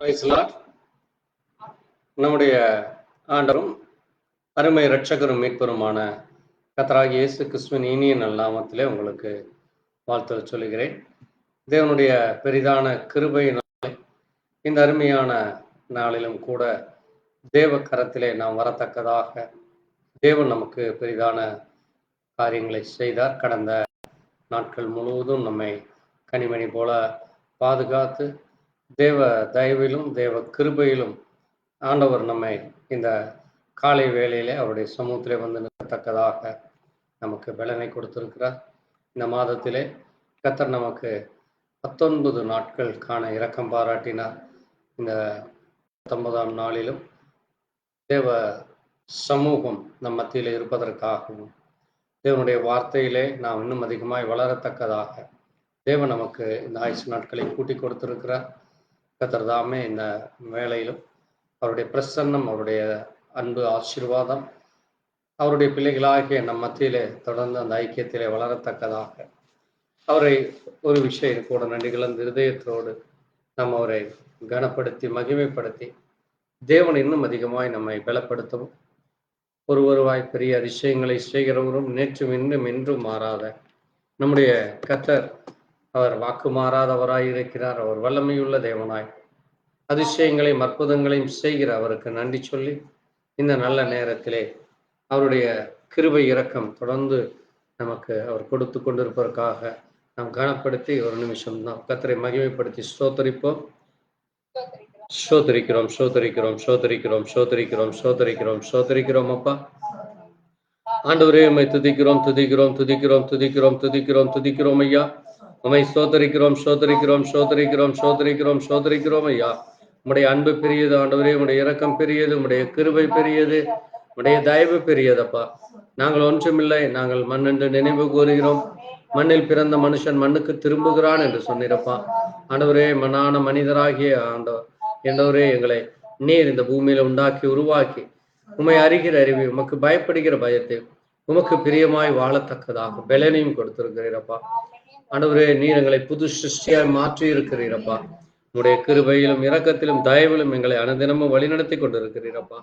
Praise the Lord. நம்முடைய ஆண்டவரும் அருமை இரட்சகரும் மீட்பருமான கர்த்தராகிய இயேசு கிறிஸ்துவின் இனிய நாமத்திலே உங்களுக்கு வாழ்த்து சொல்லுகிறேன். தேவனுடைய பெரிதான கிருபையினாலே இந்த அருமையான நாளிலும் கூட தேவ கரத்திலே நாம் வரத்தக்கதாக தேவன் நமக்கு பெரிதான காரியங்களை செய்தார். கடந்த நாட்கள் முழுவதும் நம்மை கனிமணி போல பாதுகாத்து தேவ தயவிலும் தேவ கிருபையிலும் ஆண்டவர் நம்மை இந்த காலை வேளையிலே அவருடைய சமூகத்திலே வந்து நிற்கத்தக்கதாக நமக்கு பலனை கொடுத்திருக்கிறார். இந்த மாதத்திலே கர்த்தர் நமக்கு 19 நாட்கள் காண இரக்கம் பாராட்டினார். இந்த 19ஆம் நாளிலும் தேவ சமூகம் நம் மத்தியில் இருப்பதற்காகவும் தேவனுடைய வார்த்தையிலே நாம் இன்னும் அதிகமாய் வளரத்தக்கதாக தேவன் நமக்கு இந்த ஆயுசு நாட்களை கூட்டி கொடுத்திருக்கிறார். கர்த்தர் தாமே இந்த வேளையிலும் அவருடைய பிரசன்னம், அவருடைய அன்பு, ஆசீர்வாதம் அவருடைய பிள்ளைகளாகிய நம் மத்தியிலே தொடர்ந்து அந்த ஐக்கியத்திலே வளரத்தக்கதாக அவரை ஒரு விஷயம் கூட நன்றி கலந்த இருதயத்தோடு நாம் அவரை கனப்படுத்தி மகிமைப்படுத்தி தேவன் இன்னும் அதிகமாய் நம்மை பலப்படுத்தவும் ஒருவருவாய் பெரிய அதிசயங்களை செய்கிறவரும் நேற்றும் இன்றும் என்றும் மாறாத நம்முடைய கர்த்தர் அவர் வாக்கு மாறாதவராய் இருக்கிறார். அவர் வல்லமையுள்ள தேவனாய் அதிசயங்களையும் அற்புதங்களையும் செய்கிற அவருக்கு நன்றி சொல்லி இந்த நல்ல நேரத்திலே அவருடைய கிருபை இரக்கம் தொடர்ந்து நமக்கு அவர் கொடுத்து கொண்டிருப்பதற்காக நாம் கனப்படுத்தி ஒரு நிமிஷம் நாம் கர்த்தரை மகிமைப்படுத்தி ஸ்தோத்தரிப்போம். ஸ்தோத்தரிக்கிறோம் ஸ்தோத்தரிக்கிறோம் ஸ்தோத்தரிக்கிறோம் ஸ்தோத்தரிக்கிறோம் ஸ்தோத்தரிக்கிறோம் ஸ்தோத்தரிக்கிறோம் அப்பா ஆண்டவரே, உம்மை துதிக்கிறோம் துதிக்கிறோம் துதிக்கிறோம் துதிக்கிறோம் துதிக்கிறோம் துதிக்கிறோம் ஐயா. உம்மை ஸ்தோத்தரிக்கிறோம் ஸ்தோத்தரிக்கிறோம் ஸ்தோத்தரிக்கிறோம் ஸ்தோத்தரிக்கிறோம் ஸ்தோத்தரிக்கிறோம் ஐயா. உம்முடைய அன்பு பெரியது ஆண்டவரே, உம்முடைய இரக்கம் பெரியது, உம்முடைய கிருபை பெரியது, உம்முடைய தயவு பெரியதப்பா. நாங்கள் ஒன்றுமில்லை, நாங்கள் மண் என்று நினைவு கூறுகிறோம். மண்ணில் பிறந்த மனுஷன் மண்ணுக்கு திரும்புகிறான் என்று சொன்னிருப்பா. ஆண்டவரே, மண்ணான மனிதராகிய ஆண்டவரே, எங்களை நீர் இந்த பூமியில உண்டாக்கி உருவாக்கி உம்மை அறிகிற அறிவி, உமக்கு பயப்படுகிற பயத்தை, உமக்கு பிரியமாய் வாழத்தக்கதாக பலனையும் கொடுத்திருக்கிறீரப்பா. ஆண்டவரே, நீர் எங்களை புது சிருஷ்டியாய் மாற்றி இருக்கிறீரப்பா. உம்முடைய கிருபையிலும் இரக்கத்திலும் தயவிலும் எங்களை அனுதினமும் வழிநடத்தி கொண்டிருக்கிறீரப்பா.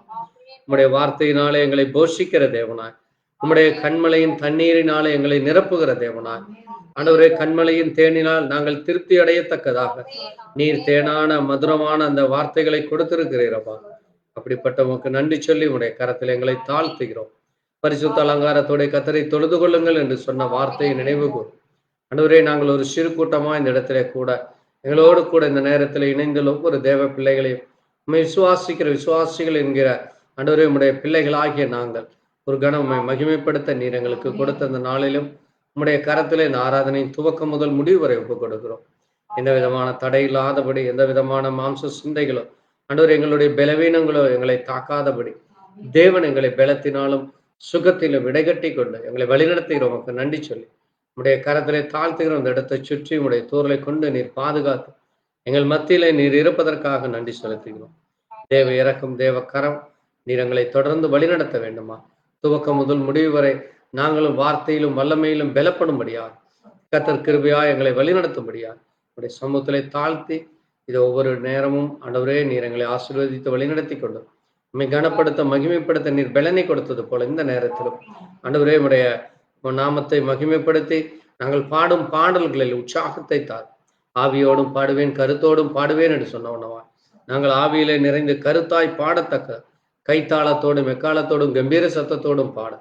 உம்முடைய வார்த்தையினாலே எங்களை போஷிக்கிற தேவனாய், உம்முடைய கண்மலையின் தண்ணீரினாலே எங்களை நிரப்புகிற தேவனாய், ஆண்டவரே, கண்மலையின் தேனினால் நாங்கள் திருப்தி அடையத்தக்கதாக நீர் தேனான மதுரமான அந்த வார்த்தைகளை கொடுத்திருக்கிறீரப்பா. அப்படிப்பட்ட உமக்கு நன்றி சொல்லி உடைய கரத்தில் எங்களை தாழ்த்துகிறோம். பரிசுத்த அலங்காரத்தோட கர்த்தரை தொழுது கொள்ளுங்கள் என்று சொன்ன வார்த்தையை நினைவு கூறும். ஆண்டவரே, நாங்கள் ஒரு சிறு கூட்டமா இந்த இடத்திலே கூட எங்களோடு கூட இந்த நேரத்தில் இணைந்துள்ள ஒவ்வொரு தேவ பிள்ளைகளையும் உண்மை விசுவாசிக்கிற விசுவாசிகள் என்கிற ஆண்டவரே, உம்முடைய பிள்ளைகளாகிய நாங்கள் ஒரு கணம் உம்மை மகிமைப்படுத்த நீர் எங்களுக்கு கொடுத்த அந்த நாளிலும் உம்முடைய கரத்திலே இந்த ஆராதனையின் துவக்கம் முதல் முடிவு வரை ஒப்புக் கொடுக்கிறோம். எந்த விதமான தடை இல்லாதபடி, எந்த விதமான மாம்ச சிந்தைகளோ ஆண்டவர் எங்களுடைய பலவீனங்களோ எங்களை தாக்காதபடி தேவன் எங்களை பலத்தினாலும் சுகத்திலும் இடைகட்டி கொண்டு எங்களை வழிநடத்துகிறோம். உமக்கு நன்றி சொல்லி உடைய கரத்திலே தாழ்த்துகிறோம். இந்த இடத்தை சுற்றி உடைய தூரலை கொண்டு நீர் பாதுகாத்து எங்கள் மத்தியிலே நீர் இருப்பதற்காக நன்றி செலுத்துகிறோம். தேவ இறக்கும் தேவ கரம் நீர் எங்களை தொடர்ந்து வழிநடத்த வேண்டுமா. துவக்கம் முதல் முடிவு வரை நாங்களும் வார்த்தையிலும் வல்லமையிலும் பலப்படும்படியா கர்த்தர் கிருபையா எங்களை வழிநடத்தும்படியா உடைய சமூகத்திலே தாழ்த்தி இது ஒவ்வொரு நேரமும் ஆண்டவரே, நீர் எங்களை ஆசீர்வதித்து வழிநடத்தி கொண்டு உம்மை கனப்படுத்த மகிமைப்படுத்த நீர் பலனை கொடுத்தது போல இந்த நேரத்திலும் ஆண்டவரே, உடைய நாமத்தை மகிமைப்படுத்தி நாங்கள் பாடும் பாடல்களில் உற்சாகத்தை தார். ஆவியோடும் பாடுவேன் கருத்தோடும் பாடுவேன் என்று சொன்னவனவா நாங்கள் ஆவியிலே நிறைந்து கருத்தாய் பாடத்தக்க கைத்தாளத்தோடும் எக்காலத்தோடும் கம்பீர சத்தத்தோடும் பாட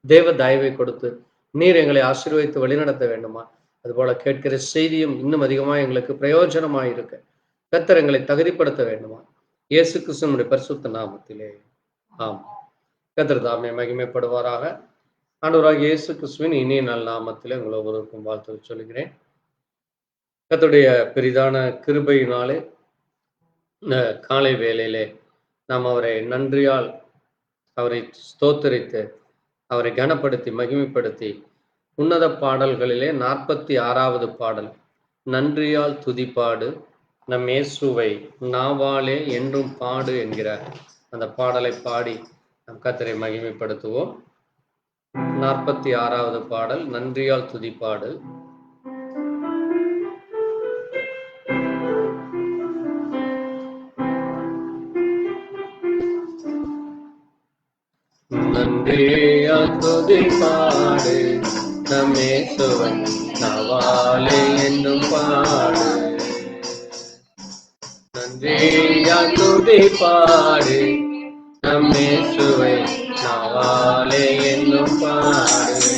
தேவ தயவை கொடுத்து நீர் எங்களை ஆசீர்வதித்து வழிநடத்த வேண்டுமா. அதுபோல கேட்கிற செய்தியும் இன்னும் அதிகமாக எங்களுக்கு பிரயோஜனமாய் இருக்க கர்த்தர் எங்களை தகுதிப்படுத்த வேண்டுமா. இயேசு கிறிஸ்துவினுடைய பரிசுத்த நாமத்திலே ஆம். கர்த்தர் தாமே மகிமைப்படுவாராக. ஆண்டவராகிய இயேசு கிறிஸ்துவின் இனிய நல் நாமத்திலே உங்கள் ஒவ்வொருவருக்கும் வாழ்த்து சொல்கிறேன். கர்த்தருடைய பெரிதான கிருபையினாலே இந்த காலை வேளையிலே நாம் அவரை நன்றியால் அவரை ஸ்தோத்தரித்து அவரை கனப்படுத்தி மகிமைப்படுத்தி உன்னத பாடல்களிலே 46வது பாடல் நன்றியால் துதிப்பாடு நம் இயேசுவை நாவாலே என்றும் பாடு என்கிற அந்த பாடலை பாடி நம் கர்த்தரை மகிமைப்படுத்துவோம். 46வது பாடல் நன்றியால் துதிப்பாடு. நன்றியால் துதி பாடு நம்மேசுவை நவாலே என்னும் பாடு. நன்றியால் துதி பாடு நம்மேசுவை நவாலே என்னும் பாடு.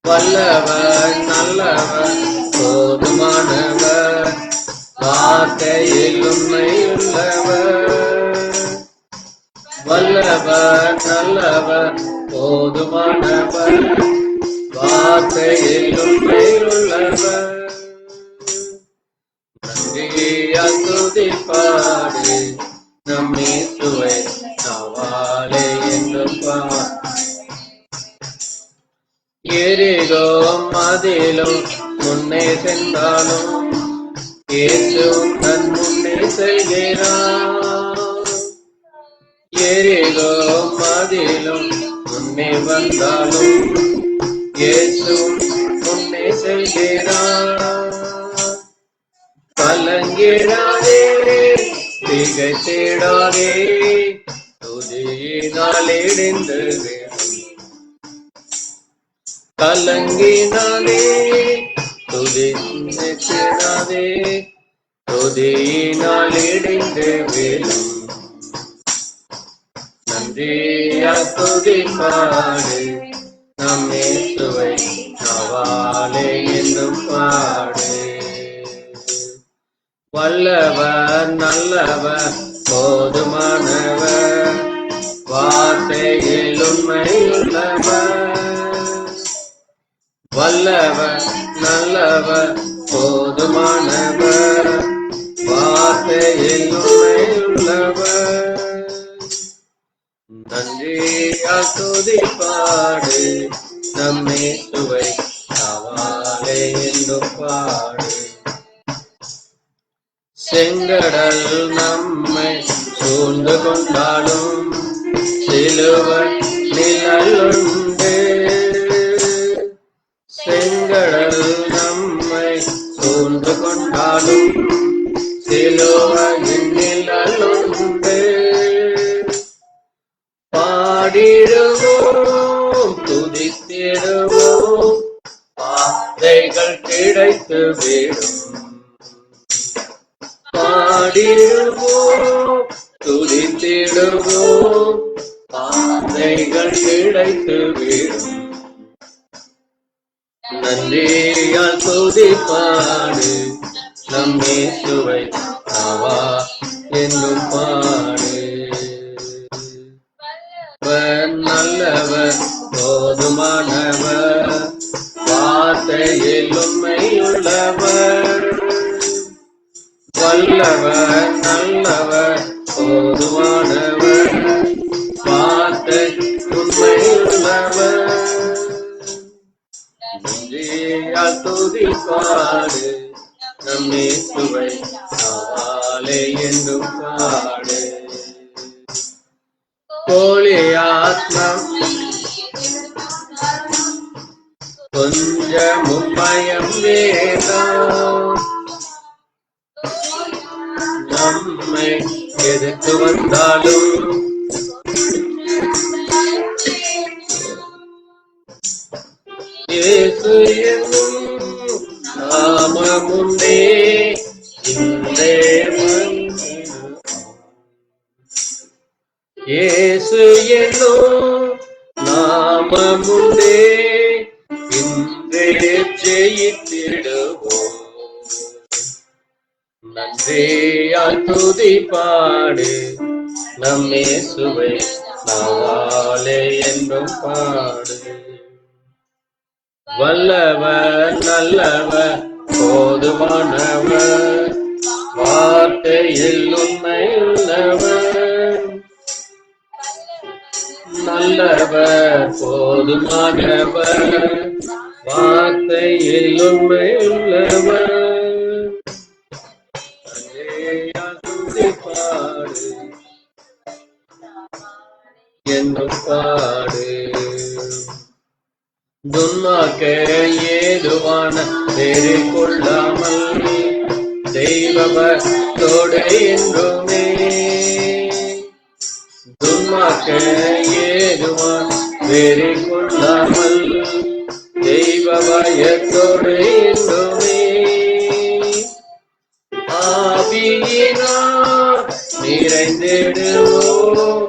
வல்லவர் நல்லவர் போதுமானவர் வார்த்தையில் உண்மையுள்ளவர். வல்லவர் நல்லவர் போதுமானவர் வார்த்தையில் உண்மையுள்ளவர். நன்றியால் துதி பாடு நம்மேசுவை நவாலே என்னும் பாடு. எரிகோ மதிலும் முன்னே சென்றாலும் இயேசு தன் முன்னே செல்கிறார். எரிகோ மதிலும் முன்னே வந்தாலும் இயேசு முன்னே செல்கிறார். கலங்கிடாதே திகைத்திடாதே துதியினால் இடிந்து கலங்கினாலே துதித்திடாதே துதியினால் இடிந்து விழும். நன்றியால் துதி பாடு நம்மேசுவை நவாலே என்னும் பாடு. வல்லவர் நல்லவர் போதுமானவர் வார்த்தையில் உண்மையுள்ளவர். வல்லவர் நல்லவர் போதுமானவர் வார்த்தையில் உண்மையுள்ளவர். நன்றியால் துதி பாடு நம்மேசுவை நவாலே என்னும் பாடு. செங்கடல் நம்மை சூழ்ந்து கொண்டாலும் சிலுவை நிழலுண்டு. செங்கடல் நம்மை சூழ்ந்து கொண்டாலும் சிலுவையின் நிழலுண்டு. பாடிடுவோம் துதித்திடுவோம் வார்த்தைகள் கிடைத்து விடும். பாடிடுவோம் துதித்திடுவோம் வார்த்தைகள் கிடைத்து விடும். நன்றியால் துதி பாடு நம்மேசுவை நவா என்னும் பாடு. நல்லவர் போதுமானவர் வார்த்தையில் உண்மையுள்ளவர். வல்லவர் நல்லவர் போதுமானவர் வார்த்தை உண்மையுள்ளவர். நன்றியால் துதி பாடு நம்மேசுவை நவாலே என்னும் பாடு. கோலியாத்மம் கொஞ்சமும் பயம் வேண்டாம். நம்மை எதிர்த்து வந்தாலும் இயேசு என்னும் நாமமுண்டே இன்றே இயேசு என்னும் நாமமுண்டே இன்றே ஜெயித்திடுவோம். நன்றியால் துதி பாடு நம்மேசுவை நவாலே என்னும் பாடு. வல்லவர் நல்லவர் போதுமானவர் வார்த்தையில் உண்மையுள்ளவர். நல்லவர் போதுமானவர் வார்த்தையில் உண்மையுள்ளவர். பாடு என்னும் பாடு. துன்மாக்க ஏதுவான வேறு கொள்ளாமல் தெய்வத்தோடு என்றுமே. துன்மாக்க பார்க்க ஏதுவான் வேறே கொள்ளாமல் தெய்வ பயத்தோடு இருந்தோமே. ஆவியினால் நிறைந்திடுவோம்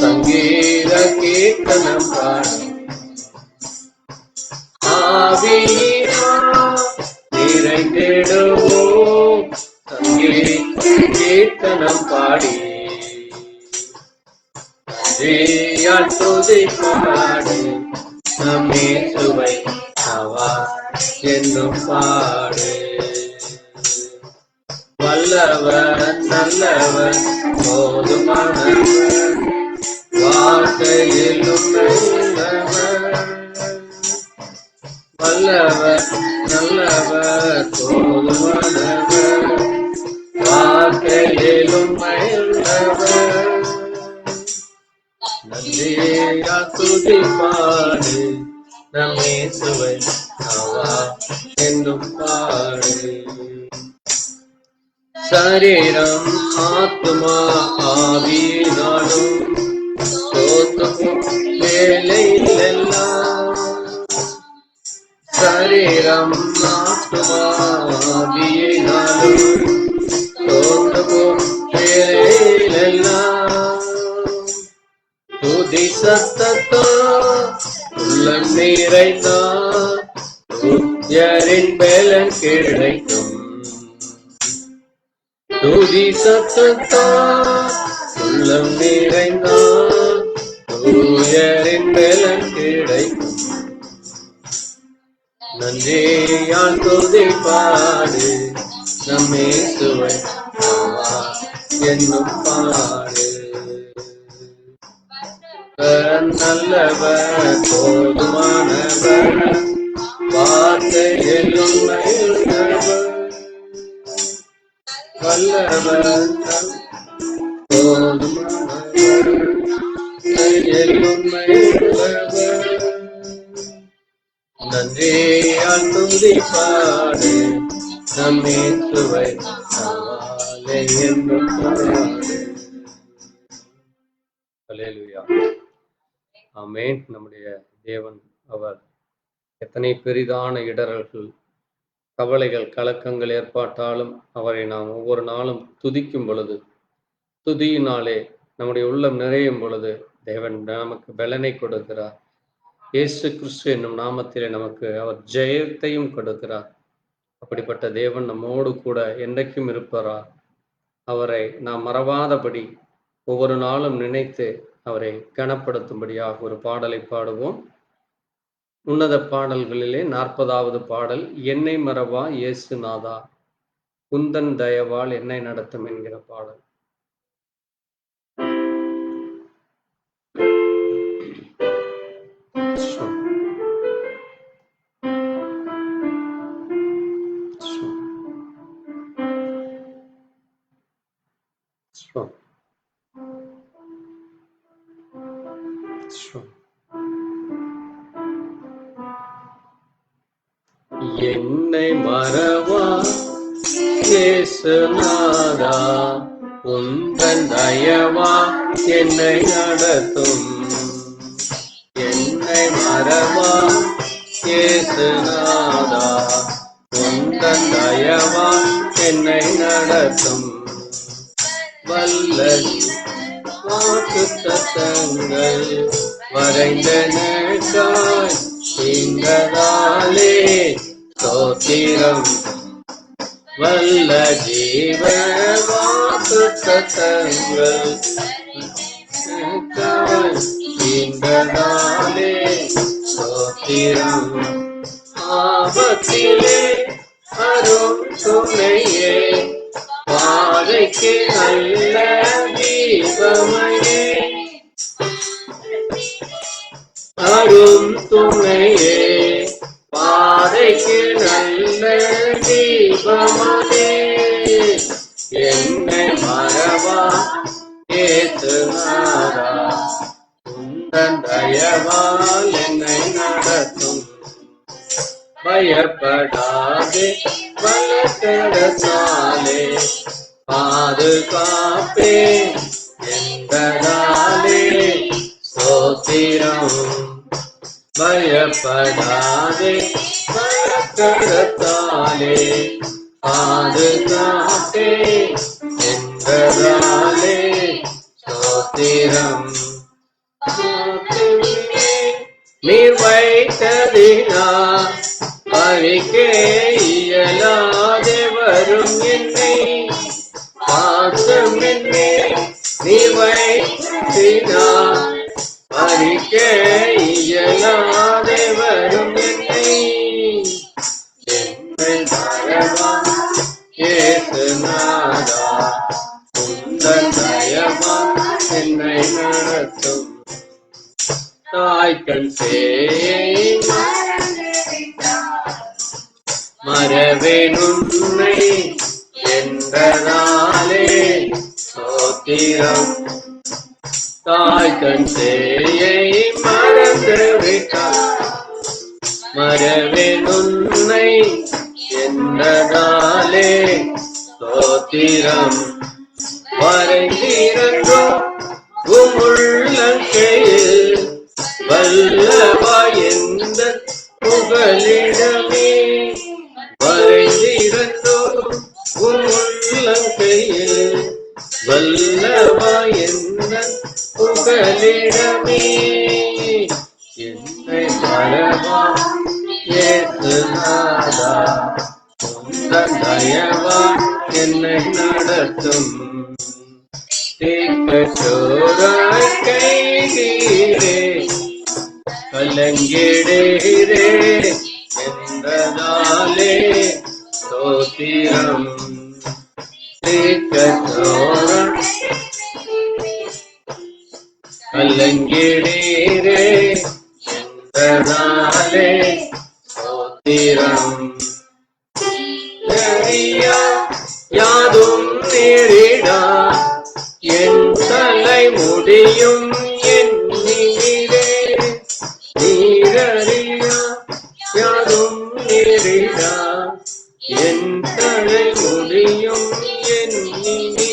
சங்கீத கீர்த்தனம் பாடி. ஆவியினால் நிறைந்திடுவோம் சங்கீத கீர்த்தனம் பாடி. நன்றியால் துதி பாடு நம் இயேசுவை அவா என்னும் பாடு. வல்லவர் நல்லவர் போதுமானவர் வார்த்தையிலும் நல்லவர். வல்லவர் நல்லவர் போதுமானவர் வார்த்தையிலும் நல்லவர். நன்றியா துதி பாடு நம் இயேசுவை அவா என்னும் பாடு. சரீரம் ஆத்மா ஆவியினாலும் தோத்தும் வேலையிலெல்லாம். சரீரம் ஆத்மா ஆவியினாலும் தோத்தும் வேலையிலெல்லாம். துதி சத்தத்தோ உள்ளம் நிறைந்தார் துதியரின் பலன் கிடைக்கும். துதி சத்தத்தோ உள்ளம் நிறைந்தார் துதியரின் பலன் கிடைக்கும். நன்றியால் துதி பாடு நம் இயேசுவை அவா என்னும் பாடு. நல்லவர் போதுமானவர் வார்த்தையிலும் நல்லவர். வல்லவர் போதுமானவர் எல்லும் நல்லவர். நன்றியால் துதி பாடு நம் இயேசுவை அவா என்னும் பாடு. அல்லேலூயா. ஆமென். நம்முடைய தேவன் அவர் எத்தனை பெரிதான இடரல்கள் கவலைகள் கலக்கங்கள் ஏற்பட்டாலும் அவரை நாம் ஒவ்வொரு நாளும் துதிக்கும் பொழுது துதியினாலே நம்முடைய உள்ளம் நிறையும் பொழுது தேவன் நமக்கு பலனை கொடுக்கிறார். இயேசு கிறிஸ்து என்னும் நாமத்திலே நமக்கு அவர் ஜெயத்தையும் கொடுக்கிறார். அப்படிப்பட்ட தேவன் நம்மோடு கூட என்றைக்கும் இருப்பாரா. அவரை நாம் மறவாதபடி ஒவ்வொரு நாளும் நினைத்து அவரை கனப்படுத்தும்படியாக ஒரு பாடலை பாடுவோம். உன்னத பாடல்களிலே 40வது பாடல், என்னை மறவா இயேசு நாதா குந்தன் தயவால் என்னை நடத்தும் என்கிற பாடல். என்னை மறவா இயேசு நாதா உந்தன் தயவா என்னை நடத்தும். என்னை மறவா இயேசு நாதா உந்தன் தயவா என்னை நடத்தும். வல்ல வாக்குத்தத்தங்கள் வரைந்தனக்காய் இங்கதாலே ஸ்தோத்திரம். வல்ல ஜீவ வாக்குத்தத்தங்கள் இங்கதாலே ஸ்தோத்திரம். ஆபத்திலே அரும் துணையே பாதைக்கு நல்ல தீபமையே. அரும் துணையே பாதைக்கு நல்ல தீபமையே. என்னை மறவா இயேசு நாதா உந்தன் தயவால் என்னை நடத்தும். பயப்படாதே வல்லக்கரத்தாலே பாதுகாப்பே என்பதாலே பயப்படாதே கரத்தாலே பாதுகாத்தே என்றதாலே ஸ்தோத்திரம். நீர் வைத்ததினா அழிக்கே இயலாதே வரும் என்னை பாசம் என்னே நீர் வைத்தினா அழிக்கே இயலாதே வரும் என்னை மரவா ஏசுநாதா உந்தன் தயவா என்னை நடத்தும். தாய்க்கண் சேயை மறவேன் உன்னை என்றதாலே ஸ்தோத்திரம். தாய்க்கண் சேயை மறந்து விட்டார் மறவேன் உன்னை என்றதாலே ஸ்தோத்திரம். வரைந்திருந்தோ உமுள்ளங்கையில் வல்லவா எந்த புகலிடமே வரைந்திருந்தோ உமுள்ளங்கையில் வல்லவா எந்த புகலிடமே என்னை மறவா ஏசுநாதா உந்தன் தயவா என்னை நடத்தும். தீர்க்கச்சோராய் கைதீரே கலங்கிடீரே என்றதாலே ஸ்தோத்திரம். தீர்க்கச்சோராய் கலங்கிடீரே என்றதாலே ஸ்தோத்திரம். யாதும் நேரிடா என் தலை முடியும் எண்ணினே நீரறியா யாதும் நேரிடா என் தலை முடியும் எண்ணினே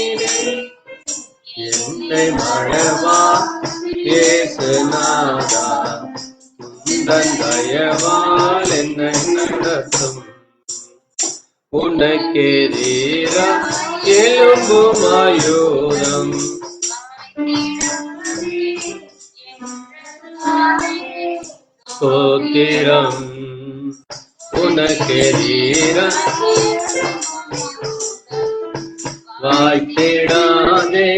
என்னை மறவா ஏசுநாதா உந்தன் தயவால் என்னை நடத்தும். உனக்கெதிரா எழும்புமாயுதம் ஸ்தோத்திரம். உனக்கெதிரா வாய்த்திடாதே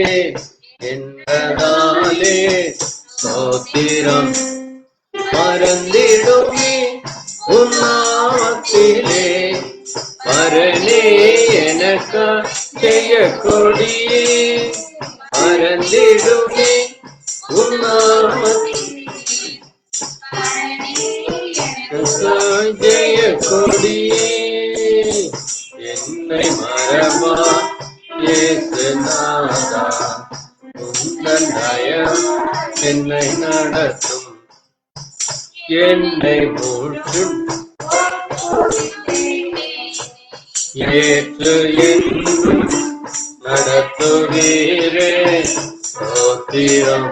என்றதாலே ஸ்தோத்திரம். மறந்திடுமே உன்னாமத்திலே பரனே எனக்கா செய்ய கொடியே மறந்திடுமே ஜெய கொடியே என்னை மறவா ஏசுநாதா உந்தன் தயம் என்னை நடத்தும். என்னை மூழ்கும் ஏற்று என்றும் நடத்துவீரே ஸ்தோத்திரம்.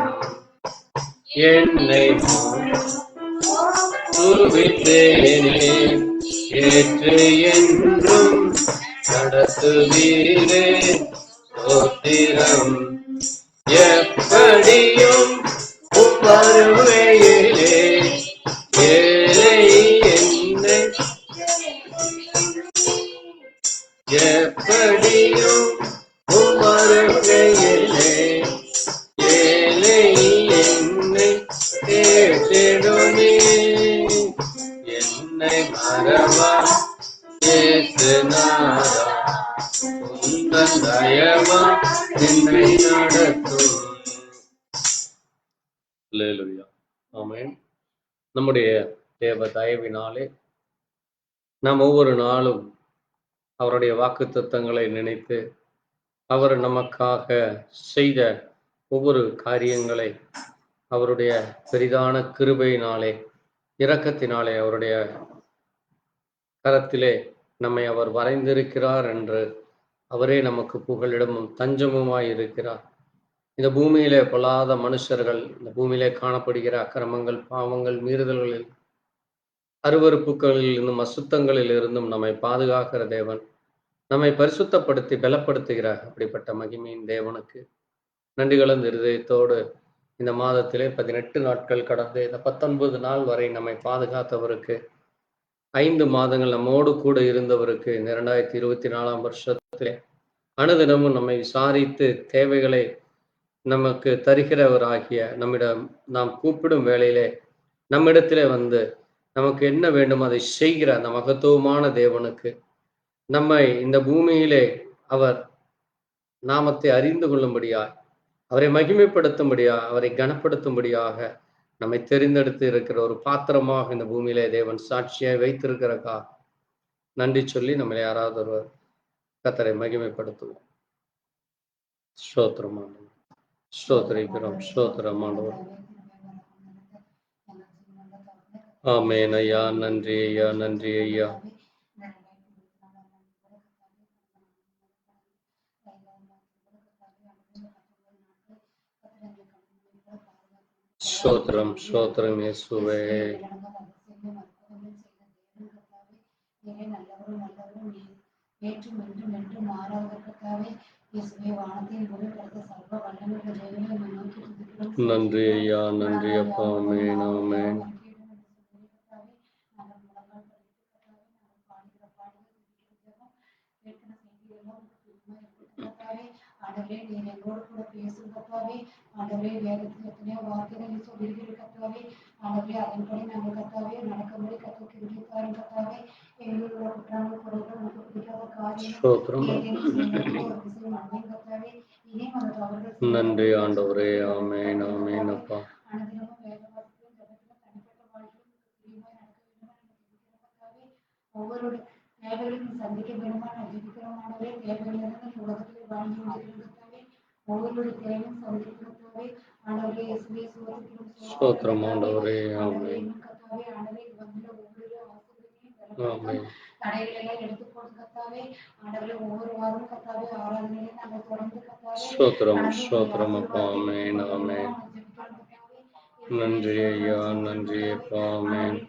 என்னை துதித்தேனே ஏற்று என்றும் நடத்துவீரே ஸ்தோத்திரம். எப்படியும் வருவையிலே ஏழை என்னை எப்படியும் வருவையிலே ஏழை என்னை தேடுமே என்னை மறவா ஏசுநாதா உந்தன் தயவா என்னை நடத்தும். அல்லேலூயா. ஆமென். நம்முடைய தேவ தயவினாலே நாம் ஒவ்வொரு நாளும் அவருடைய வாக்குத்தத்தங்களை நினைத்து அவர் நமக்காக செய்த ஒவ்வொரு காரியங்களை அவருடைய பெரிதான கிருபையினாலே இரக்கத்தினாலே அவருடைய கரத்திலே நம்மை அவர் வரைந்திருக்கிறார் என்று அவரே நமக்கு புகலிடமும் தஞ்சமுமாய் இருக்கிறார். இந்த பூமியிலே பொல்லாத மனுஷர்கள், இந்த பூமியிலே காணப்படுகிற அக்கிரமங்கள், பாவங்கள், மீறுதல்களில், அருவருப்புகளில் இருந்தும், அசுத்தங்களில் இருந்தும் நம்மை பாதுகாக்கிற தேவன், நம்மை பரிசுத்தப்படுத்தி பலப்படுத்துகிறார். அப்படிப்பட்ட மகிமையின் தேவனுக்கு நன்றி கலந்த இருதயத்தோடு இந்த மாதத்திலே 18 நாட்கள் கடந்து இந்த 19 நாள் வரை நம்மை பாதுகாத்தவருக்கு, 5 மாதங்கள் நம்மோடு கூட இருந்தவருக்கு, இந்த 2024 வருஷத்திலே அனுதினமும் நம்மை விசாரித்து தேவைகளை நமக்கு தருகிறவராகிய, நம்மிடம் நாம் கூப்பிடும் வேளையிலே நம்மிடத்திலே வந்து நமக்கு என்ன வேண்டும் அதை செய்கிற அந்த மகத்துவமான தேவனுக்கு, நம்மை இந்த பூமியிலே அவர் நாமத்தை அறிந்து கொள்ளும்படியாய், அவரை மகிமைப்படுத்தும்படியாக, அவரை கனப்படுத்தும்படியாக நம்மை தெரிந்தெடுத்து இருக்கிற ஒரு பாத்திரமாக இந்த பூமியிலே தேவன் சாட்சியாய் வைத்திருக்கிறக்கா நன்றி சொல்லி நம்மளை யாராவது ஒருவர் கர்த்தரை மகிமைப்படுத்துவோம். ஸ்தோத்திரம் ஆண்டவரே. ஸ்தோத்திரிக்கிறோம். ஸ்தோத்திரம் ஆண்டவரே. ஆமென் ஐயா. நன்றி ஐயா. நன்றி ஐயா. ஸ்தோத்திரம். ஸ்தோத்திரம் இயேசுவே. நன்றி ஐயா. நன்றி அப்பா. ஆமென். ஆமென். ஆண்டவரே நீர் எங்களோடு கூட பேசும் கர்த்தாவே. ஆண்டவரே வேதத்தில் எத்தனையோ வார்த்தைகள் நீ சொல்லியிருக்கிற கர்த்தாவே. ஆண்டவரே அதன்படி நாங்கள் கர்த்தாவே நடக்கும்படி கர்த்தர் கிருபை தாரும் கர்த்தாவே. எங்களுடைய குற்றங்கள் குறைகள் உனக்கு பிடிக்காத காரியம் ஸ்தோத்திரம். ஏதேனும் செய்தாலும் ஒரு விஷயம் அடையும் கர்த்தாவே. இனியும் அந்த தவறுகள் நன்றி ஆண்டவரே. ஆமென். ஆமென் அப்பா. அனுதினமும் வேத வாசிப்பிலும் ஜெபத்திலும் தனிப்பட்ட வாழ்க்கையிலும் பிரியமாய் நடக்க வேண்டும் என்று ஜெபிக்கிறோம் கர்த்தாவே. ஒவ்வொருடைய தேவைகளையும் நீ சந்திக்க வேண்டுமா நான் ஜெபிக்கிறோம் ஆண்டவரே. தேவையிலிருந்து நீ உலகத்தில் வாழ்ந்து கொண்டிருக்கிற கர்த்தாவே. ஒவ்வொருடைய தேவையும் சந்திக்க கர்த்தாவே. ஆண்டவரே இயேசுவே சோதரிக்கிறோம். ஸ்தோத்திரம் ஆண்டவரே. ஆண்டவரே ஆமென். இன்னும் கர்த்தாவே. ஆண்டவரே இது வந்துள்ள ஒவ்வொரு ஆசீர்வாதத்தையும் ஆமென். தடைகளை எல்லாம் எடுத்து போடு கர்த்தாவே. ஆண்டவரே ஒவ்வொரு வாரமும் கர்த்தாவே ஆராதனையிலே நாங்கள் தொடர்ந்து கர்த்தாவே ஸ்தோத்திரம். கடந்து ஸ்தோத்திரம் அப்பா. ஆமென். ஆசீர்வாதத்தை ஆமென். ஜெபிக்கிறோம் கர்த்தாவே. நன்றி ஐயா. நன்றி அப்பா. ஆமென்.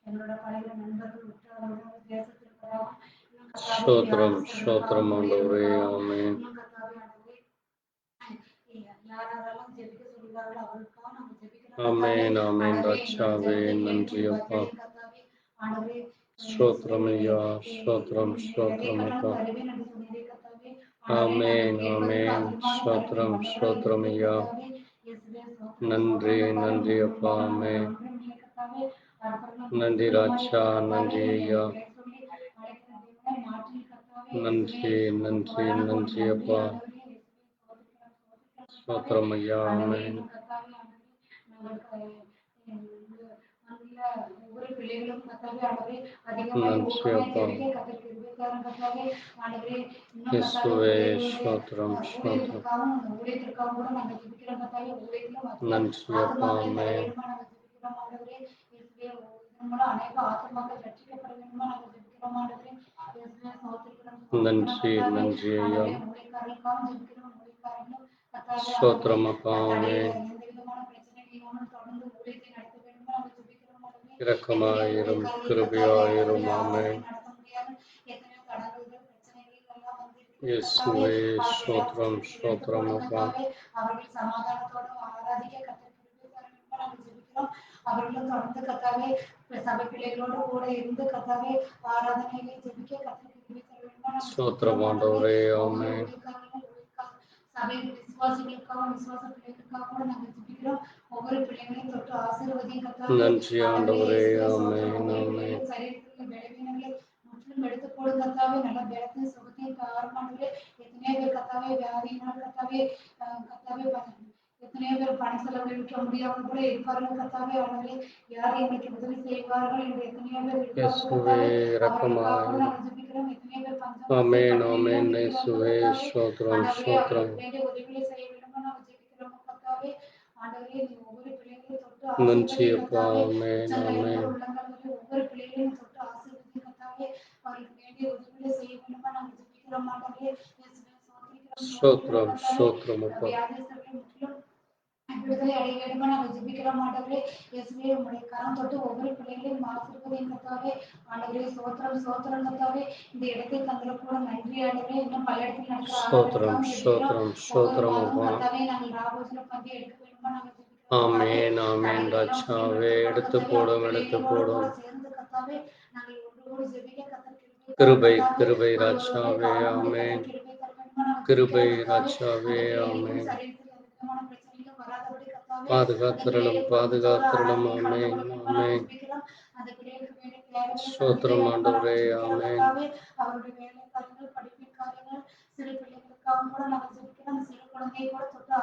எங்களோட பழைய நண்பர்கள் உற்றார்கள் தேசத்திற்காக ஸ்தோத்திரம். ஸ்தோத்திரம் ஆண்டவரே. ஆமென். யாரெல்லாம் ஜெபிக்க சொல்கிறார்களோ அவர்களுக்காக நாங்கள் ஜெபிக்கிறோம் ஆமென். ஆமென். ரட்சாவே நன்றி அப்பா. ஆண்டவரே ஸ்தோத்திரம் ஐயா. ஸ்தோத்திரம். ஸ்தோத்திரம் அப்பா. ஆமென். ஆமென். ஸ்தோத்திரம். ஸ்தோத்திரம் ஐயா. நன்றி. நன்றி அப்பா. ஆமென். நன்றி ராஜா. நன்றி ஐயா. நன்றி. நன்றி. நன்றி அப்பா. ஸ்தோத்திரம் ஐயா. ஆமென். ஒவ்வொரு பிள்ளைகளும் கர்த்தாவே ஆண்டவரே நன்றி அப்பா. இயேசுவே. ஸ்தோத்திரம். ஸ்தோத்திரம். நன்றி அப்பா. ஆமென். நன்றி. நன்றி ஐயா. ஸ்தோத்திரம் அப்பா. ஆமென். இரக்கமாயிரும். கிருபையாயிரும். ஆமென். இயேசுவே. ஸ்தோத்திரம். ஸ்தோத்திரம் அப்பா. அவர்கள் சமாதானத்தோடு ஆராதிக்க கர்த்தர் கிருபை தர வேண்டும் நாங்கள் ஜெபிக்கிறோம். அவர்களும் தொடர்ந்து கர்த்தாவே சபை பிள்ளைகளோடு கூட இருந்து கர்த்தாவே ஆராதனையிலே ஜெபிக்க கர்த்தர் கிருபை தர வேண்டும் நாங்கள் ஸ்தோத்திரம் ஆண்டவரே. ஆமென். சபை விசுவாசிகளுக்காகவும் விசுவாச பிள்ளைகளுக்காகவும் நாங்கள் ஜெபிக்கிறோம். ஒவ்வொரு பிள்ளைகளையும் தொட்டு ஆசீர்வதியும் கர்த்தாவே. நன்றி ஆண்டவரே. ஆமென். ஆமென். சரீரத்தில் பலவீனங்களை முற்றிலும் எடுத்து போடு கர்த்தாவே. நல்ல பலத்தையும் சுகத்தையும் தாரும் ஆண்டவரே. எத்தனையோ பேர் கர்த்தாவே வியாதியினால் கர்த்தாவே கர்த்தாவே எத்தனையோ பேர் பண செலவுகளை விற்க முடியாமல் கூட இருப்பார்கள் கர்த்தாவே. ஆண்டவரே யார் எங்களுக்கு உதவி செய்வார்கள் என்று எத்தனையோ பேர் இருப்பார்கள் இயேசுவே. கர்த்தாவே. அவர்களுக்காகவும் இரக்கமாயிரும். நாங்கள் ஜெபிக்கிறோம். எத்தனையோ பேர் பஞ்சம் ஆமென். ஆமென். இயேசுவே. ஸ்தோத்திரம். ஸ்தோத்திரம். வேண்டிய உதவிகளை செய்ய வேண்டும் நாங்கள் ஜெபிக்கிறோம் கர்த்தாவே. ஆண்டவரே நீ ஒவ்வொரு பிள்ளைகளையும் தொட்டு நன்றி ஆசீர்வதி அப்பா. கர்த்தாவே. ஆமென். ஆமென். உள்ளங்கள் ஒவ்வொரு பிள்ளைகளையும் தொட்டு ஆசீர்வதி கர்த்தாவே. அவர்களுக்கு வேண்டிய உதவிகளை செய்ய வேண்டுமா நாங்கள் ஜெபிக்கிறோம் ஆண்டவரே. ஸ்தோத்திரம் ஸ்தோத்திரம் அப்பா. விடுதலை அடைய வேண்டுமா நாங்கள் ஜெபிக்கிறோம் ஆண்டவரே. இயேசுவே உம்முடைய கரம் தொட்டு ஒவ்வொரு பிள்ளைகளையும் ஆசீர்வதியும் கர்த்தாவே. ஆண்டவரே ஸ்தோத்திரம் ஸ்தோத்திரம் கர்த்தாவே. இந்த இடத்தை தந்தது கூட நன்றி ஆண்டவரே. இன்னும் பல இடத்தில் நடக்கிற ஸ்தோத்திரம் ஆராதனைக்காக ஜெபிக்கிறோம். ஸ்தோத்திரம் ஒவ்வொரு ஸ்தோத்திரம் மாதமும் அப்பா. கர்த்தாவே நாங்கள் ராபோஜன பந்தி எடுக்க வேண்டுமா நாங்கள் ஜெபிக்கிறோம். ஆமென் ஆமென் ராஜாவே, எடுத்து போடும் எடுத்து போடும். சேர்ந்து கர்த்தாவே நாங்கள் ஒன்றோடு ஜெபிக்க கர்த்தர் கிருபை கிருபை ராஜாவே ஆமென். கிருபை ராஜாவே ஆமென். பாதுகாத்திரளும் பாதுகாத்திரளும் ஆமென் ஆமென். ஸ்தோத்திரம் ஆண்டவரே ஆமென். அவருடைய வேலை காரியங்கள், படிப்பின் காரியங்கள், சிறு பிள்ளைகளுக்காக கூட நாங்கள் ஜெபிக்கிறோம். சிறு குழந்தையை கூட தொட்டு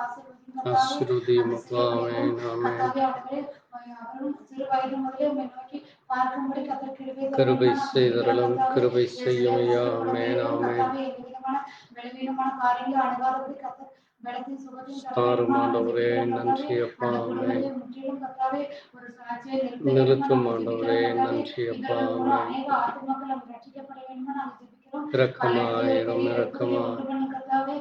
ஆசீர்வதியும் அப்பா. ஆமென் ஆமென். அவரும் சிறு வயது முதலே உம்மை நோக்கி பார்க்கும்படி கர்த்தர் கிருபை செய்தரலும் கிருபை செய்யும் ஐயா. ஆமென் ஆமென். பலவீனமான காரியங்களை அணுகாதபடி கர்த்தர் பலத்தையும் சுகத்தையும் தாரும் ஆண்டவரே, நன்றி அப்பா. ஆமென். முற்றிலும் கர்த்தாவே ஒரு சாட்சியை நிறுத்தும் ஆண்டவரே, நன்றி அப்பா. ஆமென். அநேக ஆத்துமாக்கள் அவங்க ரட்சிக்கப்பட வேண்டுமா நாங்கள் ஜெபிக்கிறோம். இரக்கமாயிரும் இரக்கமாய். கர்த்தாவே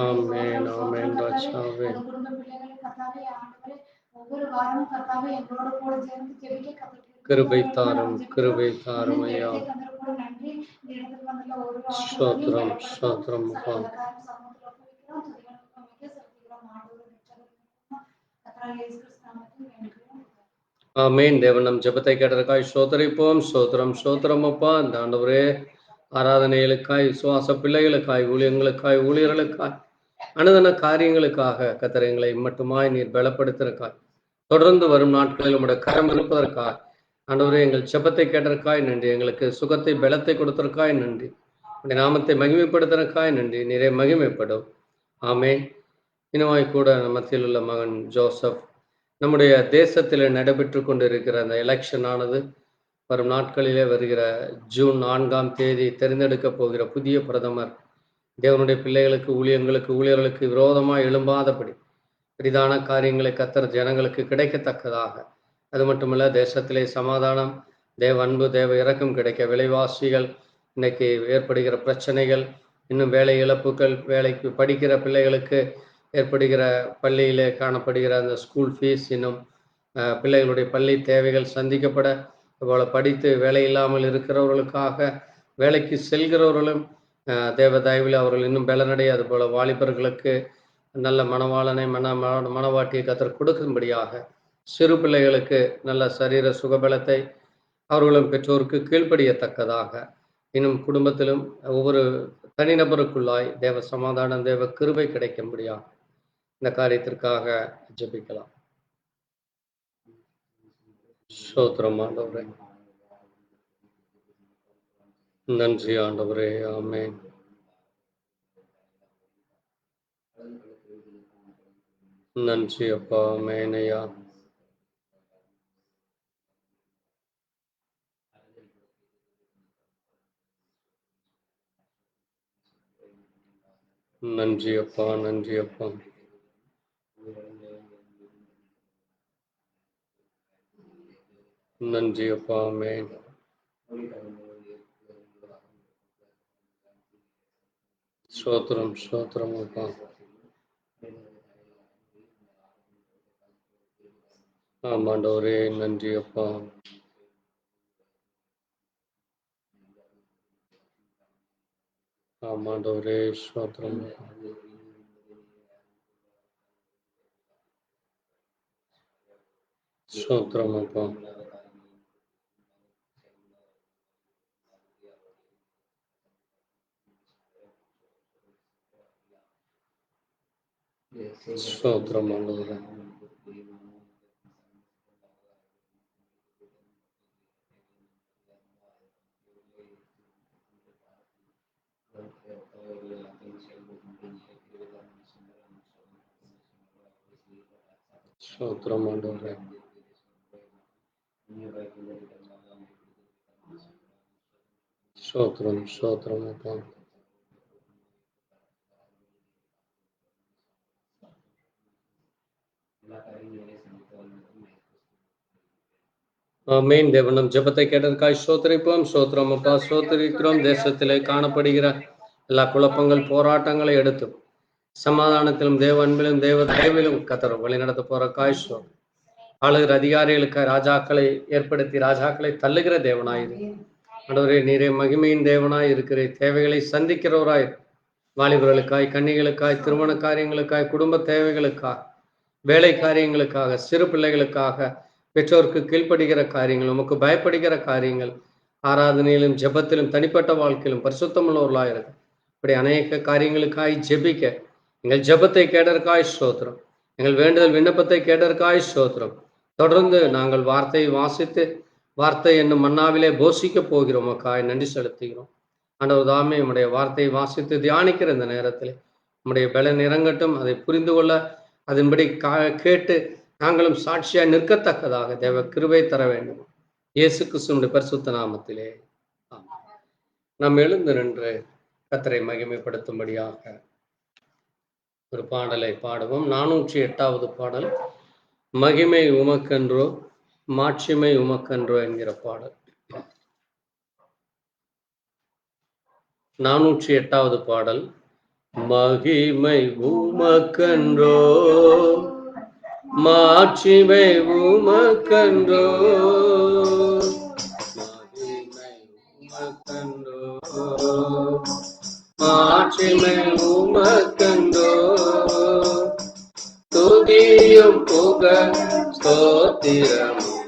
ஆமென் ஆமென் ராஜாவே. குடும்ப பிள்ளைகளை கர்த்தாவே ஆண்டவரே ஒவ்வொரு வாரமும் கர்த்தாவே எங்களோட கூட சேர்ந்து ஜெபிக்க கர்த்தர் கிருபை தாரும் கிருபை தாரும் ஐயா. நன்றி. இந்த இடத்துல வந்துள்ள ஒரு ஸ்தோத்திரம் ஸ்தோத்திரம் அப்பா. ஆமென். தேவன் நம் ஜெபத்தை கேட்டதற்காய் ஸ்தோத்திரிப்போம். ஸ்தோத்திரம் ஸ்தோத்திரம் அப்பா. இந்த ஆண்டவரே ஆராதனைகளுக்காய், விசுவாச பிள்ளைகளுக்காய், ஊழியங்களுக்காய், ஊழியர்களுக்காய், அனுதின காரியங்களுக்காக கர்த்தர் எங்களை மட்டுமாய் நீர் பலப்படுத்திருக்காய். தொடர்ந்து வரும் நாட்களில் உம்முடைய கரம் இருப்பதற்காய் ஆண்டவரே எங்கள் ஜெபத்தை கேட்டதற்காய் நன்றி. எங்களுக்கு சுகத்தை பலத்தை கொடுத்ததற்காய் நன்றி. உடைய நாமத்தை மகிமைப்படுத்துவதற்காய் நன்றி. நீரே மகிமைப்படும். ஆமென். இனமாய் கூட மத்தியில் உள்ள மகன் ஜோசப், நம்முடைய தேசத்தில் நடைபெற்று கொண்டிருக்கிற அந்த எலெக்ஷன் ஆனது வரும் நாட்களிலே வருகிற ஜூன் 4ஆம் தேதி தெரிந்தெடுக்கப் போகிற புதிய பிரதமர் தேவனுடைய பிள்ளைகளுக்கு, ஊழியங்களுக்கு, ஊழியர்களுக்கு விரோதமாக எழும்பாதபடி பெரிதான காரியங்களை கர்த்தர் ஜனங்களுக்கு கிடைக்கத்தக்கதாக, அது மட்டுமல்ல தேசத்திலே சமாதானம், தேவ அன்பு, தேவ இரக்கம் கிடைக்க, விலைவாசிகள் இன்னைக்கு ஏற்படுகிற பிரச்சனைகள், இன்னும் வேலை இழப்புகள், வேலைக்கு படிக்கிற பிள்ளைகளுக்கு ஏற்படுகிற பள்ளியிலே காணப்படுகிற அந்த ஸ்கூல் ஃபீஸ், இன்னும் பிள்ளைகளுடைய பள்ளி தேவைகள் சந்திக்கப்பட, அதுபோல் படித்து வேலை இல்லாமல் இருக்கிறவர்களுக்காக வேலைக்கு செல்கிறவர்களும் தேவ தயவில் அவர்கள் இன்னும் பலனடைய, அதுபோல் வாலிபர்களுக்கு நல்ல மணவாளனை மணவாட்டியை கர்த்தர் கொடுக்கும்படியாக, சிறு பிள்ளைகளுக்கு நல்ல சரீர சுகபலத்தை அவர்களும் பெற்றோருக்கு கீழ்ப்படியத்தக்கதாக, இன்னும் குடும்பத்திலும் ஒவ்வொரு தனிநபருக்குள்ளாய் தேவ சமாதானம், தேவ கிருபை கிடைக்கும்படியாக இந்த காரியத்திற்காக ஜெபிக்கலாம். ஸ்தோத்திரம் ஆண்டவரே, நன்றி ஆண்டவரே. ஆமென். நன்றி அப்பா. ஆமென் ஐயா. நன்றி அப்பா. நன்றி அப்பா. நன்றி அப்பா. ஆமென். ஸ்தோத்திரம் ஸ்தோத்திரம் அப்பா. ஆமாண்டவரே, நன்றி அப்பா. ஆமாண்டவரே, ஸ்தோத்திரம். ஸ்தோத்திரம் அப்பா. ஸ்தோத்திரம் ஆண்டவரே. ஸ்தோத்திரம் ஆண்டவரே. ஸ்தோத்திரம் ஸ்தோத்திரம் அப்பா. ஆமென். தேவனும் ஜெபத்தை கேட்டதற்காய் ஸ்தோத்திரிப்போம். ஸ்தோத்திரம் அப்பா. ஸ்தோத்திரிக்கிறோம். தேசத்திலே காணப்படுகிற எல்லா குழப்பங்கள், போராட்டங்களை எடுத்து சமாதானத்திலும் தேவ அன்பிலும் தேவ தயவிலும் கத்தரும் வழி நடத்த போற காய்ச்சோ ஆளுகிற அதிகாரிகளுக்கு ராஜாக்களை ஏற்படுத்தி ராஜாக்களை தள்ளுகிற தேவனாயிரு. ஆண்டவரே, நீரே மகிமையின் தேவனாய் இருக்கிற தேவைகளை சந்திக்கிறவராய், வாலிபர்களுக்காய், கன்னிகளுக்காய், திருமண காரியங்களுக்காய், குடும்ப தேவைகளுக்காக, வேலை காரியங்களுக்காக, சிறு பிள்ளைகளுக்காக, பெற்றோருக்கு கீழ்ப்படுகிற காரியங்கள், உமக்கு பயப்படுகிற காரியங்கள், ஆராதனையிலும் ஜெபத்திலும் தனிப்பட்ட வாழ்க்கையிலும் பரிசுத்தமுள்ளவர்களாக இருக்கு. இப்படி அநேக காரியங்களுக்காய் ஜெபிக்க எங்கள் ஜெபத்தை கேட்டதற்காய் ஸ்தோத்திரம். எங்கள் வேண்டுதல் விண்ணப்பத்தை கேட்டதற்காய் ஸ்தோத்திரம். தொடர்ந்து நாங்கள் வார்த்தையை வாசித்து வார்த்தை என்னும் மன்னாவிலே போஷிக்க போகிறோம். அக்காய் நன்றி செலுத்துகிறோம். ஆண்டவர் தாமே நம்முடைய வார்த்தையை வாசித்து தியானிக்கிற இந்த நேரத்தில் நம்முடைய பலன் இறங்கட்டும். அதை புரிந்து கொள்ள அதன்படி கேட்டு நாங்களும் சாட்சியாய் நிற்கத்தக்கதாக தேவ கிருபை தர வேண்டும். இயேசு கிறிஸ்துவினுடைய பரிசுத்த நாமத்திலே நாம் எழுந்து நின்று கர்த்தரை மகிமைப்படுத்தும்படியாக ஒரு பாடலை பாடுவோம். 408வது பாடல், மகிமை உமக்கென்றோ மாட்சிமை உமக்கென்றோ என்கிற பாடல். 408வது பாடல், மகிமை உமக்கென்றோ மாட்சிமை உமக்கென்றோ, மகிமை உமக்கென்றோ மாட்சிமை உமக்கென்றோ, துதியும் புகழ் ஸ்தோத்திரமும்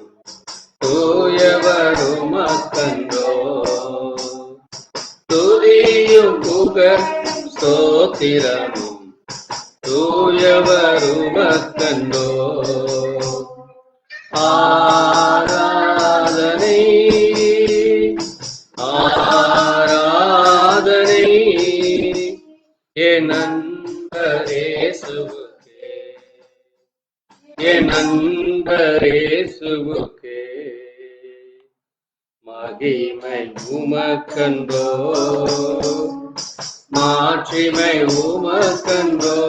தூயவர் உமக்கென்றோ, துதியும் புகழ் ஸ்தோத்திரமும் தூயவர் உமக்கென்றோ, ஆராதனை ஆராதனை என் நண்பரே இயேசுவுக்கே, என் நண்பரே இயேசுவுக்கே, மகிமை உமக்கென்றோ மாட்சிமை உமக்கென்றோ,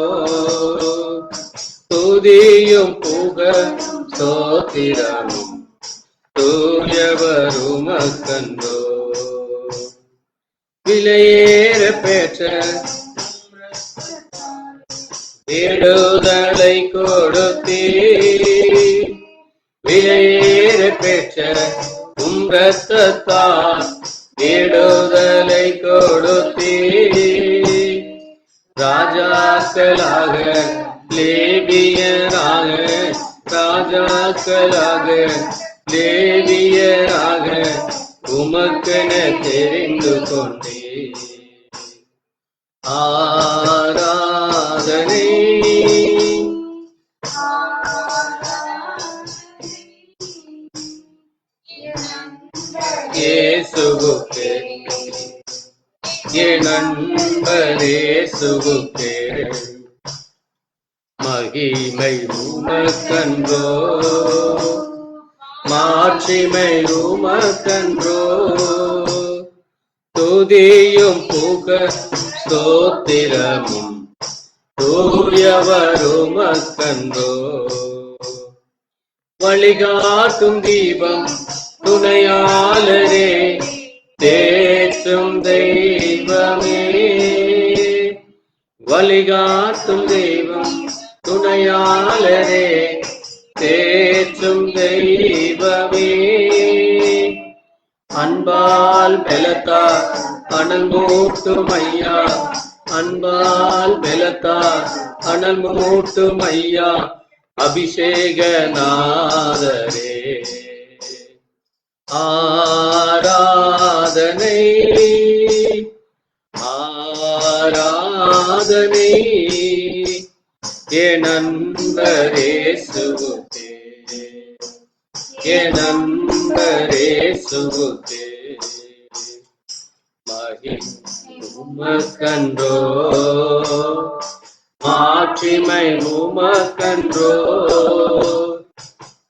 துதியும் புகழ் ஸ்தோத்திரமும் தூயவர் உமக்கென்றோ, விலையேற பெற்ற விடுதலை கொடுத்தீர், விலையேற பெற்ற உம் இரத்தத்தால் விடுதலை கொடுத்தீர், ராஜாக்களாக லேவியராக, ராஜாக்களாக லேவியராக உமக்கென தெரிந்து கொண்டீர், ஆராதனை இயேசுவுக்கே, என் நண்பர் இயேசுவுக்கே, மகிமை உமக்கென்றோ மாட்சிமை உமக்கென்றோ, துதியும் புகழ் ஸ்தோத்திரமும் தூயவர் உமக்கென்றோ, வழிகாட்டும் தீபம் துணையாளரே தேற்றும் தெய்வமே, வழிகாட்டும் தெய்வம் துணையாளரே தேற்றும் தெய்வமே, அன்பால் பெலத்தா அனல் மூட்டும் ஐயா, அன்பால் பெலத்தா அனல் மூட்டும் ஐயா, அபிஷேக நாதரே, ஆராதனை ஆராதனை என் நண்பர் இயேசுவுக்கே, என் நண்பர் இயேசுவுக்கே, மகிமை உமக்கென்றோ மாட்சிமை உமக்கென்றோ,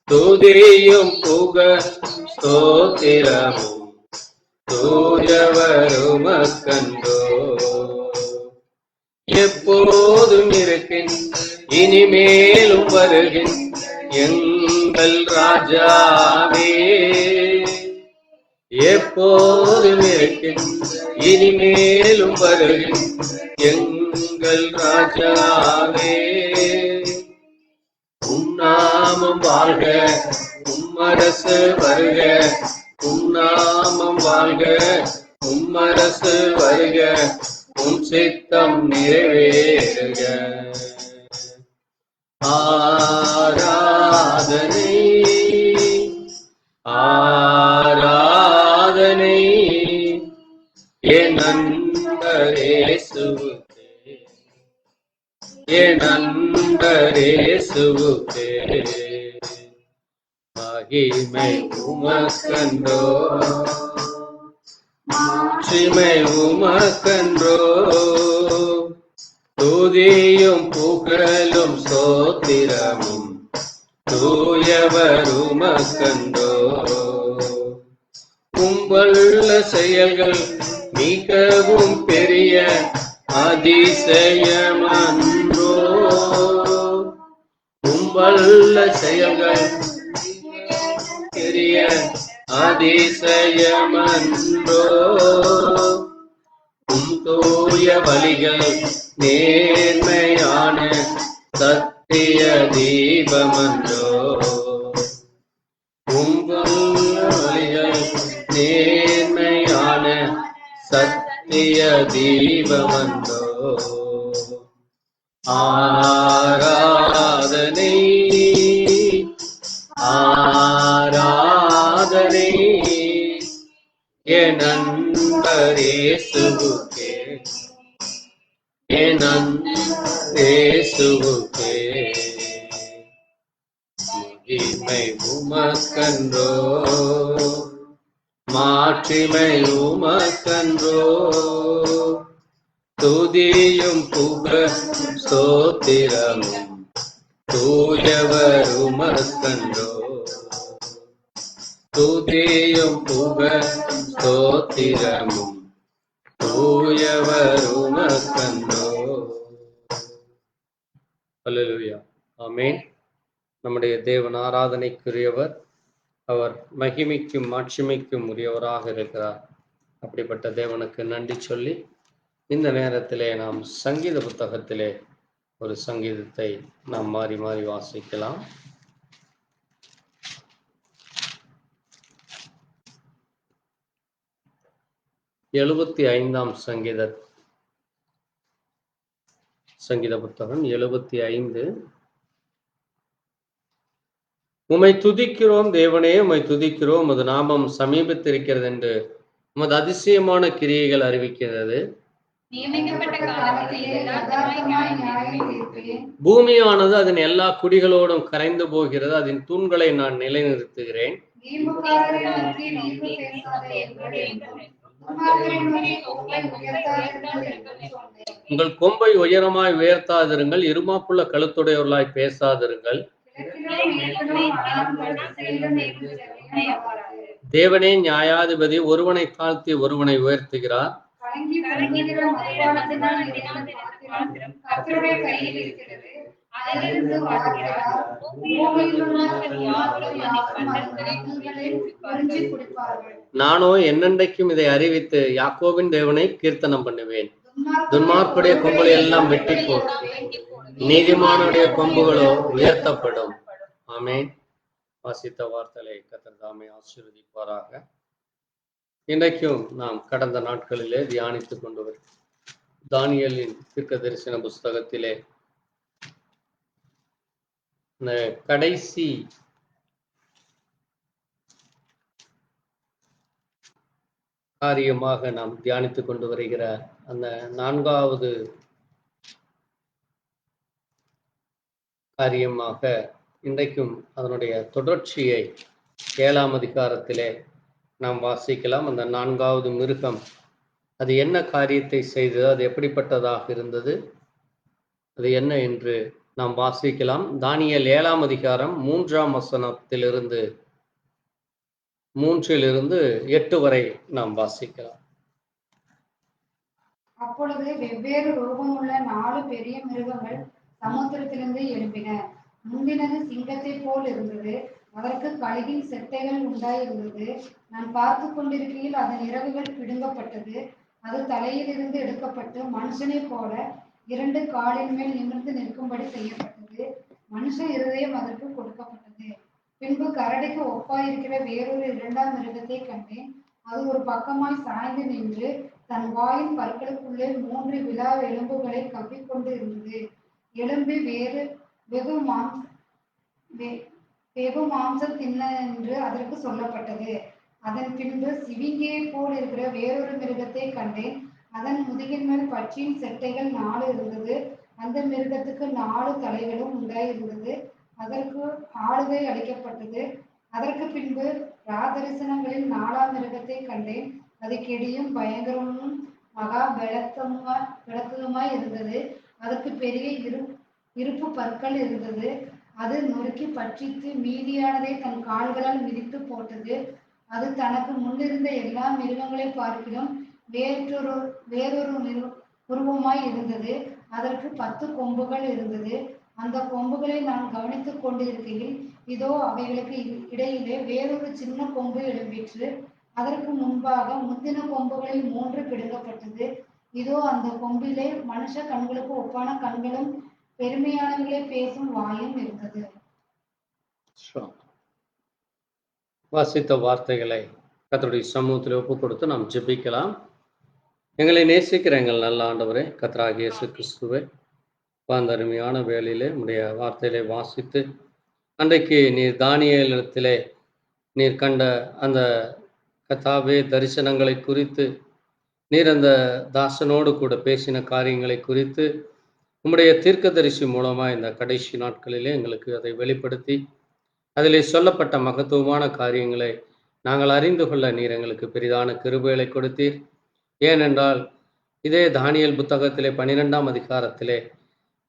துதியும் புகழ் ஸ்தோத்திரமும் தூயவர் உமக்கென்றோ, எப்போதும் இருக்கின் இனிமேலும் வருகின் எங்கள் ராஜாவே, எப்போதும் இருக்கின் இனிமேலும் வருகின் எங்கள் எங்கள் ராஜாவே, உன்னாமம் வாழ்க, உம்மரசு வருக, உன்னாமம் வாழ்க, உம்மரசு வருக, உம் சித்தம் நிறைவேறுக. ஆராதனை ஆராதனை என் நண்பர் இயேசுவுக்கே, என் நண்பர் இயேசுவுக்கே. மகிமை உமக்கன்றோ, மாட்சிமை உமக்கன்றோ, துதியும் புகழும் ஸ்தோத்திரமும் தூயவர் உமக்கன்றோ. உம்வல்ல செயல்கள் மிகவும் பெரிய அதிசயமன்றோ, உம்வல்ல செயல்கள் பெரிய அதிசயமன்றோ. உம் தூய வழிகள் நேர்மையான சத்திய தீபமன்றோ, உம் வழிகள் நேர்மையான சத்திய தீபமன்றோ. ஆராதனை ஆராதனை என் நண்பர் இயேசுவுக்கே, என் நண்பர் இயேசுவுக்கே. மகிமை உமக்கன்றோ, மாட்சிமை உமக்கன்றோ, துதியும் புகழும் ஸ்தோத்திரமும் தூயவர் உமக்கன்றோ, துதியும் புகழும் ஸ்தோத்திரமும் தூயவர் உமக்கன்றோ. அல்லேலூயா, ஆமென். நம்முடைய தேவன் ஆராதனைக்குரியவர், அவர் மகிமைக்கும் மாட்சிமைக்கும் உரியவராக இருக்கிறார். அப்படிப்பட்ட தேவனுக்கு நன்றி சொல்லி இந்த நேரத்திலே நாம் சங்கீத புத்தகத்திலே ஒரு சங்கீதத்தை நாம் மாறி மாறி வாசிக்கலாம். எழுபத்தி ஐந்தாம் சங்கீத புத்தகம் 75. உம்மை துதிக்கிறோம் தேவனே, உம்மை துதிக்கிறோம், உமது நாமம் சமீபத்திருக்கிறது என்று உமது அதிசயமான கிரியைகள் அறிவிக்கிறது. பூமியானது அதன் எல்லா குடிகளோடும் கரைந்து போகிறது, அதன் தூண்களை நான் நிலைநிறுத்துகிறேன். உங்கள் கொம்பை உயரமாய் உயர்த்தாதிருங்கள், இருமாப்புள்ள கழுத்துடையவர்களாய் பேசாதிருங்கள். தேவனே நியாயாதிபதி, ஒருவனை தாழ்த்தி ஒருவனை உயர்த்துகிறார். நானோ என்னென்றைக்கும் இதை அறிவித்து யாக்கோபின் தேவனை கீர்த்தனம் பண்ணுவேன். துன்மார்க்குடைய கொம்புகளை எல்லாம் வெட்டி போட்டு நீதிமானுடைய கொம்புகளோ உயர்த்தப்படும். ஆமென். வாசித்த வார்த்தைகளை கர்த்தர் தாமே ஆசீர்வதிப்பாராக. இன்றைக்கும் நாம் கடந்த நாட்களிலே தியானித்துக் கொண்டு தானியேலின் தீர்க்க தரிசன புஸ்தகத்திலே கடைசி காரியமாக நாம் தியானித்துக் கொண்டு வருகிற அந்த 4வது காரியமாக இன்றைக்கும் அதனுடைய தொடர்ச்சியை 7ஆம் அதிகாரத்திலே நாம் வாசிக்கலாம். அந்த 4வது மிருகம் அது என்ன காரியத்தை செய்தது, அது எப்படிப்பட்டதாக இருந்தது, அது என்ன என்று நாம் வாசிக்கலாம். தானியேல் 7ஆம் அதிகாரம் 3ஆம் வசனத்திலிருந்து 3 வரை நாம் வாசிக்கலாம். அப்பொழுது வெவ்வேறு ரூபமுள்ள 4 பெரிய மிருகங்கள் சமுத்திரத்திலிருந்து எழும்பின. முந்தினது சிங்கத்தை போல் இருந்தது, அதற்கு கழுகின் செட்டைகள் உண்டாயிருந்தது. நான் பார்த்து கொண்டிருக்கையில் அதன் இறகுகள் பிடுங்கப்பட்டது. அது தலையிலிருந்து எடுக்கப்பட்டு மனுஷனை போல 2 காலின் மேல் நிமிர்ந்து நிற்கும்படி செய்யப்பட்டது. மனுஷ இருதயம் அதற்கு கொடுக்கப்பட்டது. பின்பு கரடிக்கு ஒப்பாயிருக்கிற வேறொரு 2ஆம் மிருகத்தை கண்டேன். அது ஒரு பக்கமாய் சாய்ந்து நின்று தன் வாயின் பற்களுக்குள்ளே 3 விலா எலும்புகளை கவ்விக்கொண்டு இருந்தது. எலும்பு வெகு மாம்சம் தின்ன என்று அதற்கு சொல்லப்பட்டது. அதன் பின்பு சிவிங்கியை போல் இருக்கிற வேறொரு மிருகத்தை கண்டேன். அதன் முதுகின் மேல் பட்சியின் செட்டைகள் 4 இருந்தது. அந்த மிருகத்துக்கு 4 தலைகளும் உண்டாயிருந்தது. அதற்கு ஆளுகை அளிக்கப்பட்டது. அதற்கு பின்பு ராதரிசனங்களில் 4ஆம் மிருகத்தை கண்டேன். அது கெடியும் பயங்கரமும் மகா பலத்ததுமாய் இருந்தது. அதற்கு பெரிய இருப்பு பற்கள் இருந்தது. அது நொறுக்கி பட்சித்து மீதியானதை தன் கால்களால் மிதித்து போட்டது. அது தனக்கு முன்னிருந்த எல்லா மிருகங்களை பார்க்கிலும் வேறொரு உருவமாய் இருந்தது. அதற்கு 10 கொம்புகள் இருந்தது. அந்த கொம்புகளை நான் கவனித்துக் கொண்டிருக்கையில், இதோ அவைகளுக்கு இடையிலே வேறொரு சின்ன கொம்பு எழும்பிற்று. அதற்கு முன்பாக முந்தின கொம்புகளில் 3 பிடுங்கப்பட்டது. இதோ அந்த கொம்பிலே மனுஷ கண்களுக்கு ஒப்பான கண்களும் பெருமையானவர்களை பேசும் வாயும் இருந்தது. வாசித்த வார்த்தைகளை கர்த்தருடைய சமூகத்தில் ஒப்பு கொடுத்து நாம் ஜெபிக்கலாம். எங்களை நேசிக்கிற எங்கள் நல்ல ஆண்டவரே, கர்த்தராகிய இயேசு கிறிஸ்துவே, அந்த அருமையான வேளையிலே உடைய வார்த்தையிலே வாசித்து, அன்றைக்கு நீர் தானியேலிடத்திலே நீர் கண்ட அந்த கர்த்தாவே தரிசனங்களை குறித்து, நீர் அந்த தாசனோடு கூட பேசின காரியங்களை குறித்து உம்முடைய தீர்க்கதரிசி மூலமாக இந்த கடைசி நாட்களிலே எங்களுக்கு அதை வெளிப்படுத்தி, அதிலே சொல்லப்பட்ட மகத்துவமான காரியங்களை நாங்கள் அறிந்து கொள்ள நீர் எங்களுக்கு பெரிதான கிருபைகளை கொடுத்தீர். ஏனென்றால் இதே தானியேல் புத்தகத்திலே 12ஆம் அதிகாரத்திலே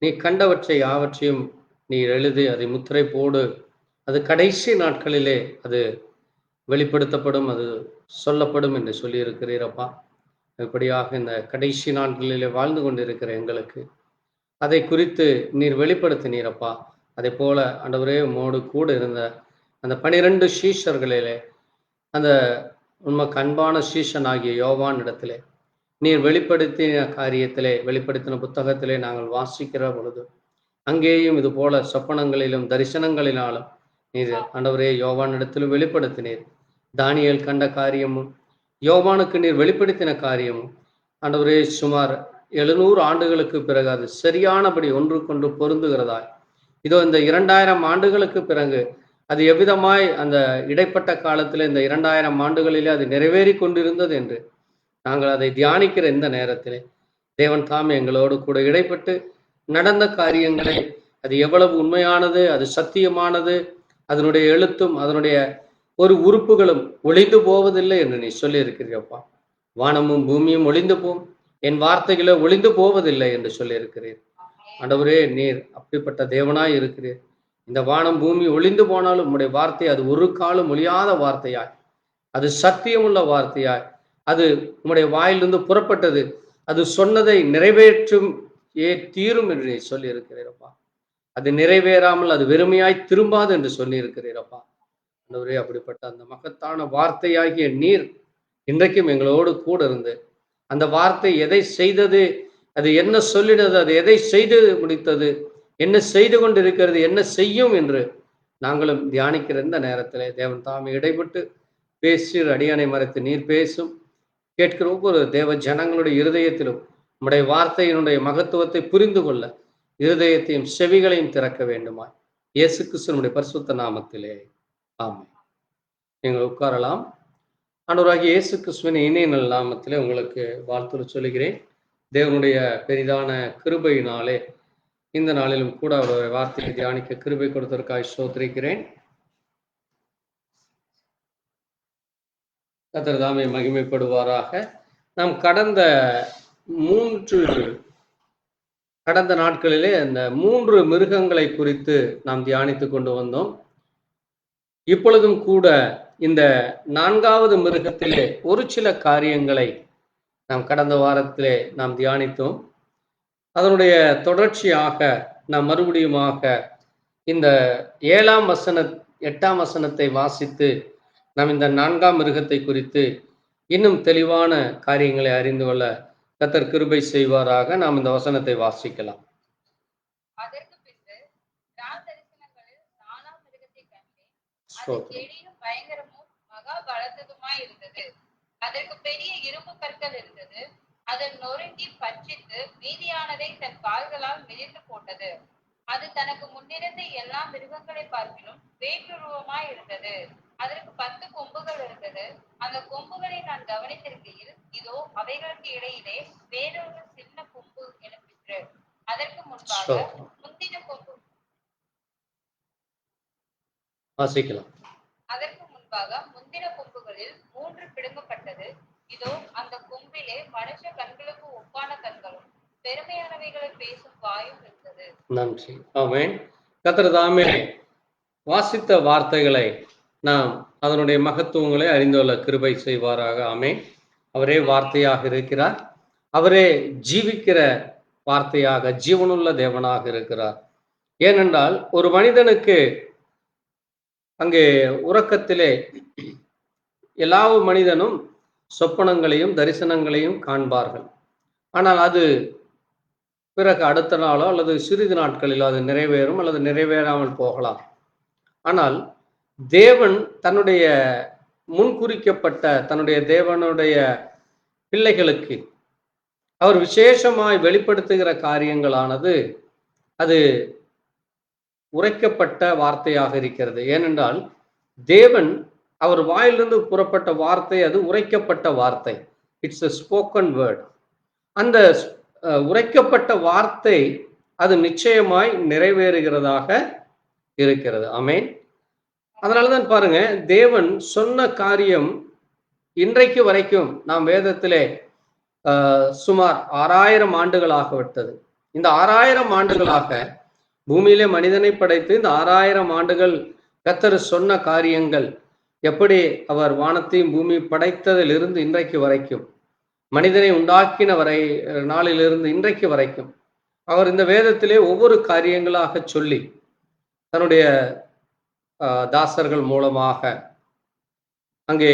நீ கண்டவற்றை யாவற்றையும் நீர் எழுதி அதை முத்திரை போடு, அது கடைசி நாட்களிலே அது வெளிப்படுத்தப்படும், அது சொல்லப்படும் என்று சொல்லியிருக்கிறீரப்பா. இப்படியாக இந்த கடைசி நாட்களிலே வாழ்ந்து கொண்டிருக்கிற எங்களுக்கு அதை குறித்து நீர் வெளிப்படுத்தினீரப்பா. அதே போல ஆண்டவரே, உம்மோடு கூட இருந்த அந்த 12 சீஷர்களிலே அந்த உண்மைக்கு அன்பான சீஷன் ஆகிய யோவான் இடத்திலே நீர் வெளிப்படுத்தின காரியத்திலே, வெளிப்படுத்தின புத்தகத்திலே நாங்கள் வாசிக்கிற பொழுது அங்கேயும் இது போல சொப்பனங்களிலும் தரிசனங்களினாலும் நீர் ஆண்டவரே யோவான் இடத்திலும் வெளிப்படுத்தினீர். தானியேல் கண்ட காரியமும் யோவானுக்கு நீர் வெளிப்படுத்தின காரியமும் ஆண்டவரே சுமார் 700 ஆண்டுகளுக்கு பிறகு அது சரியானபடி ஒன்றுக்கொன்று பொருந்துகிறதாய், இதோ இந்த 2000 ஆண்டுகளுக்கு பிறகு அது எவ்விதமாய் அந்த இடைப்பட்ட காலத்தில் இந்த 2000 ஆண்டுகளிலே அது நிறைவேறி கொண்டிருந்தது என்று நாங்கள் அதை தியானிக்கிற இந்த நேரத்திலே தேவன் தாமே எங்களோடு கூட இடைப்பட்டு நடந்த காரியங்களை, அது எவ்வளவு உண்மையானது, அது சத்தியமானது, அதனுடைய எழுத்தும் அதனுடைய ஒரு உறுப்புகளும் ஒளிந்து போவதில்லை என்று நீ சொல்லி இருக்கிறீப்பா. வானமும் பூமியும் ஒளிந்து போம், என் வார்த்தைகளை ஒளிந்து போவதில்லை என்று சொல்லி இருக்கிறீர். ஆண்டவரே, நீர் அப்படிப்பட்ட தேவனாய் இருக்கிறீர். இந்த வானம் பூமி ஒளிந்து போனாலும் உம்முடைய வார்த்தை அது ஒரு காலம் ஒழியாத வார்த்தையாய், அது சத்தியமுள்ள வார்த்தையாய், அது உம்முடைய வாயிலிருந்து புறப்பட்டது, அது சொன்னதை நிறைவேற்றும் தீரும் என்று நீ சொல்லி இருக்கிறீரப்பா. அது நிறைவேறாமல் அது வெறுமையாய் திரும்பாது என்று சொல்லி இருக்கிறீரப்பா. ஆண்டவரே, அப்படிப்பட்ட அந்த மகத்தான வார்த்தையாகிய நீர் இன்றைக்கும் எங்களோடு கூட இருந்து அந்த வார்த்தை எதை செய்தது, அது என்ன சொல்லினது, அது எதை செய்து முடித்தது, என்ன செய்து கொண்டிருக்கிறது, என்ன செய்யும் என்று நாங்களும் தியானிக்கிற இந்த நேரத்திலே தேவன் தாமே இடைப்பட்டு பேசி அடியானை மறைத்து நீர் பேசும். கேட்கிற ஒவ்வொரு தேவ ஜனங்களுடைய இருதயத்திலும் நம்முடைய வார்த்தையினுடைய மகத்துவத்தை புரிந்து கொள்ள இருதயத்தையும் செவிகளையும் திறக்க வேண்டுமா இயேசு கிறிஸ்துவினுடைய பரிசுத்த நாமத்திலே ஆமென். நீங்கள் உட்காரலாம். ஆண்டவராகிய இயேசு கிறிஸ்துவின் இனிய நாமத்திலே உங்களுக்கு வாழ்த்து சொல்லுகிறேன். தேவனுடைய பெரிதான கிருபையினாலே இந்த நாளிலும் கூட அவருடைய வார்த்தையை தியானிக்க கிருபை கொடுத்ததற்காக ஸ்தோத்திரிக்கிறேன். கர்த்தர் தாமே மகிமைப்படுவாராக. நாம் கடந்த நாட்களிலே அந்த 3 மிருகங்களை குறித்து நாம் தியானித்து கொண்டு வந்தோம். இப்பொழுதும் கூட இந்த 4வது மிருகத்திலே ஒரு சில காரியங்களை நாம் கடந்த வாரத்திலே நாம் தியானித்தோம். அதனுடைய தொடர்ச்சியாக நாம் மறுபடியுமாக இந்த 7ஆம் வசன 8ஆம் வசனத்தை வாசித்து நாம் இந்த 4ஆம் மிருகத்தை குறித்து இன்னும் தெளிவான காரியங்களை அறிந்து கொள்ள கர்த்தர் கிருபை செய்வாராக. நாம் இந்த வசனத்தை வாசிக்கலாம். அதற்கு பின்பு தரிசனங்களில் 4ஆம் மிருகத்தை கண்டேன். அது ஸ்தோத்திரம். கெடியும் பயங்கரமும் மகா பலத்ததுமாய் இருந்தது. அதற்கு பெரிய இரும்பு கற்கள் இருந்தது. அதன் நொறுங்கி பட்சித்து மீதியானதை தன் கால்களால் மிதித்து போட்டது. அது தனக்கு முன்னிருந்த எல்லா மிருகங்களை பார்க்கிலும் வேற்றுருவமாய் இருந்தது. அதற்கு 10 கொம்புகள் இருந்தது. அந்த கொம்புகளை நான் கவனித்திருக்கையில், இதோ அவைகளுக்கு இடையிலே வேறொரு சின்ன கொம்பு எழும்பிற்று. அதற்கு முன்பாக ஸ்தோத்திரம். முந்தின கொம்பு வாசிக்கலாம். அதற்கு முன்பாக முந்தின கொம்புகளில் 3 பிடுங்கப்பட்டது. இதோ அந்த கொம்பிலே மனுஷ கண்களுக்கு ஒப்பான கண்களும் பெருமையானவைகளை பேசும் வாயும் இருந்தது. நன்றி. ஆமென். கர்த்தர் தாமே வாசித்த வார்த்தைகளை நாம் அதனுடைய மகத்துவங்களை அறிந்து கொள்ள கிருபை செய்வாராக. ஆமென். அவரே வார்த்தையாக இருக்கிறார். அவரே ஜீவிக்கிற வார்த்தையாக, ஜீவனுள்ள தேவனாக இருக்கிறார். ஏனென்றால் ஒரு மனிதனுக்கு அங்கே உறக்கத்திலே எல்லா மனிதனும் சொப்பனங்களையும் தரிசனங்களையும் காண்பார்கள். ஆனால் அது பிறகு அடுத்த நாளோ அல்லது சிறிது நாட்களிலோ அது நிறைவேறும் அல்லது நிறைவேறாமல் போகலாம். ஆனால் தேவன் தன்னுடைய முன்குறிக்கப்பட்ட தன்னுடைய தேவனுடைய பிள்ளைகளுக்கு அவர் விசேஷமாய் வெளிப்படுத்துகிற காரியங்களானது அது உரைக்கப்பட்ட வார்த்தையாக இருக்கிறது. ஏனென்றால் தேவன் அவர் வாயிலிருந்து புறப்பட்ட வார்த்தை அது உரைக்கப்பட்ட வார்த்தை. It's a spoken word. அந்த உரைக்கப்பட்ட வார்த்தை அது நிச்சயமாய் நிறைவேறுகிறதாக இருக்கிறது. ஆமென். அதனாலதான் பாருங்க, தேவன் சொன்ன காரியம் இன்றைக்கு வரைக்கும் நாம் வேதத்திலே சுமார் 6000 ஆண்டுகளாக விட்டது. இந்த 6000 ஆண்டுகளாக பூமியிலே மனிதனை படைத்து இந்த 6000 ஆண்டுகள் கர்த்தர் சொன்ன காரியங்கள் எப்படி அவர் வானத்தையும் பூமி படைத்ததிலிருந்து இன்றைக்கு வரைக்கும், மனிதனை உண்டாக்கின வரை நாளிலிருந்து இன்றைக்கு வரைக்கும் அவர் இந்த வேதத்திலே ஒவ்வொரு காரியங்களாக சொல்லி தன்னுடைய தாசர்கள் மூலமாக அங்கே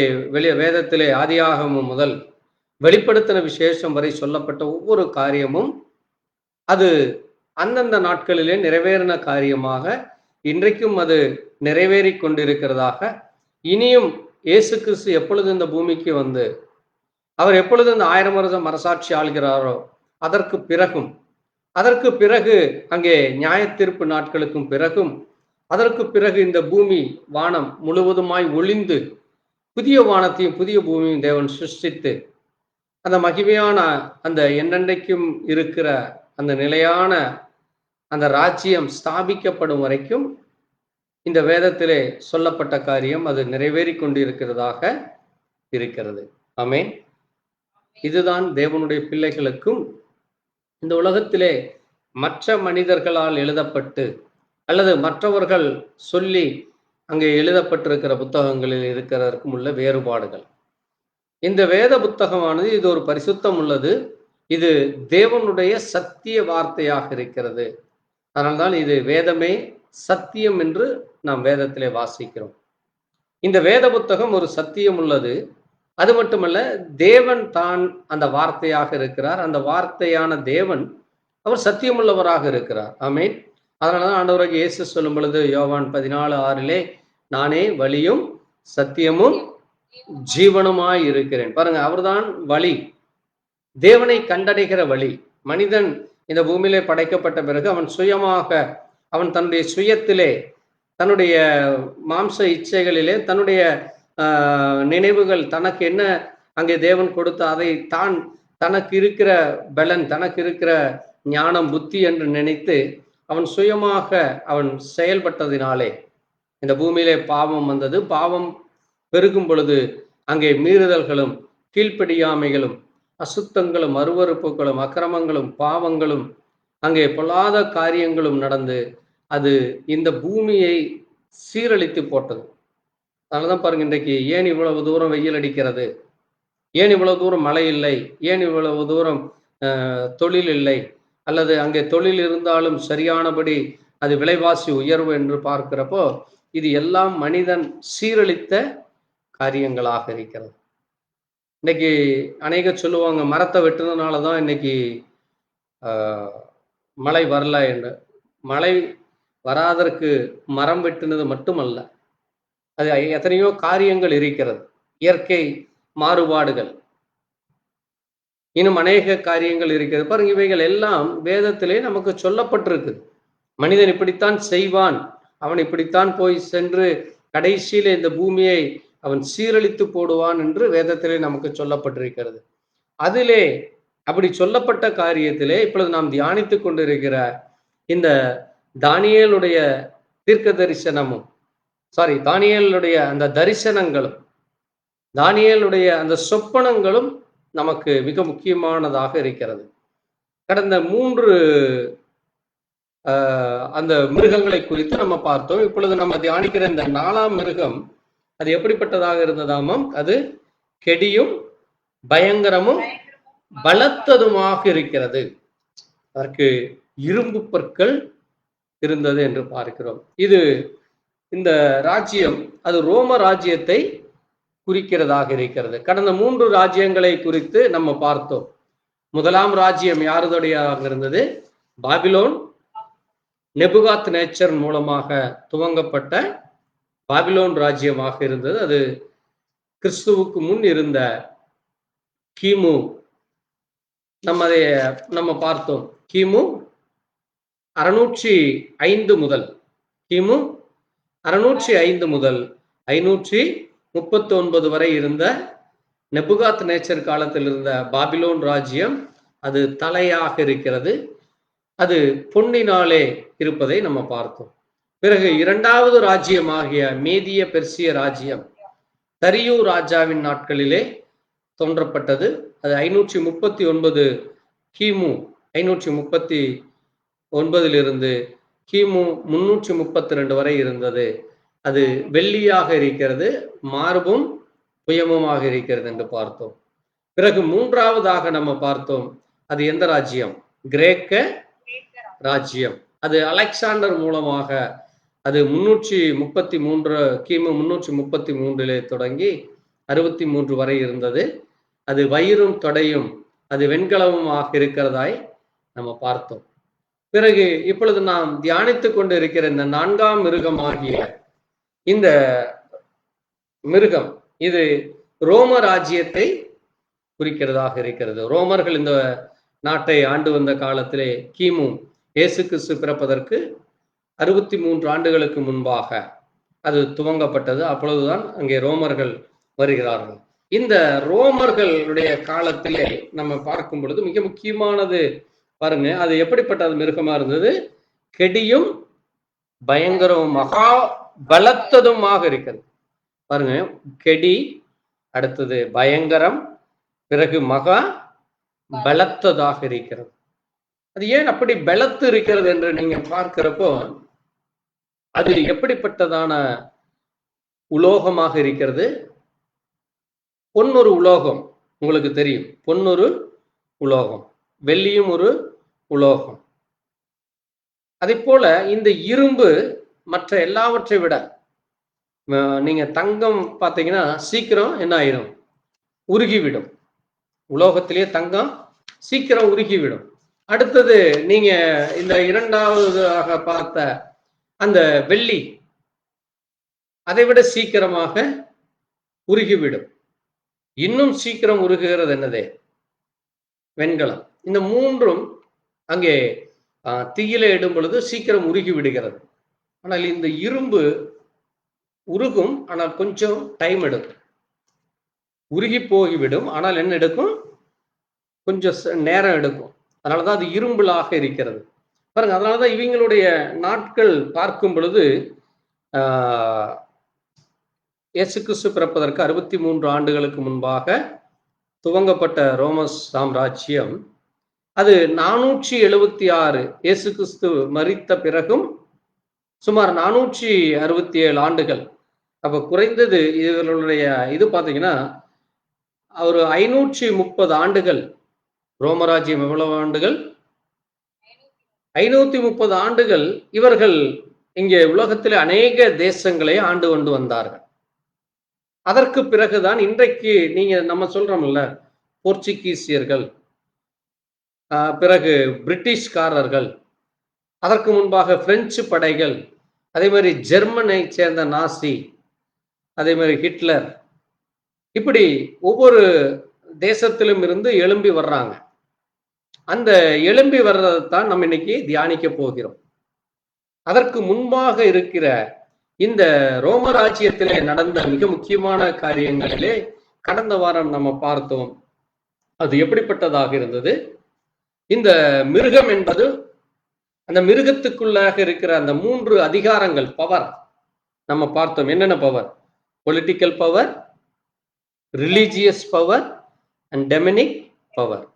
வேதத்திலே ஆதியாகமம் முதல் வெளிப்படுத்தின விசேஷம் வரை சொல்லப்பட்ட ஒவ்வொரு காரியமும் அது அந்தந்த நாட்களிலே நிறைவேறின காரியமாக இன்றைக்கும் அது நிறைவேறி கொண்டிருக்கிறதாக, இனியும் இயேசு கிறிஸ்து எப்பொழுது இந்த பூமிக்கு வந்து அவர் எப்பொழுது இந்த 1000 வருஷம் அரசாட்சி ஆள்கிறாரோ அதற்கு பிறகு அங்கே நியாயத்தீர்ப்பு நாட்களுக்கும் பிறகும் அதற்கு பிறகு இந்த பூமி வானம் முழுவதுமாய் ஒளிந்து புதிய வானத்தையும் புதிய பூமியும் தேவன் சிருஷ்டித்து அந்த மகிமையான அந்த என்னென்றைக்கும் இருக்கிற அந்த நிலையான அந்த ராஜ்யம் ஸ்தாபிக்கப்படும் வரைக்கும் இந்த வேதத்திலே சொல்லப்பட்ட காரியம் அது நிறைவேறி கொண்டிருக்கிறதாக இருக்கிறது. ஆமென். இதுதான் தேவனுடைய பிள்ளைகளுக்கும் இந்த உலகத்திலே மற்ற மனிதர்களால் எழுதப்பட்டு அல்லது மற்றவர்கள் சொல்லி அங்கே எழுதப்பட்டிருக்கிற புத்தகங்களில் இருக்கிறதற்கும் உள்ள வேறுபாடுகள். இந்த வேத புத்தகமானது இது ஒரு பரிசுத்தம் உள்ளது, இது தேவனுடைய சத்திய வார்த்தையாக இருக்கிறது. அதனால்தான் இது வேதமே சத்தியம் என்று நாம் வேதத்திலே வாசிக்கிறோம். இந்த வேத புத்தகம் ஒரு சத்தியம் உள்ளது. அது மட்டுமல்ல, தேவன் தான் அந்த வார்த்தையாக இருக்கிறார். அந்த வார்த்தையான தேவன் அவர் சத்தியமுள்ளவராக இருக்கிறார். ஆமென். அதனாலதான் ஆண்டவராகிய இயேசு சொல்லும் பொழுது யோவான் 14:6 நானே வழியும் சத்தியமும் ஜீவனுமாய் இருக்கிறேன். பாருங்க, அவர்தான் வழி, தேவனை கண்டடைகிற வழி. மனிதன் இந்த பூமியிலே படைக்கப்பட்ட பிறகு அவன் சுயமாக அவன் தன்னுடைய சுயத்திலே தன்னுடைய மாம்ச இச்சைகளிலே தன்னுடைய நினைவுகள் தனக்கு என்ன அங்கே தேவன் கொடுத்த அதை தான் தனக்கு இருக்கிற பலன் தனக்கு இருக்கிற ஞானம் புத்தி என்று நினைத்து அவன் சுயமாக அவன் செயல்பட்டதினாலே இந்த பூமியிலே பாவம் வந்தது. பாவம் பெருகும் பொழுது அங்கே மீறுதல்களும் கீழ்ப்படியாமைகளும் அசுத்தங்களும் அருவருப்புகளும் அக்கிரமங்களும் பாவங்களும் அங்கே பொல்லாத காரியங்களும் நடந்து அது இந்த பூமியை சீரழித்து போட்டது. அதனாலதான் பாருங்க, இன்றைக்கு ஏன் இவ்வளவு தூரம் வெயில் அடிக்கிறது, ஏன் இவ்வளவு தூரம் மழை இல்லை, ஏன் இவ்வளவு தூரம் தொழில் இல்லை, அல்லது அங்கே தொழில் இருந்தாலும் சரியானபடி அது விலைவாசி உயர்வு என்று பார்க்கிறப்போ இது எல்லாம் மனிதன் சீரழித்த காரியங்களாக இருக்கிறது. இன்னைக்கு அநேகர் சொல்லுவாங்க, மரத்தை வெட்டுனதுனால தான் இன்னைக்கு மழை வரல என்று. மழை வராதற்கு மரம் வெட்டுனது மட்டுமல்ல, அது எத்தனையோ காரியங்கள் இருக்கிறது. இயற்கை மாறுபாடுகள், இன்னும் அநேக காரியங்கள் இருக்கிறது. பாருங்க, இவைகள் எல்லாம் வேதத்திலே நமக்கு சொல்லப்பட்டிருக்கு. மனிதன் இப்படித்தான் செய்வான், அவன் இப்படித்தான் போய் சென்று கடைசியில இந்த பூமியை அவன் சீரழித்து போடுவான் என்று வேதத்திலே நமக்கு சொல்லப்பட்டிருக்கிறது. அதிலே அப்படி சொல்லப்பட்ட காரியத்திலே இப்பொழுது நாம் தியானித்துக் கொண்டிருக்கிற இந்த தானியேலுடைய தீர்க்க தரிசனமும், தானியேலுடைய அந்த தரிசனங்களும், தானியேலுடைய அந்த சொப்பனங்களும் நமக்கு மிக முக்கியமானதாக இருக்கிறது. கடந்த 3 அந்த மிருகங்களை குறித்து நம்ம பார்த்தோம். இப்பொழுது நம்ம தியானிக்கிற இந்த 4ஆம் மிருகம், அது எப்படிப்பட்டதாக இருந்ததாமாம்? அது கெடியும் பயங்கரமும் பலத்ததுமாக இருக்கிறது. அதற்கு இரும்பு பற்கள் இருந்தது என்று பார்க்கிறோம். இது இந்த ராஜ்யம் அது ரோம ராஜ்யத்தை குறிக்கிறதாக இருக்கிறது. கடந்த 3 ராஜ்யங்களை குறித்து நம்ம பார்த்தோம். முதலாம் ராஜ்யம் யாருடையதாக இருந்தது? பாபிலோன், நெபுகாத் நேச்சர் மூலமாக துவங்கப்பட்ட பாபிலோன் ராஜ்யமாக இருந்தது. அது கிறிஸ்துவுக்கு முன் இருந்த கிமு, நம்ம பார்த்தோம், கிமு 605 முதல் கிமு 605 முதல் 539 வரை இருந்த நெபுகாத் நேச்சர் காலத்தில் இருந்த பாபிலோன் ராஜ்யம் அது தலையாக இருக்கிறது. அது பொன்னினாலே இருப்பதை நம்ம பார்த்தோம். பிறகு 2வது ராஜ்யமாகிய மேதிய பெர்சிய ராஜ்யம் தரியு ராஜாவின் நாட்களிலே தோன்றப்பட்டது. அது 539 கிமு 539 கிமு 332 வரை இருந்தது. அது வெள்ளியாக இருக்கிறது, மார்பும் புயமுமாக இருக்கிறது என்று பார்த்தோம். பிறகு 3வதாக நம்ம பார்த்தோம், அது எந்த ராஜ்யம்? கிரேக்க ராஜ்யம். அது அலெக்சாண்டர் மூலமாக அது 333 கிமு 333 தொடங்கி 63 வரை இருந்தது. அது வயிறும் தொடையும் அது வெண்கலமுமாக இருக்கிறதாய் நம்ம பார்த்தோம். பிறகு இப்பொழுது நாம் தியானித்துக் கொண்டு இருக்கிற இந்த 4ஆம் மிருகம் ஆகிய இந்த மிருகம் இது ரோம ராஜ்யத்தை குறிக்கிறதாக இருக்கிறது. ரோமர்கள் இந்த நாட்டை ஆண்டு வந்த காலத்திலே கிமு இயேசு கிறிஸ்து பிறப்பதற்கு 63 ஆண்டுகளுக்கு முன்பாக அது துவங்கப்பட்டது. அப்பொழுதுதான் அங்கே ரோமர்கள் வருகிறார்கள். இந்த ரோமர்களுடைய காலத்திலே நம்ம பார்க்கும் பொழுது மிக முக்கியமானது பாருங்க, அது எப்படிப்பட்ட மிருகமா இருந்தது? கெடியும் பயங்கரமும் மகா பலத்ததுமாக இருக்கிறது. பாருங்க, கெடி, அடுத்தது பயங்கரம், பிறகு மகா பலத்ததாக இருக்கிறது. அது ஏன் அப்படி பலத்து இருக்கிறது என்று நீங்க பார்க்கிறப்போ, அது எப்படிப்பட்டதான உலோகமாக இருக்கிறது? பொன்னொரு உலோகம், உங்களுக்கு தெரியும், பொன்னொரு உலோகம், வெள்ளியும் ஒரு உலோகம். அதே போல இந்த இரும்பு மற்ற எல்லாவற்றை விட, நீங்க தங்கம் பார்த்தீங்கன்னா சீக்கிரம் என்ன ஆயிரும்? உருகிவிடும். உலோகத்திலேயே தங்கம் சீக்கிரம் உருகிவிடும். அடுத்தது நீங்க இந்த 2வதாக பார்த்த அந்த வெள்ளி அதை விட சீக்கிரமாக உருகிவிடும். இன்னும் சீக்கிரம் உருகுகிறது என்னது? வெண்கலம். இந்த 3ம் அங்கே தீயில இடும் பொழுது சீக்கிரம் உருகி விடுகிறது. ஆனால் இந்த இரும்பு உருகும், ஆனால் கொஞ்சம் டைம் எடுக்கும். உருகி போகிவிடும், ஆனால் என்ன எடுக்கும்? கொஞ்சம் நேரம் எடுக்கும். அதனாலதான் அது இரும்புலாக இருக்கிறது. பாருங்க, அதனாலதான் இவங்களுடைய நாட்கள் பார்க்கும் பொழுது இயேசு கிறிஸ்து பிறப்பதற்கு 63 ஆண்டுகளுக்கு முன்பாக துவங்கப்பட்ட ரோம சாம்ராஜ்யம் அது 476 இயேசு கிறிஸ்து மரித்த பிறகும் சுமார் 467 ஆண்டுகள். அப்ப குறைந்தது இவர்களுடைய இது பார்த்தீங்கன்னா ஒரு 530 ஆண்டுகள். ரோமராஜ்யம் எவ்வளவு ஆண்டுகள்? 530 ஆண்டுகள் இவர்கள் இங்கே உலகத்தில் அநேக தேசங்களை ஆண்டு கொண்டு வந்தார்கள். அதற்கு பிறகுதான் இன்றைக்கு நீங்க நம்ம சொல்றோம்ல, போர்ச்சுகீசியர்கள், பிறகு பிரிட்டிஷ்காரர்கள், அதற்கு முன்பாக பிரெஞ்சு படைகள், அதே மாதிரி ஜெர்மனை சேர்ந்த நாசி, அதே மாதிரி ஹிட்லர், இப்படி ஒவ்வொரு தேசத்திலும் இருந்து எழும்பி வர்றாங்க. அந்த எழும்பி வர்றதைத்தான் நம்ம இன்னைக்கு தியானிக்க போகிறோம். அதற்கு முன்பாக இருக்கிற இந்த ரோம ராஜ்யத்திலே நடந்த மிக முக்கியமான காரியங்களிலே கடந்த வாரம் நம்ம பார்த்தோம். அது எப்படிப்பட்டதாக இருந்தது? இந்த மிருகம் என்பது, அந்த மிருகத்துக்குள்ளாக இருக்கிற அந்த 3 அதிகாரங்கள், பவர் நம்ம பார்த்தோம். என்னென்ன power? Political power, religious power and demonic power.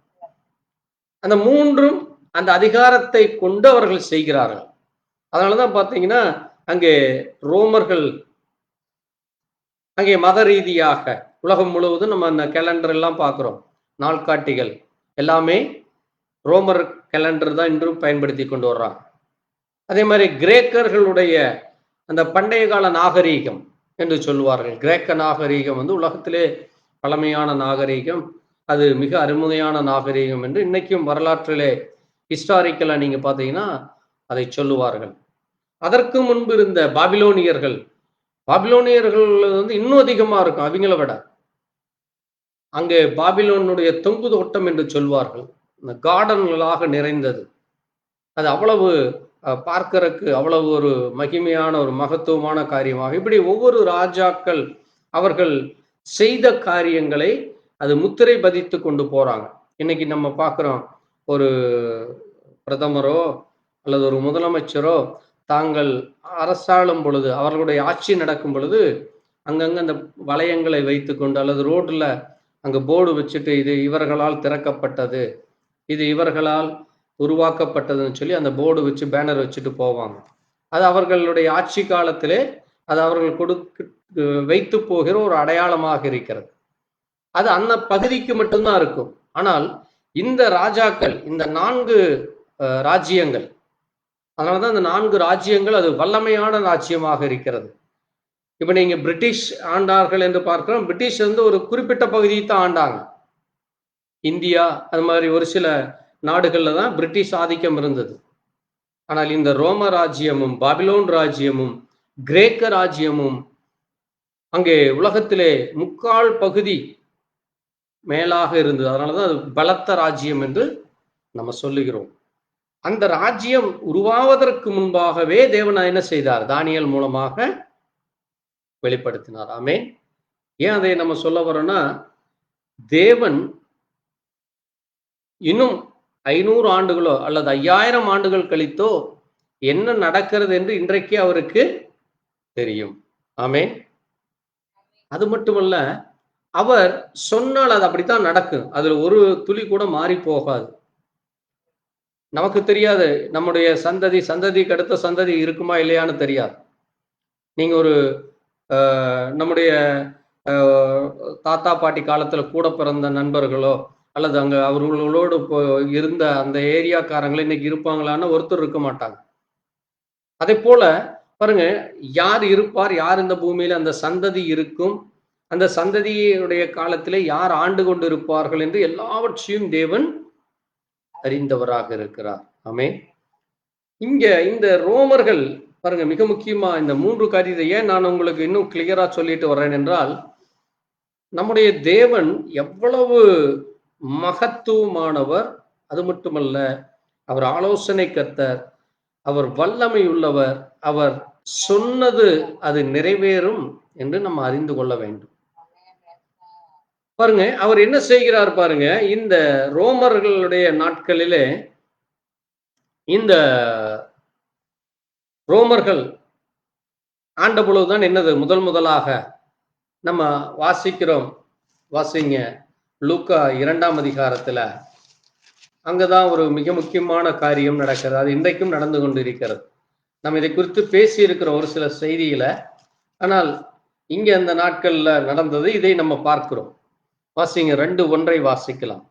அந்த 3ம் அந்த அதிகாரத்தை கொண்டு அவர்கள் செய்கிறார்கள். அதனாலதான் பார்த்தீங்கன்னா அங்கே ரோமர்கள் அங்கே மத ரீதியாக உலகம் முழுவதும் நம்ம அந்த கேலண்டர் எல்லாம் பார்க்கிறோம். நாள்காட்டிகள் எல்லாமே ரோமர் கேலண்டர் தான் இன்றும் பயன்படுத்தி கொண்டு வர்றாங்க. அதே மாதிரி கிரேக்கர்களுடைய அந்த பண்டைய கால நாகரீகம் என்று சொல்லுவார்கள். கிரேக்க நாகரீகம் வந்து உலகத்திலே பழமையான நாகரீகம், அது மிக அருமையான நாகரீகம் என்று இன்னைக்கும் வரலாற்றிலே ஹிஸ்டாரிக்கலா நீங்க பார்த்தீங்கன்னா அதை சொல்லுவார்கள். அதற்கு முன்பு இருந்த பாபிலோனியர்கள் வந்து இன்னும் அதிகமா இருக்கும் அவங்கள விட. அங்கே பாபிலோனுடைய தொங்கு தோட்டம் என்று சொல்வார்கள், இந்த கார்டன்களாக நிறைந்தது. அது அவ்வளவு பார்க்கறதுக்கு அவ்வளவு ஒரு மகிமையான ஒரு மகத்துவமான காரியமாக, இப்படி ஒவ்வொரு ராஜாக்கள் அவர்கள் செய்த காரியங்களை அது முத்திரை பதித்து கொண்டு போறாங்க. இன்னைக்கு நம்ம பார்க்கிறோம், ஒரு பிரதமரோ அல்லது ஒரு முதலமைச்சரோ தாங்கள் அரசாளும் பொழுது, அவர்களுடைய ஆட்சி நடக்கும் பொழுது அங்கங்க அந்த வளையங்களை வைத்து கொண்டு அல்லது ரோட்ல அங்க போர்டு வச்சுட்டு இது இவர்களால் திறக்கப்பட்டது, இது இவர்களால் உருவாக்கப்பட்டதுன்னு சொல்லி அந்த போர்டு வச்சு பேனர் வச்சுட்டு போவாங்க. அது அவர்களுடைய ஆட்சி காலத்திலே அது அவர்கள் வைத்து போகிற ஒரு அடையாளமாக இருக்கிறது. அது அந்த பகுதிக்கு மட்டும்தான் இருக்கும். ஆனால் இந்த ராஜாக்கள், இந்த 4 ராஜ்யங்கள், அதனாலதான் அந்த 4 ராஜ்யங்கள் அது வல்லமையான ராஜ்யமாக இருக்கிறது. இப்ப நீங்க பிரிட்டிஷ் ஆண்டார்கள் என்று பார்க்கிறோம். பிரிட்டிஷ் வந்து ஒரு குறிப்பிட்ட பகுதியை தான் ஆண்டாங்க. இந்தியா அது மாதிரி ஒரு சில நாடுகள்ல தான் பிரிட்டிஷ் ஆதிக்கம் இருந்தது. ஆனால் இந்த ரோம ராஜ்யமும் பாபிலோன் ராஜ்யமும் கிரேக்க ராஜ்யமும் அங்கே உலகத்திலே 3/4 பகுதி மேலாக இருந்தது. அதனாலதான் அது பலத்த ராஜ்யம் என்று நம்ம சொல்லுகிறோம். அந்த ராஜ்யம் உருவாவதற்கு முன்பாகவே தேவன் என்ன செய்தார்? தானியேல் மூலமாக வெளிப்படுத்தினார். ஆமென். ஏன் அதை நம்ம சொல்ல வரோம்னா, தேவன் இன்னும் 500 ஆண்டுகளோ அல்லது 5000 ஆண்டுகள் கழித்தோ என்ன நடக்கிறது என்று இன்றைக்கே அவருக்கு தெரியும். ஆமென். அது மட்டுமல்ல, அவர் சொன்னால் அது அப்படித்தான் நடக்கும். அதுல ஒரு துளி கூட மாறி போகாது. நமக்கு தெரியாது, நம்முடைய சந்ததிக்கு அடுத்த சந்ததி இருக்குமா இல்லையான்னு தெரியாது. நீங்க ஒரு நம்முடைய தாத்தா பாட்டி காலத்துல கூட பிறந்த நண்பர்களோ அல்லது அங்க அவர்களோடு இருந்த அந்த ஏரியாக்காரங்களே இன்னைக்கு இருப்பாங்களான்னு ஒருத்தர் இருக்க மாட்டாங்க. அதே போல பாருங்க, யார் இருப்பார், யார் இந்த பூமியில அந்த சந்ததி இருக்கும், அந்த சந்ததியுடைய காலத்திலே யார் ஆண்டு கொண்டு இருப்பார்கள் என்று எல்லாவற்றையும் தேவன் அறிந்தவராக இருக்கிறார். ஆமென். இங்க இந்த ரோமர்கள் பாருங்க, மிக முக்கியமா இந்த 3 காரியத்தை ஏன் நான் உங்களுக்கு இன்னும் கிளியரா சொல்லிட்டு வர்றேன் என்றால், நம்முடைய தேவன் எவ்வளவு மகத்துவமானவர், அது மட்டுமல்ல அவர் ஆலோசனை கர்த்தர், அவர் வல்லமை உள்ளவர், அவர் சொன்னது அது நிறைவேறும் என்று நம்ம அறிந்து கொள்ள வேண்டும். பாருங்க, அவர் என்ன செய்கிறார் பாருங்க. இந்த ரோமர்களுடைய நாட்களிலே இந்த ரோமர்கள் ஆண்ட பொழுதுதான் என்னது முதலாக நம்ம வாசிக்கிறோம். வாசிங்க, லூக்கா 2ஆம் அதிகாரத்துல. அங்கதான் ஒரு மிக முக்கியமான காரியம் நடக்கிறது. அது இன்றைக்கும் நடந்து கொண்டிருக்கிறது. நம்ம இதை குறித்து பேசி இருக்கிற ஒரு சில செய்தியில, ஆனால் இங்க அந்த நாட்கள்ல நடந்தது இதை நம்ம பார்க்கிறோம். வாசிங்க, 2:1 வாசிக்கலாம்.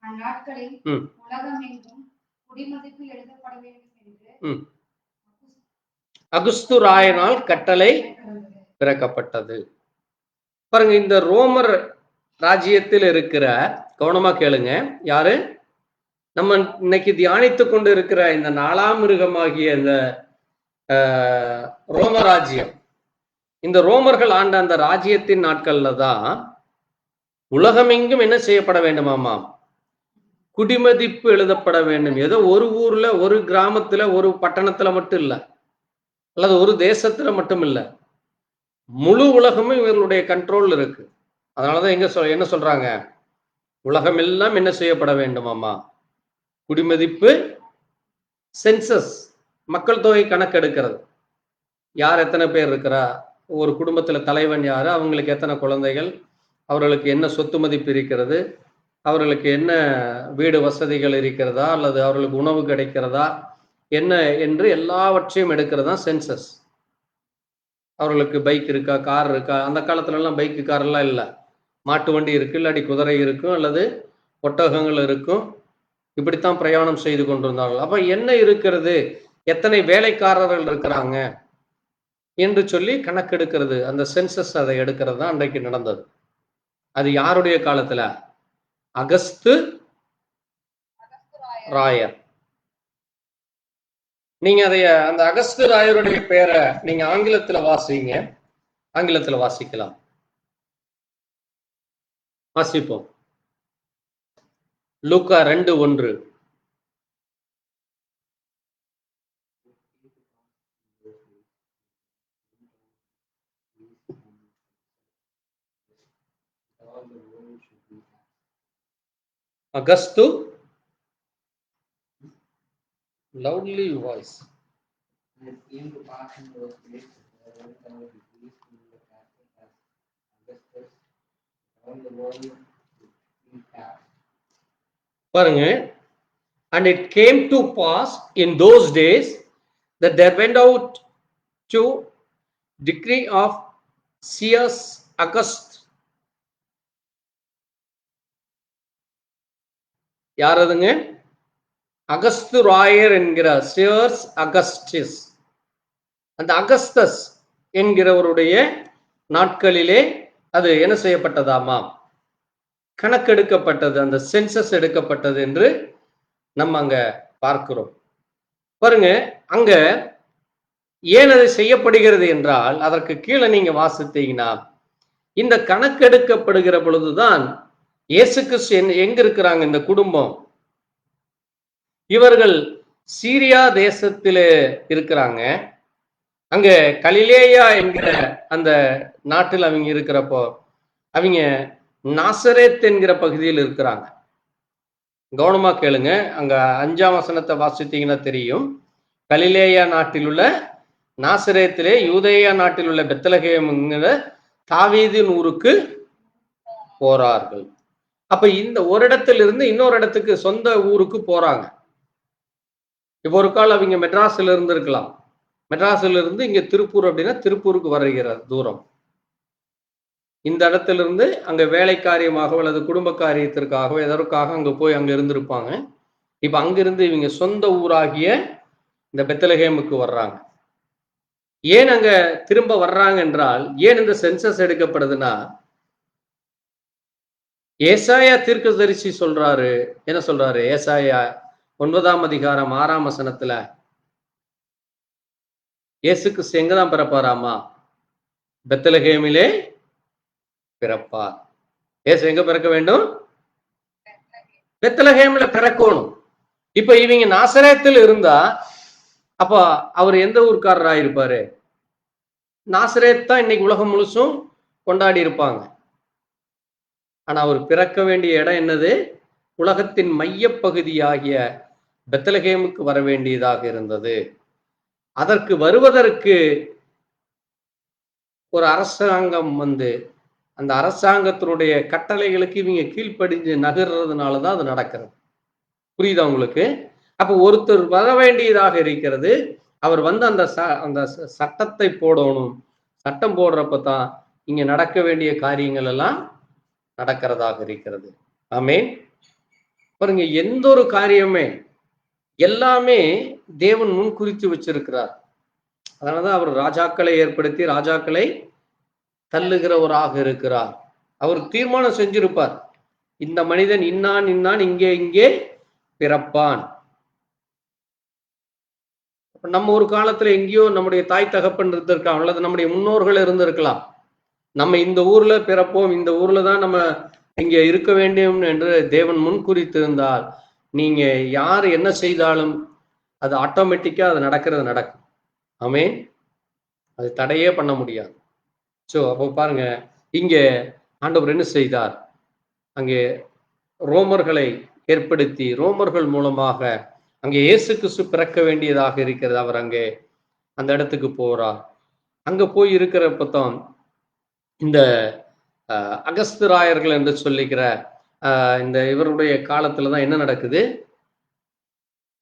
அந்நாட்களில் உலகமெங்கும் குடிமதிப்பு எழுதப்பட வேண்டும் என்று அகுஸ்து ராயனால் கட்டளை பிறக்கப்பட்டது. பாருங்க, இந்த ரோமர் ராஜ்யத்தில் இருக்கிற, கவனமா கேளுங்க, யாரு நம்ம இன்னைக்கு தியானித்து கொண்டு இருக்கிற இந்த 4ஆம் மிருகமாகிய இந்த ரோம ராஜ்யம், இந்த ரோமர்கள் ஆண்ட அந்த ராஜ்யத்தின் நாட்கள்ல தான் உலகமெங்கும் என்ன செய்யப்பட வேண்டுமாமா? குடிமதிப்பு எழுதப்பட வேண்டும். ஏதோ ஒரு ஊர்ல, ஒரு கிராமத்துல, ஒரு பட்டணத்துல மட்டும் இல்ல, அல்லது ஒரு தேசத்துல மட்டும் இல்ல, முழு உலகமும் இவர்களுடைய கண்ட்ரோல் இருக்கு. அதனாலதான் என்ன சொல்றாங்க? உலகம் எல்லாம் என்ன செய்யப்பட வேண்டுமாமா? குடிமதிப்பு, சென்சஸ், மக்கள் தொகை கணக்கெடுக்கிறது. யார் எத்தனை பேர் இருக்கிறா, ஒரு குடும்பத்துல தலைவன் யாரு, அவங்களுக்கு எத்தனை குழந்தைகள், அவர்களுக்கு என்ன சொத்து மதிப்பு இருக்கிறது, அவர்களுக்கு என்ன வீடு வசதிகள் இருக்கிறதா, அல்லது அவர்களுக்கு உணவு கிடைக்கிறதா, என்ன என்று எல்லாவற்றையும் எடுக்கிறது தான் சென்சஸ். அவர்களுக்கு பைக் இருக்கா, கார் இருக்கா? அந்த காலத்துல எல்லாம் பைக்கு, கார் எல்லாம் இல்லை. மாட்டு வண்டி இருக்கு, இல்லாட்டி குதிரை இருக்கும், அல்லது ஒட்டகங்கள் இருக்கும். இப்படித்தான் பிரயாணம் செய்து கொண்டிருந்தார்கள். அப்ப என்ன இருக்கிறது, எத்தனை வேலைக்காரர்கள் இருக்கிறாங்க என்று சொல்லி கணக்கெடுக்கிறது, அந்த சென்சஸ் அதை எடுக்கிறது தான் அன்றைக்கு நடந்தது. அது யாருடைய காலத்துல? அகஸ்து ராயர். நீங்க அந்த அகஸ்து ராயருடைய பேரை நீங்க ஆங்கிலத்துல வாசிங்க, ஆங்கிலத்துல வாசிக்கலாம். வாசிப்போம். லூக்கா 2:1. அகஸ்து, loudly voice. பாருங்க, and it came to pass in those days that there went out to decree of Caius Augustus. யார் அதுங்க? அகஸ்து ராயர் என்கிற சியர்ஸ் அகஸ்டிஸ், அந்த அகஸ்தஸ் என்கிறவருடைய நாட்களிலே அது என்ன செய்யப்பட்டதாமா? கணக்கெடுக்கப்பட்டது, அந்த சென்சஸ் எடுக்கப்பட்டது என்று நம்ம அங்க பார்க்கிறோம். பாருங்க, அங்க ஏன் அது செய்யப்படுகிறது என்றால், அதற்கு கீழே நீங்க வாசித்தீங்கன்னா, இந்த கணக்கெடுக்கப்படுகிற பொழுதுதான் இயேசு கிறிஸ்து எங்க இருக்கிறாங்க, இந்த குடும்பம், இவர்கள் சீரியா தேசத்திலே இருக்கிறாங்க. அங்க கலிலேயா என்கிற அந்த நாட்டில் அவங்க இருக்கிறப்போ, அவங்க நாசரேத் என்கிற பகுதியில் இருக்கிறாங்க. கவனமா கேளுங்க, அங்க 5ஆம் வசனத்தை வாசித்தீங்கன்னா தெரியும். கலிலேயா நாட்டில் உள்ள நாசரேத்திலே, யூதேயா நாட்டில் உள்ள பெத்லகேம் என்கிற தாவீதின் ஊருக்கு போறார்கள். அப்ப இந்த ஒரு இடத்திலிருந்து இன்னொரு இடத்துக்கு, சொந்த ஊருக்கு போறாங்க. இப்போ ஒரு கால் அவங்க மெட்ராஸ்ல இருந்து இருக்கலாம், மெட்ராஸ்ல இருந்து இங்க திருப்பூர் அப்படின்னா திருப்பூருக்கு வருகிற தூரம். இந்த இடத்துல இருந்து அங்க வேலை காரியமாக அல்லது குடும்ப காரியத்திற்காக எதற்காக அங்க போய் அங்க இருந்திருப்பாங்க. இப்ப அங்கிருந்து இவங்க சொந்த ஊராகிய இந்த பெத்லகேமுக்கு வர்றாங்க. ஏன் அங்க திரும்ப வர்றாங்க என்றால், ஏன் இந்த சென்சஸ் எடுக்கப்படுதுன்னா, ஏசாயா தீர்க்கதரிசி சொல்றாரு. என்ன சொல்றாரு? ஏசாயா 9ஆம் அதிகாரம் 6ஆம் வசனத்துல, இயேசு கிறிஸ்து எங்கதான் பிறப்பாராமா? பெத்லகேமிலே பிறப்பார். இயேசு எங்க பிறக்க வேண்டும்? பெத்லகேம்ல பிறக்கணும். இப்ப இவங்க நாசரேத்தில் இருந்தா, அப்ப அவர் எந்த ஊர்க்காரரா இருப்பாரு? நாசரேத் தான் இன்னைக்கு உலகம் முழுசும் கொண்டாடி இருப்பாங்க. ஆனா அவர் பிறக்க வேண்டிய இடம் என்னது? உலகத்தின் மையப்பகுதியாகிய பெத்லகேமுக்கு வர வேண்டியதாக இருந்தது. அதற்கு வருவதற்கு ஒரு அரசாங்கம் வந்து, அந்த அரசாங்கத்தினுடைய கட்டளைகளுக்கு இவங்க கீழ்ப்படிஞ்சு நகர்றதுனாலதான் அது நடக்கிறது. புரியுதா உங்களுக்கு? அப்ப ஒருத்தர் வர வேண்டியதாக இருக்கிறது. அவர் வந்து அந்த சட்டத்தை போடணும். சட்டம் போடுறப்பதான் இங்க நடக்க வேண்டிய காரியங்கள் எல்லாம் நடக்கிறதாக இருக்கிறது. ஆமென். பாருங்க, எந்த ஒரு காரியமே எல்லாமே தேவன் முன் குறித்து வச்சிருக்கிறார். அதனாலதான் அவர் ராஜாக்களை ஏற்படுத்தி ராஜாக்களை தள்ளுகிறவராக இருக்கிறார். அவர் தீர்மானம் செஞ்சிருப்பார், இந்த மனிதன் இன்னான் இன்னான் இங்கே இங்கே பிறப்பான். நம்ம ஒரு காலத்துல எங்கேயோ நம்முடைய தாய் தகப்பன் இருந்திருக்கலாம், அல்லது நம்முடைய முன்னோர்கள் இருந்திருக்கலாம். நம்ம இந்த ஊர்ல பிறப்போம், இந்த ஊர்ல தான் நம்ம இங்க இருக்க வேண்டும் என்று தேவன் முன்குறித்திருந்தால், நீங்க யார் என்ன செய்தாலும் அது ஆட்டோமேட்டிக்கா அது நடக்கும். ஆமென். அது தடையே பண்ண முடியாது. ஸோ அப்போ பாருங்க, இங்க ஆண்டவர் என்ன செய்தார், அங்கே ரோமர்களை ஏற்படுத்தி ரோமர்கள் மூலமாக அங்கே இயேசு கிறிஸ்து பிறக்க வேண்டியதாக இருக்கிறது. அவர் அங்கே அந்த இடத்துக்கு போறார். அங்க போய் இருக்கிறப்பதான் இந்த அகஸ்திராயர்கள் என்று சொல்லிக்கிற இந்த இவருடைய காலத்துல தான் என்ன நடக்குது,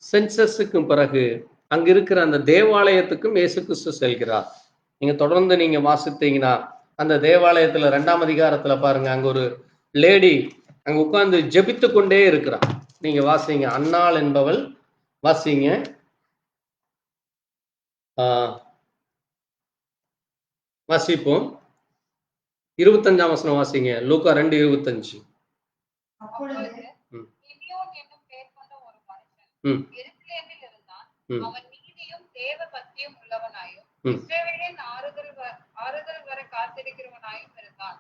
சென்சஸுக்கும் பிறகு அங்க இருக்கிற அந்த தேவாலயத்துக்கும் இயேசு கிறிஸ்து செல்கிறார். நீங்க தொடர்ந்து நீங்க வாசித்தீங்கன்னா அந்த தேவாலயத்துல 2ஆம் அதிகாரத்துல பாருங்க, அங்க ஒரு லேடி அங்க உட்கார்ந்து ஜெபித்து கொண்டே இருக்கிறார். நீங்க வாசிங்க, அன்னாள் என்பவள், வாசிங்க. வாசிப்போம். 25ஆம் வசனம் வாசிங்க, லூக்கா 2:25. அப்பொழுது சிமியோன் என்னும் பெயர் கொண்ட ஒரு மனுஷன் எருசலேமில் இருந்தான். அவன் நீதியும் தேவ பக்தியும் உள்ளவனாயும் இஸ்ரவேலின் ஆறுதல் வர காத்திருக்கிறவனாயும் இருந்தான்.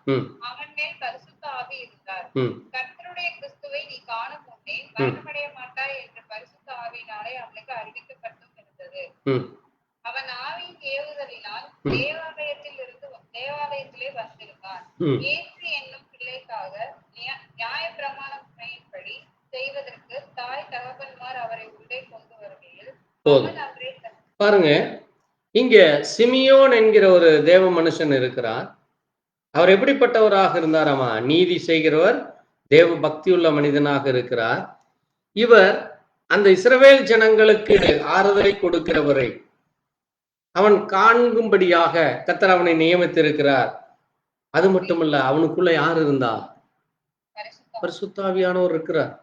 அவன் மேல் பரிசுத்த ஆவி இருந்தார். கர்த்தருடைய கிறிஸ்துவை நீ காணும் முன்னே மரணமடைய மாட்டாய் என்று பரிசுத்த ஆவியினாலே அவனுக்கு அறிவிக்கப்பட்டும் இருந்தது. அவன் ஆவியின் ஏவுதலினால் தேவாலயத்திலே வந்திருந்தான். இயேசு என்னும் பிள்ளைக்காக நியாயப்பிரமாணத்தின்படி செய்வதற்கு தாய் தகப்பன்மார் அவரை உள்ளே கொண்டு வருகையில் பாருங்க, இங்க சிமியோன் என்கிற ஒரு தேவ மனுஷன் இருக்கிறார். அவர் எப்படிப்பட்டவராக இருந்தாராமா, நீதி செய்கிறவர், தேவ பக்தியுள்ள மனிதனாக இருக்கிறார். இவர் அந்த இஸ்ரவேல் ஜனங்களுக்கு ஆறுதலை கொடுக்கிறவரை அவன் காண்கும்படியாக கர்த்தர் அவனை நியமித்திருக்கிறார். அது மட்டுமல்ல, அவனுக்குள்ள யார் இருந்தா, பரிசுத்த ஆவியானவர் இருக்கிறார்.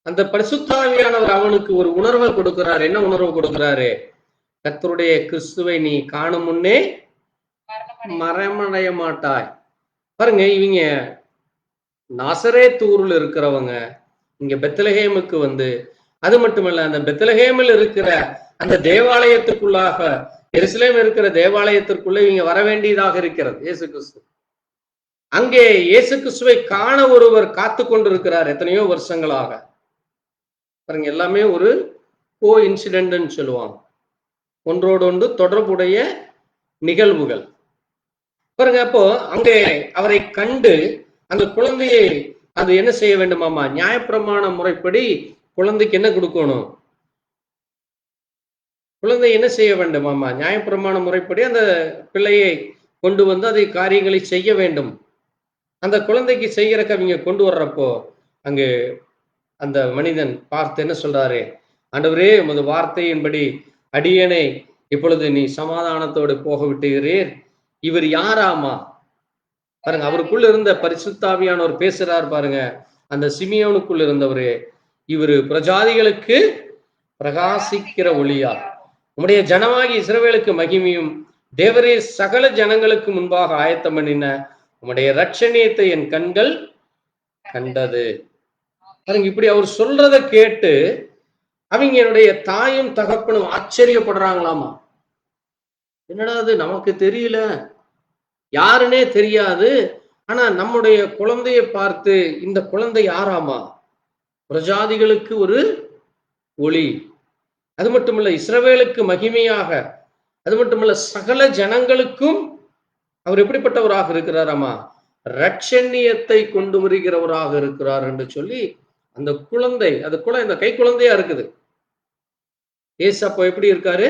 அந்த பரிசுத்த ஆவியானவர் அவனுக்கு ஒரு உணர்வை கொடுக்கிறார். என்ன உணர்வு கொடுக்கிறாரு, கர்த்தருடைய கிறிஸ்துவை நீ காணும் முன்னே மரணமடைய மாட்டாய். பாருங்க, இவங்க நாசரேத் ஊர்ல இருக்கிறவங்க இங்க பெத்லகேமுக்கு வந்து, அது மட்டுமல்ல அந்த பெத்லகேமில் இருக்கிற அந்த தேவாலயத்துக்குள்ளாக, எருசலேம் இருக்கிற தேவாலயத்திற்குள்ள இவங்க வர வேண்டியதாக இருக்கிறது. இயேசு கிறிஸ்து அங்கே இயேசு கிறிஸ்துவை காண ஒருவர் காத்து கொண்டிருக்கிறார் எத்தனையோ வருஷங்களாக. பாருங்க, எல்லாமே ஒரு கோ இன்சிடென்ட்னு சொல்லுவாங்க, ஒன்றோடொன்று தொடர்புடைய நிகழ்வுகள். பாருங்க, அப்போ அங்கே அவரை கண்டு அந்த குழந்தையை அது என்ன செய்ய வேண்டுமாமா, நியாயப்பிரமாண முறைப்படி குழந்தைக்கு என்ன கொடுக்கணும், குழந்தை என்ன செய்ய வேண்டுமாமா, நியாயப்பிரமாண முறைப்படி அந்த பிள்ளையை கொண்டு வந்து அதை காரியங்களை செய்ய வேண்டும். அந்த குழந்தைக்கு செய்யறக்க அவங்க கொண்டு வர்றப்போ அங்கு அந்த மனிதன் பார்த்து என்ன சொல்றாரு, ஆண்டவரே உமது வார்த்தையின்படி அடியேனை இப்பொழுது நீ சமாதானத்தோடு போக விட்டுகிறீர். இவர் யாராமா பாருங்க, அவருக்குள்ள இருந்த பரிசுத்தாவியானவர் பேசுறார் பாருங்க. அந்த சிமியோனுக்குள் இருந்தவரு, இவரு பிரஜாதிகளுக்கு பிரகாசிக்கிற ஒளியா, உம்முடைய ஜனமாகி இஸ்ரவேலுக்கு மகிமையும், தேவரே சகல ஜனங்களுக்கு முன்பாக ஆயத்தம் பண்ணின உம்முடைய ரட்சணியத்தை என் கண்கள் கண்டது. பாருங்க, இப்படி அவர் சொல்றத கேட்டு அவங்க என்னுடைய தாயும் தகப்பனும் ஆச்சரியப்படுறாங்களாமா. என்னடா அது, நமக்கு தெரியல, யாருன்னே தெரியாது, ஆனா நம்முடைய குழந்தையை பார்த்து இந்த குழந்தை யாராமா, பிரஜாதிகளுக்கு ஒரு ஒளி, அது மட்டுமல்ல இஸ்ரவேலுக்கு மகிமையாக, அது மட்டுமல்ல சகல ஜனங்களுக்கும் அவர் எப்படிப்பட்டவராக இருக்கிறாராமா, ரட்சணியத்தை கொண்டு வருகிறவராக இருக்கிறார் என்று சொல்லி அந்த குழந்தை, அது இந்த கை குழந்தையா இருக்குது. ஏசப்பா எப்படி இருக்காரு,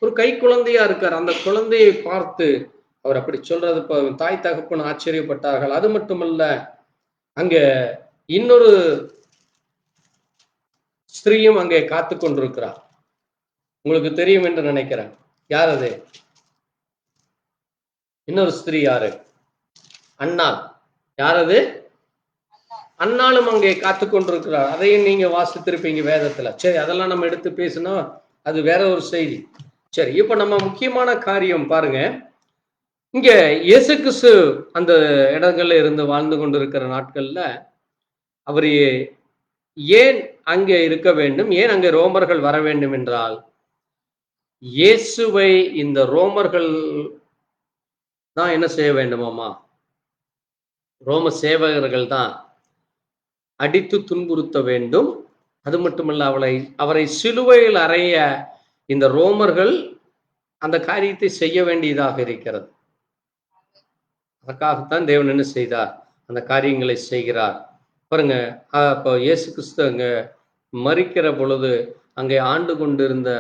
ஒரு கை குழந்தையா இருக்காரு. அந்த குழந்தையை பார்த்து அவர் அப்படி சொல்றது தாய் தகப்பன் ஆச்சரியப்பட்டார்கள். அது மட்டுமல்ல, அங்க இன்னொரு ஸ்திரீயும் அங்கே காத்து கொண்டிருக்கிறார். உங்களுக்கு தெரியும் என்று நினைக்கிறேன். யார் அது? இன்னொரு ஸ்திரீ யாரு? அன்னாள். யார் அது? அன்னாலும் அங்கே காத்து கொண்டிருக்கிறார். அதையும் நீங்க வாசித்திருப்பீங்க வேதத்துல. சரி, அதெல்லாம் நம்ம எடுத்து பேசினா அது வேற ஒரு செய்தி. சரி, இப்ப நம்ம முக்கியமான காரியம் பாருங்க, இங்க இயேசு கிறிஸ்து அந்த இடங்கள்ல இருந்து வாழ்ந்து கொண்டிருக்கிற நாட்கள்ல அவர் ஏன் அங்கே இருக்க வேண்டும், ஏன் அங்கே ரோமர்கள் வர வேண்டும் என்றால், இயேசுவை இந்த ரோமர்கள் தான் என்ன செய்ய வேண்டுமாமா, ரோம சேவகர்கள் தான் அடித்து துன்புறுத்த வேண்டும். அது மட்டுமல்ல, அவரை சிலுவையில் அறைய இந்த ரோமர்கள் அந்த காரியத்தை செய்ய வேண்டியதாக இருக்கிறது. அதற்காகத்தான் தேவன் என்ன செய்தார், அந்த காரியங்களை செய்கிறார். பாருங்க, அப்போ இயேசு கிறிஸ்து அங்க மரிக்கிற பொழுது அங்கே ஆண்டு கொண்டிருந்த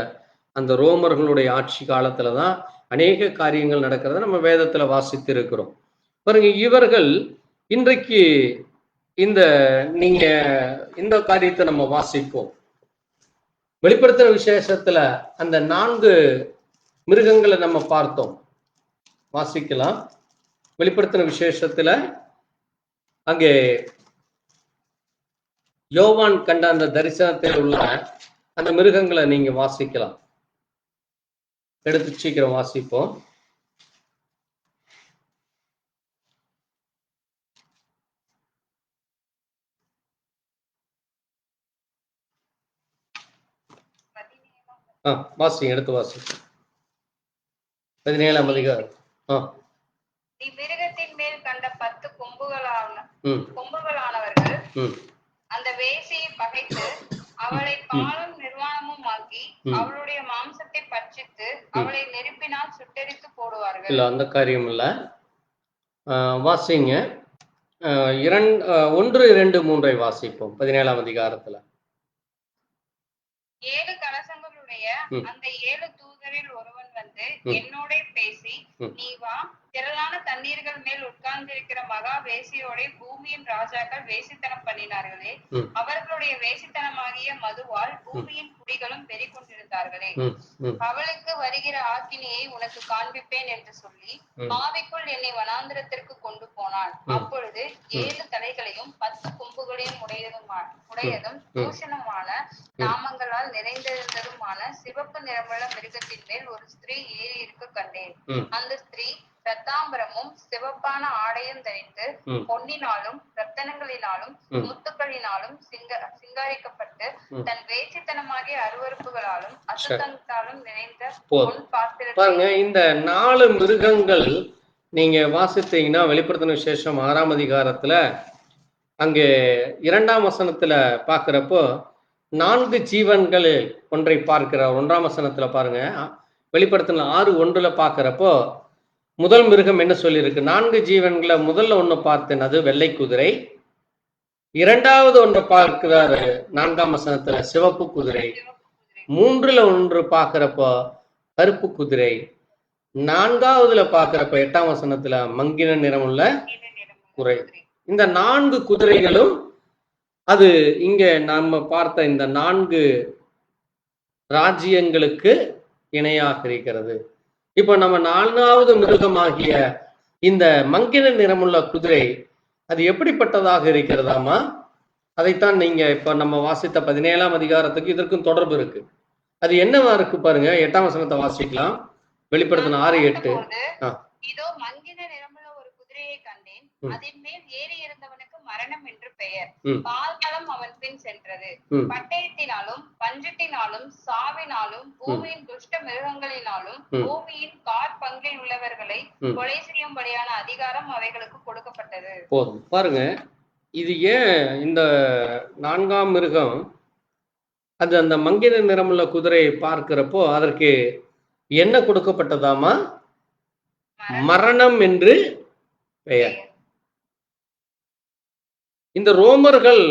அந்த ரோமர்களுடைய ஆட்சி காலத்துல தான் அநேக காரியங்கள் நடக்கிறத நம்ம வேதத்துல வாசித்து இருக்கிறோம். பாருங்க, இவர்கள் இன்றைக்கு இந்த நீங்க இந்த காரியத்தை நம்ம வாசிப்போம். வெளிப்படுத்தின விசேஷத்துல அந்த 4 மிருகங்களை நம்ம பார்த்தோம், வாசிக்கலாம். வெளிப்படுத்தின விசேஷத்துல அங்கே யோவான் கண்ட அந்த தரிசனத்தில் உள்ள அந்த மிருகங்களை நீங்க வாசிக்கலாம். எடுத்து சீக்கிரம் வாசிப்போம். வாசிங்க, எடுத்து வாசிங்க. 17ஆம் அதிகாரம். இவ்விருகத்தின் மேல் கண்ட 10 கொம்புகளானவர்கள் அந்த வேசியை பகைத்து அவளை பாலும் நிர்வாணமும் ஆக்கி அவளுடைய மாம்சத்தை பட்சித்து அவளை நெருப்பினால் சுட்டெரித்து போடுவார்கள். இல்ல, அந்த காரியம் இல்ல, வாசிங்க. 1, 2, 3 வாசிப்போம். 17ஆம் அதிகாரத்துல 7 கலசங்களுடைய அந்த 7 தூதரில் ஒருவன் வந்து என்னோட பேசி, நீ வா, திரளான தண்ணீர்கள் மேல் உட்கார்ந்திருக்கிற மகா வேசியோட பூமியின் ராஜாக்கள் வேசித்தனம் பண்ணினார்களே, அவர்களுடைய வேசித்தனமாகிய மதுவால் பூமியின் குடிகளும் பெருகி கொண்டிருந்தார்களே, அவளுக்கு வருகிற ஆக்கினியை உனக்கு காண்பிப்பேன் என்று சொல்லி ஆவிக்குள் என்னை வனாந்திரத்திற்கு கொண்டு போனான். அப்பொழுது 7 தலைகளையும் 10 கொம்புகளையும் உடையதும் தூஷணமான நாமங்களால் நிறைந்திருந்ததுமான சிவப்பு நிறமுள்ள மிருகத்தின் மேல் ஒரு ஸ்திரீ ஏறி இருக்க கண்டேன். அந்த ஸ்திரீ ரத்தாம்பரமும் சிவப்பான ஆடையும் தரித்து பொன்னினாலும் ரத்தனங்களினாலும் முத்துக்களினாலும் சிங்காரிக்கப்பட்டு தன் வேசித்தனமாகிய அருவருப்புகளாலும் அசுத்தத்தாலும் நிறைந்த பொன் பாத்திரத்தை. இந்த 4 மிருகங்கள் நீங்க வாசித்தீங்கன்னா வெளிப்படுத்தின விசேஷம் 6ஆம் அதிகாரத்துல அங்கே 2ஆம் வசனத்துல பாக்குறப்போ 4 ஜீவன்கள் ஒன்றை பார்க்கிறார். 1ஆம் வசனத்துல பாருங்க, வெளிப்படுத்தின 6:1 பாக்குறப்போ முதல் மிருகம் என்ன சொல்லியிருக்கு, 4 ஜீவன்களை முதல்ல ஒண்ணு பார்த்தேன், அது வெள்ளை குதிரை. 2வது ஒன்று பார்க்கிறாரு 4ஆம் வசனத்துல சிவப்பு குதிரை. 3ல ஒன்று பாக்குறப்போ கருப்பு குதிரை. 4வதுல பாக்குறப்ப 8ஆம் வசனத்துல மங்கின நிறமுள்ள குதிரை. இந்த 4 குதிரைகளும் அது இங்க நம்ம பார்த்த இந்த 4 ராஜ்யங்களுக்கு இணையாக இருக்கிறது. இப்ப நம்ம 4வது மிருகமாகிய இந்த மங்கின நிறமுள்ள குதிரை அது எப்படிப்பட்டதாக இருக்கிறதாமா, அதைத்தான் நீங்க இப்ப நம்ம வாசித்த 17ஆம் அதிகாரத்துக்கு இதற்கும் தொடர்பு இருக்கு. அது என்னவா இருக்கு பாருங்க, 8ஆம் வசனத்தை வாசிக்கலாம். வெளிப்படுத்தின 6:8. இதோ மங்கின நிறமுள்ள ஒரு குதிரையை கண்டேன், அதன் மேல் ஏறி இருந்தவனுக்கு மரணம் என்று பெயர். பால்களம் அவன் பின் சென்றது. பட்டயத்தினாலும் பஞ்சத்தினாலும் சாவினாலும் பூமியின் துஷ்ட மிருகங்களினாலும் பூமியின் காற்பங்கில் உள்ளவர்களை கொலை செய்யும்படியான அதிகாரம் அவைகளுக்கு கொடுக்கப்பட்டது. போதும் பாருங்க, இது ஏன் இந்த 4ஆம் மிருகம் அது அந்த மங்கின நிறமுள்ள குதிரையை பார்க்கிறப்போ அதற்கு என்ன கொடுக்கப்பட்டதாமா, மரணம் என்று பெயர். இந்த ரோமர்கள்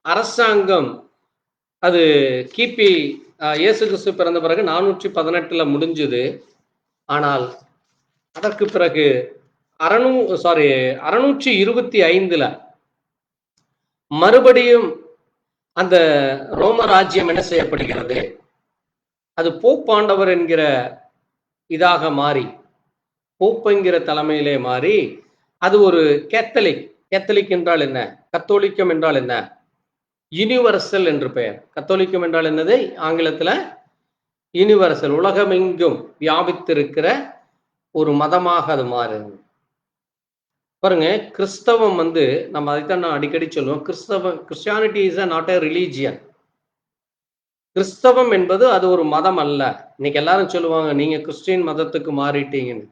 அரசாங்கம் அது கிபி இயேசு கிறிஸ்து பிறந்த பிறகு 418 முடிஞ்சது. ஆனால் அதற்கு பிறகு 625 மறுபடியும் அந்த ரோம ராஜ்யம் என்ன செய்யப்படுகிறது, அது போப்பாண்டவர் என்கிற இதாக மாறி, போப் என்கிற தலைமையிலே மாறி அது ஒரு கேத்தலிக். கேத்தலிக் என்றால் என்ன, கத்தோலிக்கம் என்றால் என்ன, யூனிவர்சல் என்று பெயர். கத்தோலிக்கம் என்றால் என்னது, ஆங்கிலத்துல யூனிவர்சல், உலகமெங்கும் வியாபித்திருக்கிற ஒரு மதமாக அது மாறுது. பாருங்க, கிறிஸ்தவம் நம்ம அதைத்தான் நான் அடிக்கடி சொல்லுவோம். Christianity is not a religion. கிறிஸ்தவம் என்பது அது ஒரு மதம் அல்ல. இன்னைக்கு எல்லாரும் சொல்லுவாங்க, நீங்க கிறிஸ்டியன் மதத்துக்கு மாறிட்டீங்கன்னு.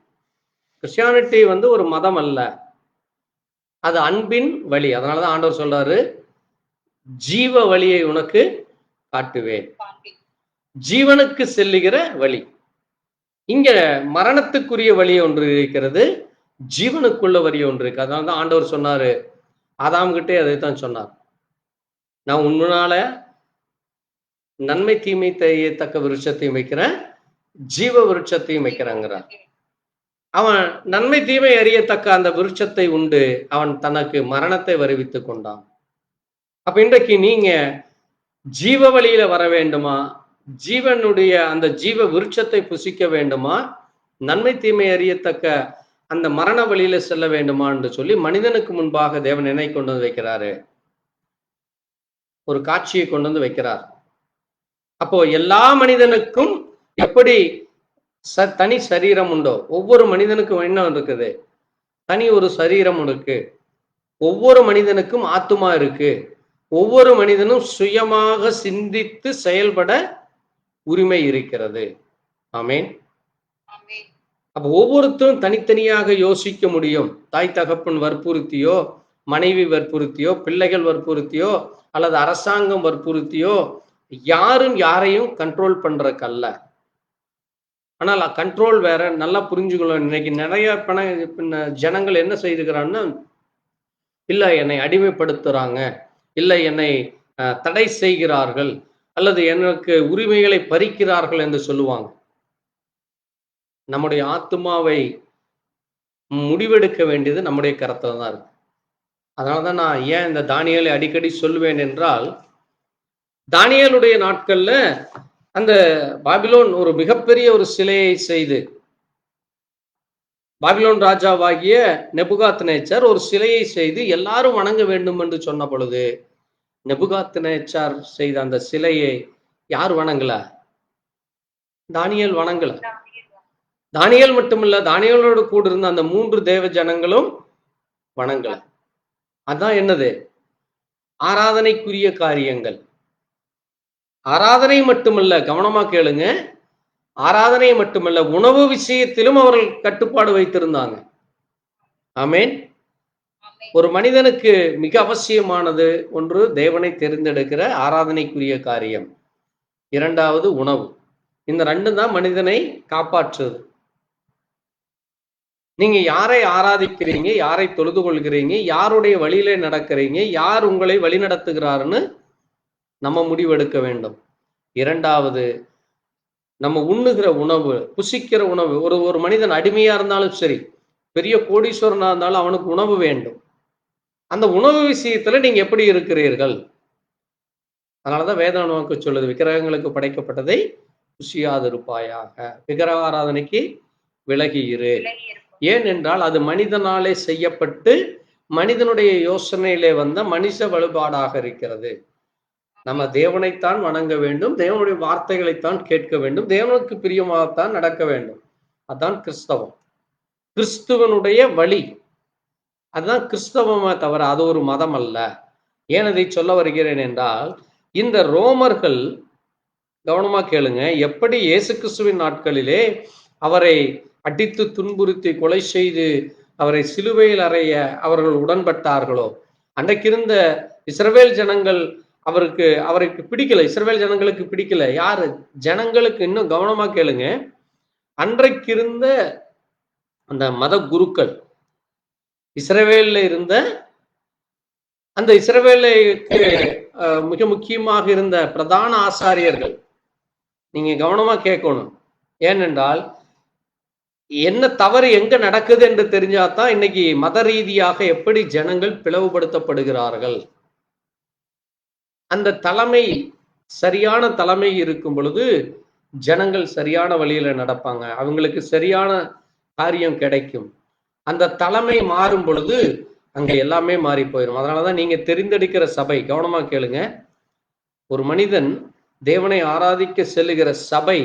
கிறிஸ்டியானிட்டி ஒரு மதம் அல்ல, அது அன்பின் வழி. அதனாலதான் ஆண்டவர் சொல்றாரு, ஜீவ வழியை உனக்கு காட்டுவேன், ஜீவனுக்கு செல்லுகிற வழி. இங்க மரணத்துக்குரிய வழி ஒன்று இருக்கிறது, ஜீவனுக்குள்ள வழி ஒன்று இருக்கு. அதனாலதான் ஆண்டவர் சொன்னாரு, ஆதாம் கிட்டே அதைத்தான் சொன்னார், நான் உன்னால நன்மை தீமை தெரியத்தக்க விருட்சத்தையும் வைக்கிறேன், ஜீவ விருட்சத்தையும் வைக்கிறாங்கிறார். அவன் நன்மை தீமை அறியத்தக்க அந்த விருட்சத்தை உண்டு அவன் தனக்கு மரணத்தை வருவித்துக் கொண்டான். அப்ப இன்றைக்கு நீங்க ஜீவ வழியில வர வேண்டுமா, ஜீவனுடைய அந்த ஜீவ விருட்சத்தை புசிக்க வேண்டுமா, நன்மை தீமை அறியத்தக்க அந்த மரண வழியில செல்ல வேண்டுமா என்று சொல்லி மனிதனுக்கு முன்பாக தேவன் என்னை கொண்டு வந்து வைக்கிறாரு, ஒரு காட்சியை கொண்டு வந்து வைக்கிறார். அப்போ எல்லா மனிதனுக்கும் எப்படி தனி சரீரம் உண்டோ, ஒவ்வொரு மனிதனுக்கும் என்ன இருக்குது, தனி ஒரு சரீரம் இருக்கு. ஒவ்வொரு மனிதனுக்கும் ஆத்துமா இருக்கு. ஒவ்வொரு மனிதனும் சுயமாக சிந்தித்து செயல்பட உரிமை இருக்கிறது. ஆமேன். அப்ப ஒவ்வொருத்தரும் தனித்தனியாக யோசிக்க முடியும். தாய் தகப்பன் வற்புறுத்தியோ, மனைவி வற்புறுத்தியோ, பிள்ளைகள் வற்புறுத்தியோ, அல்லது அரசாங்கம் வற்புறுத்தியோ யாரும் யாரையும் கண்ட்ரோல் பண்றக்கல்ல. ஆனால் கண்ட்ரோல் வேற. நல்லா புரிஞ்சுக்கணும். இன்னைக்கு நிறைய ஜனங்கள் என்ன செய்துக்கிறான்னு, இல்ல என்னை அடிமைப்படுத்துறாங்க, இல்லை என்னை தடை செய்கிறார்கள், அல்லது எனக்கு உரிமைகளை பறிக்கிறார்கள் என்று சொல்லுவாங்க. நம்முடைய ஆத்மாவை முடிவெடுக்க வேண்டியது நம்முடைய கருத்துல தான் இருக்கு. அதனாலதான் நான் ஏன் இந்த தானியேலை அடிக்கடி சொல்லுவேன் என்றால், தானியேலுடைய நாட்கள்ல அந்த பாபிலோன் ஒரு மிகப்பெரிய ஒரு சிலையை செய்து, பாபிலோன் ராஜாவாகிய நெபுகாத்நேச்சார் ஒரு சிலையை செய்து எல்லாரும் வணங்க வேண்டும் என்று சொன்ன பொழுது, நெபுகாத்நேச்சார் செய்த அந்த சிலையை யார் வணங்கல? தானியேல் வணங்கல. தானியேல் மட்டுமல்ல, தானியேலோடு கூட இருந்த அந்த 3 தேவ ஜனங்களும் வணங்கல. அதான் என்னது? ஆராதனைக்குரிய காரியங்கள். ஆராதனை மட்டுமல்ல, கவனமா கேளுங்க, ஆராதனை மட்டுமல்ல, உணவு விஷயத்திலும் அவர்கள் கட்டுப்பாடு வைத்திருந்தாங்க. ஆமேன். ஒரு மனிதனுக்கு மிக அவசியமானது ஒன்று தேவனை தெரிந்தெடுக்கிற ஆராதனைக்குரிய காரியம், இரண்டாவது உணவு. இந்த 2 தான் மனிதனை காப்பாற்றுது. நீங்க யாரை ஆராதிக்கிறீங்க, யாரை தொழுது கொள்கிறீங்க, யாருடைய வழியிலே நடக்கிறீங்க, யார் உங்களை வழி நடத்துகிறாருன்னு நம்ம முடிவெடுக்க வேண்டும். இரண்டாவது, நம்ம உண்ணுகிற உணவு, புசிக்கிற உணவு. ஒரு மனிதன் அடிமையா இருந்தாலும் சரி, பெரிய கோடீஸ்வரனா இருந்தாலும் அவனுக்கு உணவு வேண்டும். அந்த உணவு விஷயத்துல நீங்க எப்படி இருக்கிறீர்கள்? அதனாலதான் வேதம் நமக்கு சொல்லுது, விக்கிரகங்களுக்கு படைக்கப்பட்டதை புசியாதிருப்பாயாக, விக்கிரக ஆராதனைக்கு விலகி இரு. ஏன் என்றால் அது மனிதனாலே செய்யப்பட்டு மனிதனுடைய யோசனையிலே வந்த மனுஷ வழிபாடாக இருக்கிறது. நம்ம தேவனைத்தான் வணங்க வேண்டும், தேவனுடைய வார்த்தைகளைத்தான் கேட்க வேண்டும், தேவனுக்கு பிரியமாகத்தான் நடக்க வேண்டும். அதுதான் கிறிஸ்தவம், கிறிஸ்துவனுடைய வழி. அதுதான் கிறிஸ்தவமே தவிர அது ஒரு மதம் அல்ல. ஏன் அதை சொல்ல வருகிறேன் என்றால், இந்த ரோமர்கள், கவனமா கேளுங்க, எப்படி இயேசு கிறிஸ்துவின் நாட்களிலே அவரை அடித்து துன்புறுத்தி கொலை செய்து அவரை சிலுவையில் அறைய அவர்கள் உடன்பட்டார்களோ, அன்றைக்கிருந்த இஸ்ரவேல் ஜனங்கள் அவருக்கு பிடிக்கல. இஸ்ரவேல் ஜனங்களுக்கு பிடிக்கல. யாரு ஜனங்களுக்கு? இன்னும் கவனமா கேளுங்க, அன்றைக்கிருந்த அந்த மத குருக்கள், இஸ்ரவேல்ல இருந்த அந்த இஸ்ரவேலுக்கு மிக முக்கியமாக இருந்த பிரதான ஆசாரியர்கள், நீங்க கவனமா கேட்கணும். ஏனென்றால் என்ன தவறு எங்க நடக்குது என்று தெரிஞ்சாதான் இன்னைக்கு மத ரீதியாக எப்படி ஜனங்கள் பிளவுபடுத்தப்படுகிறார்கள். அந்த தலைமை, சரியான தலைமை இருக்கும் பொழுது ஜனங்கள் சரியான வழியில நடப்பாங்க, அவங்களுக்கு சரியான காரியம் கிடைக்கும். அந்த தலைமை மாறும் பொழுது அங்க எல்லாமே மாறி போயிடும். அதனாலதான் நீங்க தெரிந்தெடுக்கிற சபை, கவனமா கேளுங்க, ஒரு மனிதன் தேவனை ஆராதிக்க செல்லுகிற சபை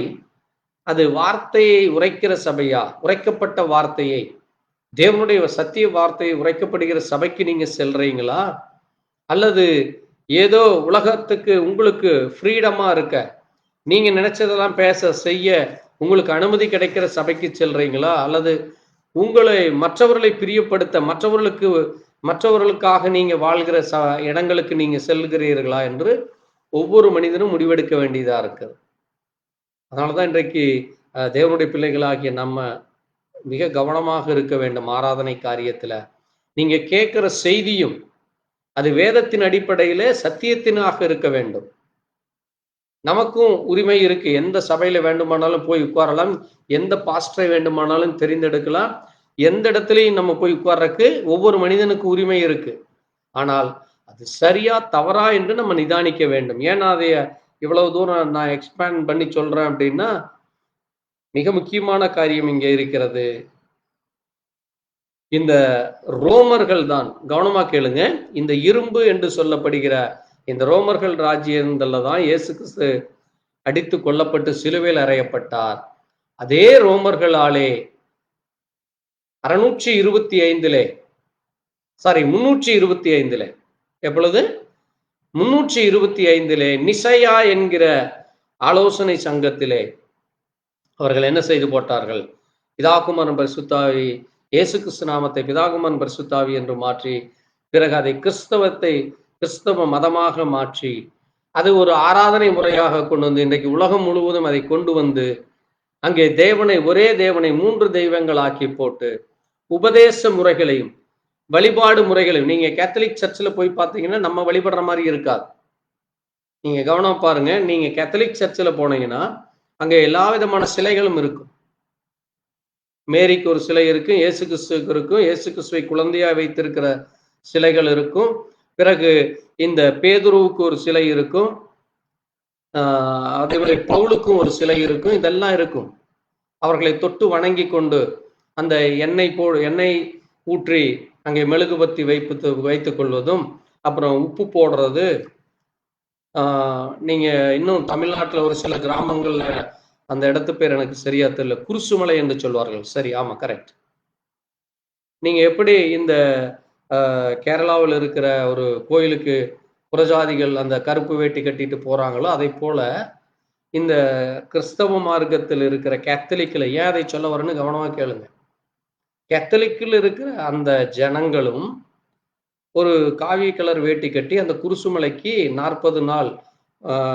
அது வார்த்தையை உரைக்கிற சபையா, உரைக்கப்பட்ட வார்த்தையை, தேவனுடைய சத்திய வார்த்தையை உரைக்கப்படுகிற சபைக்கு நீங்க செல்றீங்களா, அல்லது ஏதோ உலகத்துக்கு உங்களுக்கு ஃப்ரீடமா இருக்க, நீங்க நினைச்சதெல்லாம் பேச செய்ய உங்களுக்கு அனுமதி கிடைக்கிற சபைக்கு செல்றீங்களா, அல்லது உங்களை மற்றவர்களை பிரியப்படுத்த மற்றவர்களுக்காக நீங்க வாழ்கிற இடங்களுக்கு நீங்க செல்கிறீர்களா என்று ஒவ்வொரு மனிதனும் முடிவெடுக்க வேண்டியதா இருக்கு. அதனாலதான் இன்றைக்கு தேவனுடைய பிள்ளைகளாகிய நம்ம மிக கவனமாக இருக்க வேண்டும். ஆராதனை காரியத்துல நீங்க கேட்கிற செய்தியும் அது வேதத்தின் அடிப்படையிலே சத்தியத்தினாக இருக்க வேண்டும். நமக்கும் உரிமை இருக்கு, எந்த சபையில வேண்டுமானாலும் போய் உட்காரலாம், எந்த பாஸ்டரை வேண்டுமானாலும் தெரிந்தெடுக்கலாம், எந்த இடத்துலையும் நம்ம போய் உட்கார்றதுக்கு ஒவ்வொரு மனிதனுக்கு உரிமை இருக்கு. ஆனால் அது சரியா தவறா என்று நம்ம நிதானிக்க வேண்டும். ஏன்னா அதைய இவ்வளவு தூரம் நான் எக்ஸ்பேண்ட் பண்ணி சொல்றேன் அப்படின்னா, மிக முக்கியமான காரியம் இங்கே இருக்கிறது. இந்த ரோமர்கள் தான், கவனமா கேளுங்க, இந்த இரும்பு என்று சொல்லப்படுகிற இந்த ரோமர்கள் ராஜ்யத்துல தான் இயேசு கிறிஸ்து அடித்து கொல்லப்பட்டு சிலுவையில் அறையப்பட்டார். அதே ரோமர்களாலே 325 எப்பொழுது 325 நிசையா என்கிற ஆலோசனை சங்கத்திலே அவர்கள் என்ன செய்து போட்டார்கள், பிதாகுமாரன் பரிசுத்தாவி, இயேசு கிறிஸ்து நாமத்தை பிதாகுமாரன் பரிசுத்தாவி என்று மாற்றி, பிறகு அதை கிறிஸ்தவ மதமாக மாற்றி, அது ஒரு ஆராதனை முறையாக கொண்டு வந்து இன்றைக்கு உலகம் முழுவதும் அதை கொண்டு வந்து அங்கே ஒரே தேவனை 3 தெய்வங்கள் ஆக்கி போட்டு உபதேச முறைகளையும் வழிபாடு முறைகளையும், நீங்க கேத்தலிக் சர்ச்சில் போய் பார்த்தீங்கன்னா நம்ம வழிபடுற மாதிரி இருக்காது. நீங்க கவனம் பாருங்க, நீங்க கேத்தலிக் சர்ச்சில் போனீங்கன்னா அங்க எல்லா விதமான சிலைகளும் இருக்கும். மேரிக்கு ஒரு சிலை இருக்கும், இயேசு கிறிஸ்துவுக்கு இருக்கும், இயேசு கிறிஸ்துவை குழந்தையா வைத்திருக்கிற சிலைகள் இருக்கும், பிறகு இந்த பேதுருவுக்கு ஒரு சிலை இருக்கும், அதே மாதிரி பவுலுக்கும் ஒரு சிலை இருக்கும், இதெல்லாம் இருக்கும். அவர்களை தொட்டு வணங்கி கொண்டு அந்த எண்ணெய் ஊற்றி அங்கே மெழுகுபத்தி வைத்துக் கொள்வதும், அப்புறம் உப்பு போடுறது. நீங்க இன்னும் தமிழ்நாட்டில் ஒரு சில கிராமங்கள்ல அந்த இடத்து பேர் எனக்கு சரியா தெரியல, குருசுமலை என்று சொல்வார்கள். சரி, ஆமா, கரெக்ட். நீங்க எப்படி இந்த கேரளாவில் இருக்கிற ஒரு கோயிலுக்கு புறஜாதிகள் அந்த கருப்பு வேட்டி கட்டிட்டு போறாங்களோ, அதை போல இந்த கிறிஸ்தவ மார்க்கத்தில் இருக்கிற கேத்தலிக்கில், ஏன் அதை சொல்ல வரேன்னு கவனமா கேளுங்க, கேத்தலிக்கில் இருக்கிற அந்த ஜனங்களும் ஒரு காவி கலர் வேட்டி கட்டி அந்த குருசுமலைக்கு 40 நாள்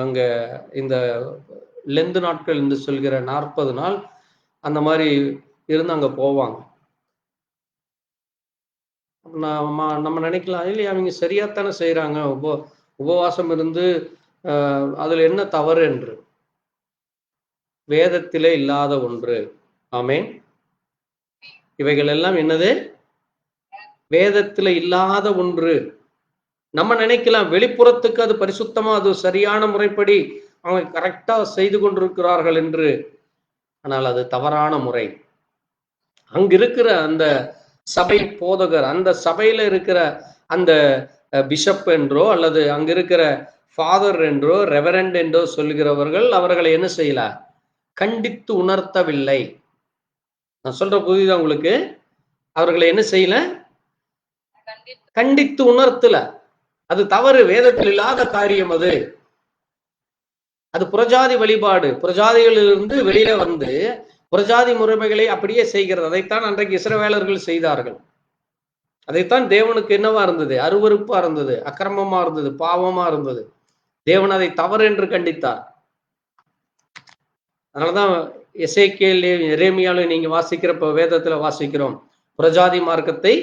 அங்க இந்த லெந்து நாட்கள் என்று சொல்கிற 40 நாள் அந்த மாதிரி இருந்து அங்க போவாங்க. நம்ம நினைக்கலாம், இல்லையா அவங்க சரியாத்தானே செய்யறாங்க, உபவாசம் இருந்து அதுல என்ன தவறு என்று. வேதத்திலே இல்லாத ஒன்று. ஆமென். இவைகள் எல்லாம் என்னது? வேதத்துல இல்லாத ஒன்று. நம்ம நினைக்கலாம் வெளிப்புறத்துக்கு அது பரிசுத்தமா, அது சரியான முறைப்படி அவங்க கரெக்டா செய்து கொண்டிருக்கிறார்கள் என்று. ஆனால் அது தவறான முறை. அங்க இருக்கிற அந்த சபை போதகர், அந்த சபையில இருக்கிற அந்த பிஷப் என்றோ அல்லது அங்க இருக்கிற ஃபாதர் என்றோ ரெவரண்ட் என்றோ சொல்கிறவர்கள் அவர்களை என்ன செய்யல, கண்டித்து உணர்த்தவில்லை. நான் சொல்ற புரியுதா உங்களுக்கு? அவர்களை என்ன செய்யல, கண்டித்து உணர்த்தல. அது தவறு, வேதத்தில் இல்லாத காரியம். அது புறஜாதி வழிபாடு. புறஜாதிகளிலிருந்து வெளியில வந்து புறஜாதி முறைமைகளை அப்படியே செய்கிறது. அதைத்தான் அன்றைக்கு இஸ்ரவேலர்கள் செய்தார்கள். அதைத்தான் தேவனுக்கு என்னவா இருந்தது? அருவருப்பா இருந்தது, அக்கிரமமா இருந்தது, பாவமா இருந்தது. தேவன் அதை தவறு என்று கண்டித்தார். அதனாலதான் எசேக்கியேல், எரேமியாவில் நீங்க வாசிக்கிறப்ப வேதத்துல வாசிக்கிறோம், புறஜாதி மார்க்கத்தை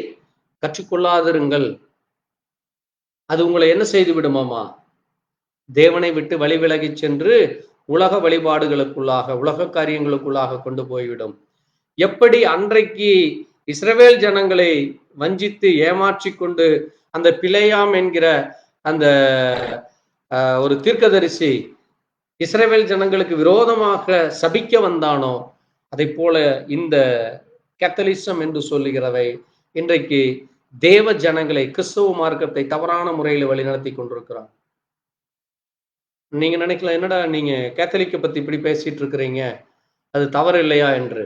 கற்றுக்கொள்ளாதிருங்கள், அது உங்களை என்ன செய்து விடுமாமா, தேவனை விட்டு வழி விலகி சென்று உலக வழிபாடுகளுக்குள்ளாக, உலக காரியங்களுக்குள்ளாக கொண்டு போய்விடும். எப்படி அன்றைக்கு இஸ்ரவேல் ஜனங்களை வஞ்சித்து ஏமாற்றி கொண்டு அந்த பிலேயாம் என்கிற அந்த ஒரு தீர்க்கதரிசி இஸ்ரவேல் ஜனங்களுக்கு விரோதமாக சபிக்க வந்தானோ, அதை போல இந்த கேத்தலிசம் என்று சொல்லுகிறவை இன்றைக்கு தேவ ஜனங்களை, கிறிஸ்தவ மார்க்கத்தை தவறான முறையில் வழிநடத்தி கொண்டிருக்கிறான். நீங்க நினைக்கலாம், என்னடா நீங்க கேத்தலிக்க பத்தி இப்படி பேசிட்டு இருக்கிறீங்க, அது தவறு இல்லையா என்று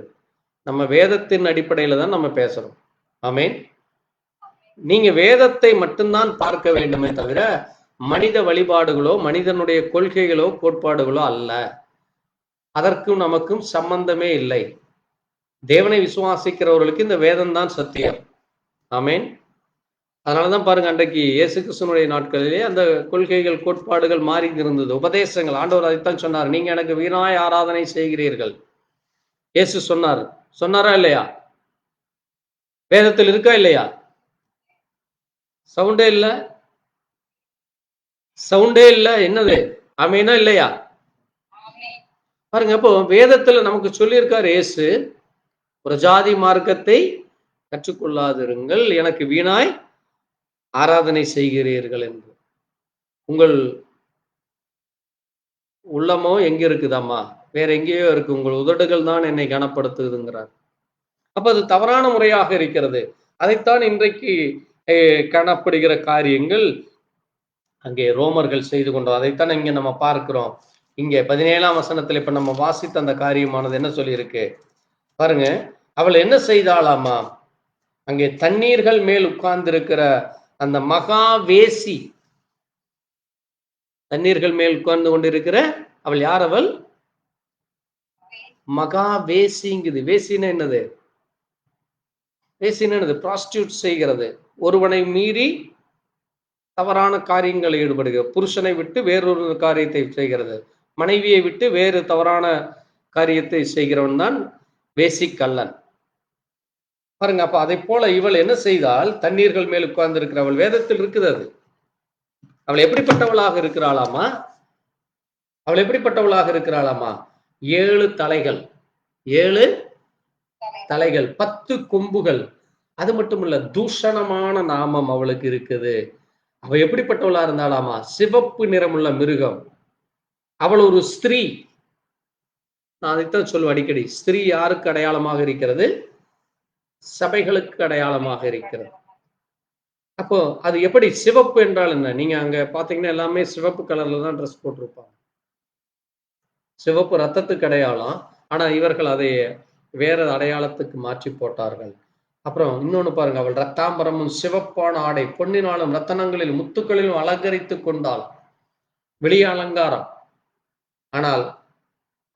நம்ம வேதத்தின் அடிப்படையில தான் நம்ம பேசுறோம். ஆமேன். நீங்க வேதத்தை மட்டும்தான் பார்க்க வேண்டுமே தவிர மனித வழிபாடுகளோ மனிதனுடைய கொள்கைகளோ கோட்பாடுகளோ அல்ல. அதற்கும் நமக்கும் சம்பந்தமே இல்லை. தேவனை விசுவாசிக்கிறவர்களுக்கு இந்த வேதம் தான் சத்தியம். ஆமேன். அதனாலதான் பாருங்க, அன்றைக்கு இயேசு கிறிஸ்துவனுடைய நாட்களிலே அந்த கொள்கைகள் கோட்பாடுகள் மாறி இருந்தது. உபதேசங்கள், ஆண்டவர் அதைத்தான் சொன்னார், நீங்க எனக்கு வீணாய் ஆராதனை செய்கிறீர்கள். இயேசு சொன்னார். சொன்னாரா இல்லையா? வேதத்தில் இருக்கா இல்லையா? சவுண்டே இல்ல, சவுண்டே இல்ல. என்னது? ஆமேனா இல்லையா? பாருங்க, அப்போ வேதத்துல நமக்கு சொல்லியிருக்கார் இயேசு, ஒரு ஜாதி மார்க்கத்தை கற்றுக்கொள்ளாதிருங்கள், எனக்கு வீணாய் ஆராதனை செய்கிறீர்கள் என்று. உங்கள் உள்ளமோ எங்க இருக்குதாம்மா? வேற எங்கேயோ இருக்கு. உங்கள் உதடுகள் தான் என்னை கனப்படுத்துதுங்கிறார். அப்ப அது தவறான முறையாக இருக்கிறது. அதைத்தான் இன்றைக்கு காணப்படுகிற காரியங்கள் அங்கே ரோமர்கள் செய்து கொண்டோம். அதைத்தான் இங்க நம்ம பார்க்கிறோம். இங்க 17ஆம் வசனத்துல இப்ப நம்ம வாசித்த அந்த காரியமானது என்ன சொல்லி இருக்கு பாருங்க. அவள் என்ன செய்தாளாமா? அங்கே தண்ணீர்கள் மேல் உட்கார்ந்து இருக்கிற அந்த மகா வேசி, தண்ணீர்கள் மேல் உட்கார்ந்து கொண்டிருக்கிற அவள் யார்? அவள் மகா வேசிங்குது. வேசின்னு என்னது? வேசின்னு என்னது? ப்ராஸ்டியூட் செய்கிறது, ஒருவனை மீறி தவறான காரியங்களில் ஈடுபடுகிறது. புருஷனை விட்டு வேறொரு காரியத்தை செய்கிறது, மனைவியை விட்டு வேறு தவறான காரியத்தை செய்கிறவன் தான் வேசி கள்ளன். பாருங்க, அப்ப அதை போல இவள் என்ன செய்தால், தண்ணீர்கள் மேல் உட்கார்ந்து இருக்கிறவள், வேதத்தில் இருக்குது அது. அவள் எப்படிப்பட்டவளாக இருக்கிறாளாமா? அவள் எப்படிப்பட்டவளாக இருக்கிறாளாமா? 7 தலைகள், 7 தலைகள், 10 கொம்புகள். அது மட்டும் இல்ல, தூஷணமான நாமம் அவளுக்கு இருக்குது. அவள் எப்படிப்பட்டவளா இருந்தாலாமா? சிவப்பு நிறமுள்ள மிருகம். அவள் ஒரு ஸ்திரீ. நான் அதைத்தான் சொல்லுவேன் அடிக்கடி, ஸ்திரீ யாருக்கு அடையாளமாக இருக்கிறது? சபைகளுக்கு அடையாளமாக இருக்கிறது. அப்போ அது எப்படி? சிவப்பு என்றால் என்ன? நீங்க அங்க பாத்தீங்கன்னா எல்லாமே சிவப்பு கலர்ல தான் ட்ரெஸ் போட்டிருப்பாங்க. சிவப்பு ரத்தத்துக்கு அடையாளம். ஆனா இவர்கள் அதை வேற அடையாளத்துக்கு மாற்றி போட்டார்கள். அப்புறம் இன்னொன்னு பாருங்க, அவள் ரத்தாம்பரமும் சிவப்பான ஆடை, பொன்னினாலும் ரத்தனங்களில் முத்துக்களிலும் அலங்கரித்து கொண்டாள். வெளிய அலங்காரம். ஆனால்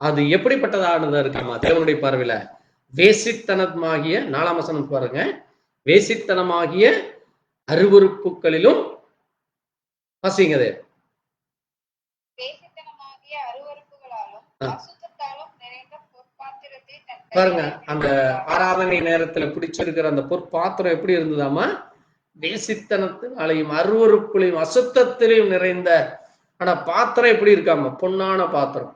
அது எப்படிப்பட்டதானதா இருக்குமா தேவனுடைய பார்வையில? வேசித்தனமாகிய, 4ஆம் வசனம் பாருங்க, வேசித்தனமாகிய அருவருப்புகளிலும் வாசிங்கதே. பாருங்க, அந்த ஆராதனை நேரத்துல பிடிச்சிருக்கிற அந்த பொற்பாத்திரம் எப்படி இருந்ததாமா? வேசித்தனத்தினாலையும் அருவருப்புகளையும் அசுத்தத்திலையும் நிறைந்த. ஆனா பாத்திரம் எப்படி இருக்காம? பொன்னான பாத்திரம்.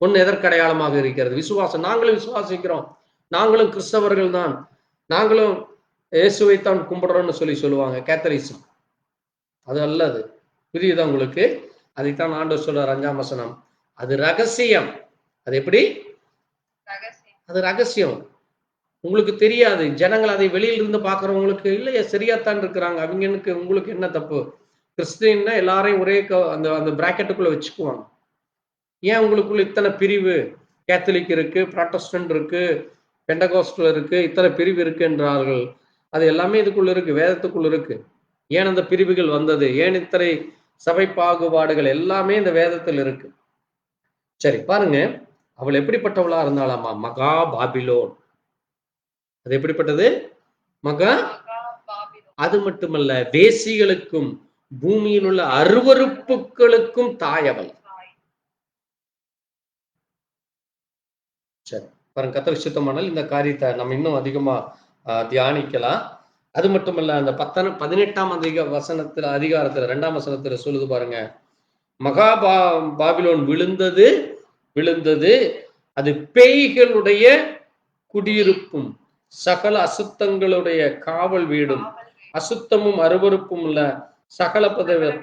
பொண்ணு எதற்கு அடையாளமாக இருக்கிறது? விசுவாசம். நாங்களும் விசுவாசிக்கிறோம், நாங்களும் கிறிஸ்தவர்கள் தான், நாங்களும் இயேசுவைத்தான் கும்பிடுறோம்னு சொல்லுவாங்க, கேத்தலிசம். அது அல்ல, அது புரியுதா உங்களுக்கு? அதைத்தான் ஆண்டவர் சொல்றார் 5ஆம் வசனம், அது ரகசியம். அது எப்படி? அது ரகசியம், உங்களுக்கு தெரியாது. ஜனங்கள் அதை வெளியில இருந்து பாக்குறவங்களுக்கு இல்லையா, சரியாத்தான் இருக்கிறாங்க, அவங்களுக்கு உங்களுக்கு என்ன தப்பு? கிறிஸ்டின்னா எல்லாரையும் ஒரே அந்த அந்த பிராக்கெட்டுக்குள்ள வச்சுக்குவாங்க. ஏன் உங்களுக்குள்ள இத்தனை பிரிவு? கேத்தலிக் இருக்கு, ப்ராட்டஸ்டன்ட் இருக்கு, பெண்டகோஸ்டல் இருக்கு, இத்தனை பிரிவு இருக்கு என்றார்கள். அது எல்லாமே இதுக்குள்ள இருக்கு, வேதத்துக்குள்ள இருக்கு. ஏன் அந்த பிரிவுகள் வந்தது? ஏன் இத்தனை சபை பாகுபாடுகள்? எல்லாமே இந்த வேதத்தில் இருக்கு. சரி பாருங்க, அவள் எப்படிப்பட்டவளா இருந்தாலாமா? மகா பாபிலோன். அது எப்படிப்பட்டது? மகா. அது மட்டுமல்ல, வேசிகளுக்கும் பூமியில் உள்ள அருவருப்புகளுக்கும் தாயவள். சரி பாருங்க, கர்த்தருக்கு சித்தமானால் இந்த காரியத்தை நம்ம இன்னும் அதிகமா தியானிக்கலாம். அது மட்டுமல்ல, அந்த 18ஆம் வசனத்துல, அதிகாரத்துல 2ஆம் வசனத்துல சொல்லுது பாருங்க, மகா பாபிலோன் விழுந்தது விழுந்தது, அது பேய்களுடைய குடியிருப்பும் சகல அசுத்தங்களுடைய காவல் வீடும், அசுத்தமும் அருவருப்பும் உள்ள சகல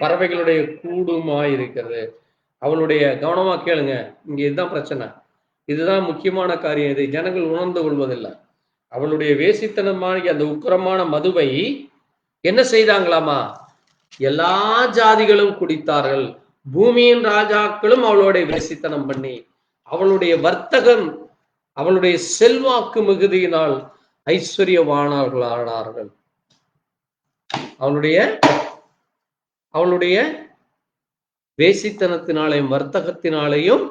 பறவைகளுடைய கூடுமாய் இருக்கிறது. அவளுடைய, கவனமா கேளுங்க, இங்க இதுதான் பிரச்சனை, இதுதான் முக்கியமான காரியம். இதை ஜனங்கள் உணர்ந்து கொள்வதில்லை. அவளுடைய வேசித்தனமான அந்த உக்கிரமான மதுவை என்ன செய்தாங்களாமா? எல்லா ஜாதிகளும் குடித்தார்கள். பூமியின் ராஜாக்களும் அவளுடைய வேசித்தனம் பண்ணி, அவளுடைய வர்த்தகம் அவளுடைய செல்வாக்கு மிகுதியினால் ஐஸ்வர்யவானார்களானார்கள். அவளுடைய வேசித்தனத்தினாலேயும் வர்த்தகத்தினாலேயும்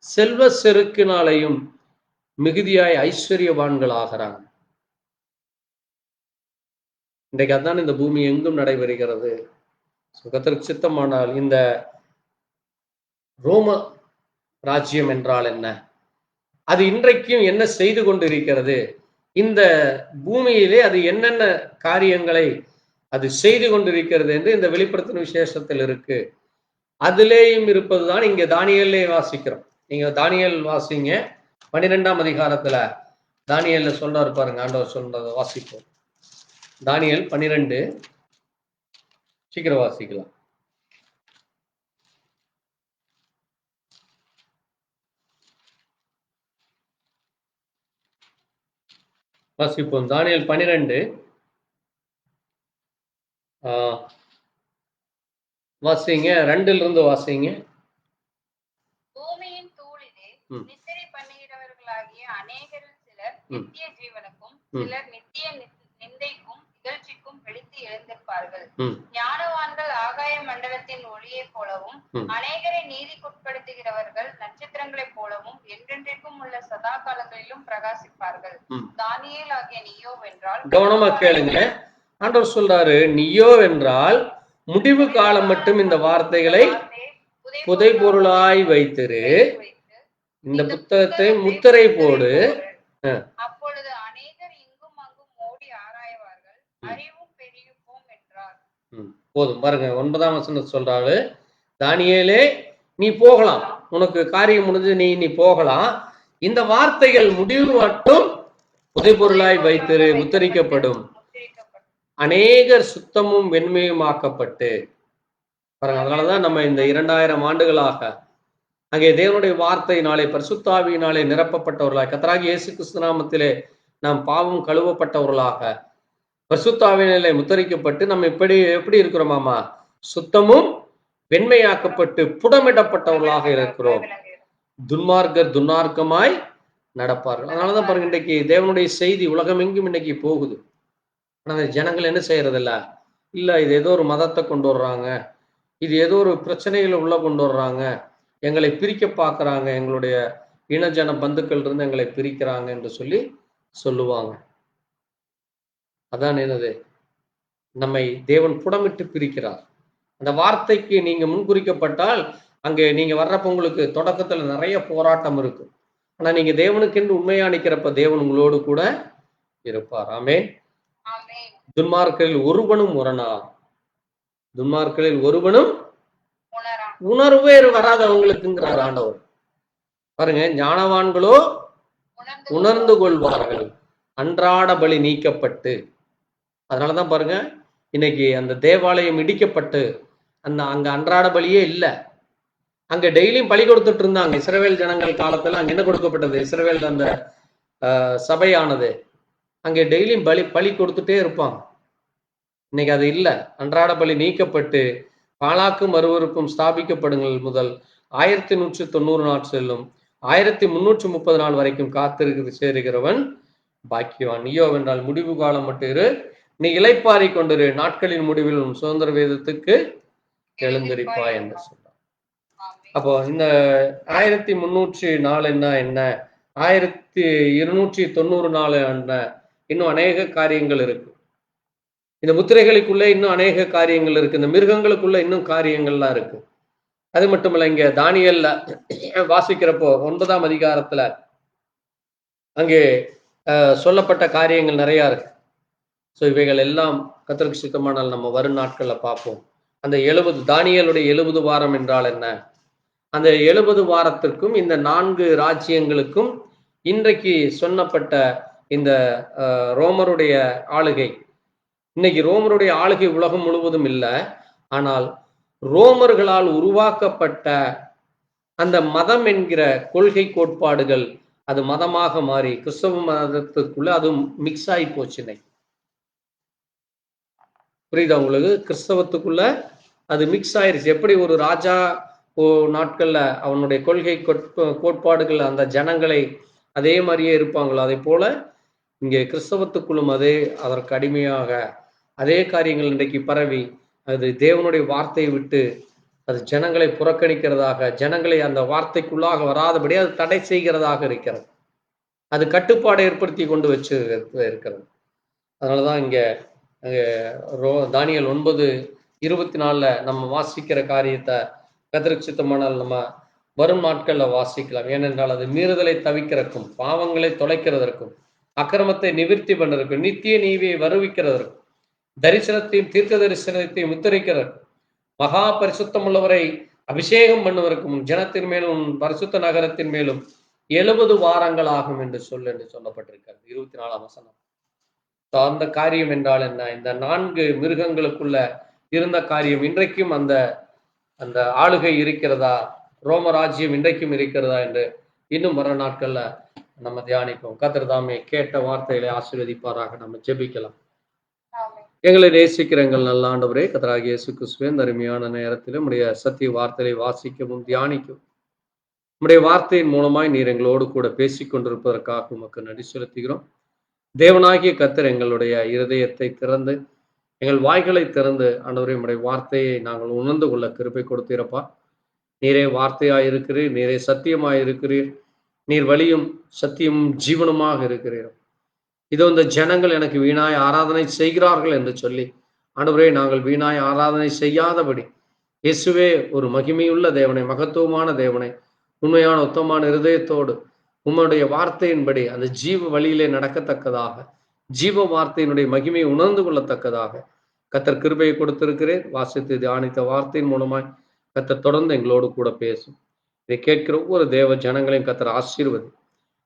செல்வ செருக்கினாலேயும் மிகுதியாய் ஐஸ்வர்யவான்கள் ஆகிறாங்க. இன்றைக்கு அதான் இந்த பூமி எங்கும் நடைபெறுகிறது. கர்த்தருக்கு சித்தமானால் இந்த ரோம ராஜ்யம் என்றால் என்ன, அது இன்றைக்கும் என்ன செய்து கொண்டிருக்கிறது, இந்த பூமியிலே அது என்னென்ன காரியங்களை அது செய்து கொண்டிருக்கிறது என்று இந்த வெளிப்படுத்தின விசேஷத்தில் இருக்கு. அதிலேயும் இருப்பதுதான் இங்க தானியேலே வாசிக்கிறோம். நீங்க தானியேல் வாசிங்க, 12ஆம் அதிகாரத்துல தானியேல்ல சொல்றாரு பாருங்க, ஆண்டவர் சொல்றத வாசிப்போம். தானியேல் 12, சீக்கிரம் வாசிக்கலாம். வாசிப்போம். தானியேல் 12 வாசிங்க, 2ல இருந்து வாசிங்க. பூமியின் தூளிலே நித்திரை பண்ணுகிறவர்களாகிய அநேகரில் சிலர் நித்திய ஜீவனுக்கும் சிலர் நித்திய நிந்தைக்கும் இகழ்ச்சிக்கும் பிடித்து எழுந்திருப்பார்கள். ஞானவான்கள் ஆகாய மண்டலத்தின் ஒளியை போலவும் அநேகரை நீதிக்குட்படுத்துகிறவர்கள் நட்சத்திரங்களைப் போலவும் என்றென்றைக்கும் உள்ள சதா காலங்களிலும் பிரகாசிப்பார்கள். தானியேல் ஆகிய நீயோ வென்றால், கவனமா கேளுங்க, ஆண்டவர் சொல்றாரு, நீயோ வென்றால் முடிவு காலம் மட்டும் இந்த வார்த்தைகளை புதை பொருளாய் வைத்திரு, இந்த புத்தகத்தை முத்திரை போடு, அப்பொழுது அநேகர் இங்கும் அங்கும் ஓடி ஆராய்வார்கள், அறிவும் பெருகும் என்றார். போதும் பாருங்க, 9ஆம் வசனம் சொல்றாரு, தானியேலே நீ போகலாம், உனக்கு காரியம் முடிஞ்சு நீ போகலாம், இந்த வார்த்தைகள் முடிவு மட்டும் புதை பொருளாய் வைத்திரு, முத்திரிக்கப்படும், அநேகர் சுத்தமும் வெண்மையுமாக்கப்பட்டு பாருங்க. அதனாலதான் நம்ம இந்த 2000 ஆண்டுகளாக அங்கே தேவனுடைய வார்த்தையினாலே பரிசுத்தாவியினாலே நிரப்பப்பட்டவர்களாக, கர்த்தராகிய இயேசு கிறிஸ்து நாமத்திலே நாம் பாவம் கழுவப்பட்டவர்களாக பரிசுத்தாவியினாலே முத்தரிக்கப்பட்டு நம்ம எப்படி இருக்கிறோமாமா, சுத்தமும் வெண்மையாக்கப்பட்டு புடமிடப்பட்டவர்களாக இருக்கிறோம். துன்மார்க்கர் துன்மார்க்கமாய் நடப்பார்கள். அதனாலதான் பாருங்க, இன்றைக்கு தேவனுடைய செய்தி உலகமெங்கும் இன்னைக்கு போகுது. ஆனால் ஜனங்கள் என்ன செய்யறதில்ல, இல்லை இது ஏதோ ஒரு மதத்தை கொண்டு வர்றாங்க, இது ஏதோ ஒரு பிரச்சனைகளை உள்ள கொண்டு வர்றாங்க, எங்களை பிரிக்க பார்க்குறாங்க, எங்களுடைய இனஜன பந்துக்கள் இருந்து எங்களை பிரிக்கிறாங்க என்று சொல்லுவாங்க. அதான் என்னது, நம்மை தேவன் புடமிட்டு பிரிக்கிறார். அந்த வார்த்தைக்கு நீங்க முன்குறிக்கப்பட்டால் அங்கே நீங்க வர்றப்ப உங்களுக்கு தொடக்கத்துல நிறைய போராட்டம் இருக்கும். ஆனா நீங்க தேவனுக்கென்று உண்மையா நிற்கிறப்ப தேவன் உங்களோடு கூட இருப்பார். ஆமென். துன்மார்க்கரில் ஒருவனும் முரணார், துன்மார்க்கரில் ஒருவனும் உணர்வே வராதவங்களுக்குங்கிறார் ஆண்டவர். பாருங்க, ஞானவான்களோ உணர்ந்து கொள்வார்கள், அன்றாட பலி நீக்கப்பட்டு. அதனாலதான் பாருங்க, இன்னைக்கு அந்த தேவாலயம் இடிக்கப்பட்டு அங்க அன்றாட பலியே இல்லை. அங்க டெய்லியும் பலி கொடுத்துட்டு இருந்தாங்க இஸ்ரவேல் ஜனங்கள் காலத்துல. அங்க என்ன கொடுக்கப்பட்டது, இஸ்ரவேல் அந்த சபையானது அங்கே டெய்லியும் பலி கொடுத்துட்டே இருப்பாங்க. இன்னைக்கு அது இல்லை, அன்றாட பலி நீக்கப்பட்டு பாலாக்கும் அருவருக்கும் ஸ்தாபிக்கப்படுங்கள் முதல் 1190 நாள் செல்லும் 1330 நாள் வரைக்கும் காத்திருக்கு சேருகிறவன் பாக்கியவான். நீயோ வென்றால் முடிவு காலம் மட்டும் இரு, நீ இளைப்பாரி கொண்டிரு, நாட்களின் முடிவில் உன் சுதந்திர வேதத்துக்கு எழுந்திருப்பா என்று சொல்றான். அப்போ இந்த 1304 என்ன 1294 என்ன, இன்னும் அநேக காரியங்கள் இருக்கு. இந்த முத்திரைகளுக்குள்ள இன்னும் அநேக காரியங்கள் இருக்கு. இந்த மிருகங்களுக்குள்ள இன்னும் காரியங்கள்லாம் இருக்கு. அது மட்டுமல்ல, இங்க தானியேல்ல வாசிக்கிறப்போ 9ஆம் அதிகாரத்துல அங்கே சொல்லப்பட்ட காரியங்கள் நிறைய இருக்கு. ஸோ இவைகள் எல்லாம் கர்த்தருக்கு சித்தமானால் நம்ம வரும் நாட்கள்ல பார்ப்போம். அந்த 70 தானியேலுடைய 70 வாரம் என்றால் என்ன, அந்த 70 வாரத்திற்கும் இந்த 4 ராஜ்யங்களுக்கும் இன்றைக்கு சொன்னப்பட்ட இந்த ரோமருடைய ஆளுகை, இன்னைக்கு ரோமருடைய ஆளுகை உலகம் முழுவதும் இல்லை, ஆனால் ரோமர்களால் உருவாக்கப்பட்ட அந்த மதம் என்கிற கொள்கை கோட்பாடுகள் அது மதமாக மாறி கிறிஸ்தவ மதத்திற்குள்ள அது மிக்ஸ் ஆகி போச்சு. இன்னைக்கு புரியுதா உங்களுக்கு, கிறிஸ்தவத்துக்குள்ள அது மிக்ஸ் ஆயிருச்சு. எப்படி ஒரு ராஜா நாட்கள்ல அவனுடைய கொள்கை கோட்பாடுகள் அந்த ஜனங்களை அதே மாதிரியே இருப்பாங்களோ அதே போல இங்கே கிறிஸ்தவத்துக்குள்ளும் அதற்கு அடிமையாக அதே காரியங்கள் இன்றைக்கு பரவி அது தேவனுடைய வார்த்தையை விட்டு அது ஜனங்களை புறக்கணிக்கிறதாக, ஜனங்களை அந்த வார்த்தைக்குள்ளாக வராதபடி அது தடை செய்கிறதாக இருக்கிறது. அது கட்டுப்பாடை ஏற்படுத்தி கொண்டு வச்சு இருக்கிறது. அதனாலதான் இங்க தானியேல் 9:24 நம்ம வாசிக்கிற காரியத்தை கர்த்தருக்கு சித்தமானால் நம்ம வரும் நாட்கள்ல வாசிக்கலாம். ஏனென்றால் அது மீறுதலை தவிக்கிறதற்கும், பாவங்களை தொலைக்கிறதற்கும், அக்கிரமத்தை நிவிர்த்தி பண்ணுறதற்கும், நித்திய நீதியை வருவிக்கிறதற்கும், தரிசனத்தையும் தீர்க்க தரிசனத்தையும் உத்தரிக்கிறதற்கும், மகா பரிசுத்தம் உள்ளவரை அபிஷேகம் பண்ணுவதற்கும், ஜனத்தின் மேலும் பரிசுத்த நகரத்தின் மேலும் 70 வாரங்கள் ஆகும் என்று சொல்லப்பட்டிருக்கிறது. 24ஆம் வசனம். அந்த காரியம் என்றால் என்ன? இந்த 4 மிருகங்களுக்குள்ள இருந்த காரியம் இன்றைக்கும் அந்த அந்த ஆளுகை இருக்கிறதா, ரோம ராஜ்யம் இன்றைக்கும் இருக்கிறதா என்று இன்னும் வர நாட்கள்ல நம்ம தியானிப்போம். கர்த்தர் தாமே கேட்ட வார்த்தைகளை ஆசீர்வதிப்பாராக. நம்ம ஜெபிக்கலாம். எங்களை நேசிக்கிற எங்கள் நல்ல ஆண்டவரே, கர்த்தராகிய இயேசு கிறிஸ்துவே, இந்த அருமையான நேரத்தில் உம்முடைய சத்திய வார்த்தைகளை வாசிக்கவும் தியானிக்கவும் உம்முடைய வார்த்தையின் மூலமாய் நீர் எங்களோடு கூட பேசிக் கொண்டிருப்பதற்காக உமக்கு நன்றி செலுத்துகிறோம். தேவனாகிய கர்த்தர் எங்களுடைய இருதயத்தை திறந்து, எங்கள் வாய்களை திறந்து ஆண்டவரே உம்முடைய வார்த்தையை நாங்கள் உணர்ந்து கொள்ள கிருபை கொடுத்தீரப்பா. நீரே வார்த்தையாய் இருக்கிறீர், நீரே சத்தியமாய் இருக்கிறீர், நீர் வழியும் சத்தியமும் ஜீவனுமாக இருக்கிறீர். இதோ இந்த ஜனங்கள் எனக்கு வீணாய் ஆராதனை செய்கிறார்கள் என்று சொல்லி ஆண்டவரே நாங்கள் வீணாய் ஆராதனை செய்யாதபடி இயேசுவே ஒரு மகிமையுள்ள தேவனை, மகத்துவமான தேவனை, உண்மையான உத்தமமான இருதயத்தோடு உம்முடைய வார்த்தையின்படி அந்த ஜீவ வழியிலே நடக்கத்தக்கதாக, ஜீவ வார்த்தையினுடைய மகிமையை உணர்ந்து கொள்ளத்தக்கதாக கர்த்தர் கிருபையை கொடுத்திருக்கிறேன். வாசித்து தியானித்த வார்த்தையின் மூலமாய் கர்த்தர் தொடர்ந்து எங்களோடு கூட பேசும். இதை கேட்கிற ஒவ்வொரு தேவ ஜனங்களையும் கர்த்தர் ஆசீர்வதி,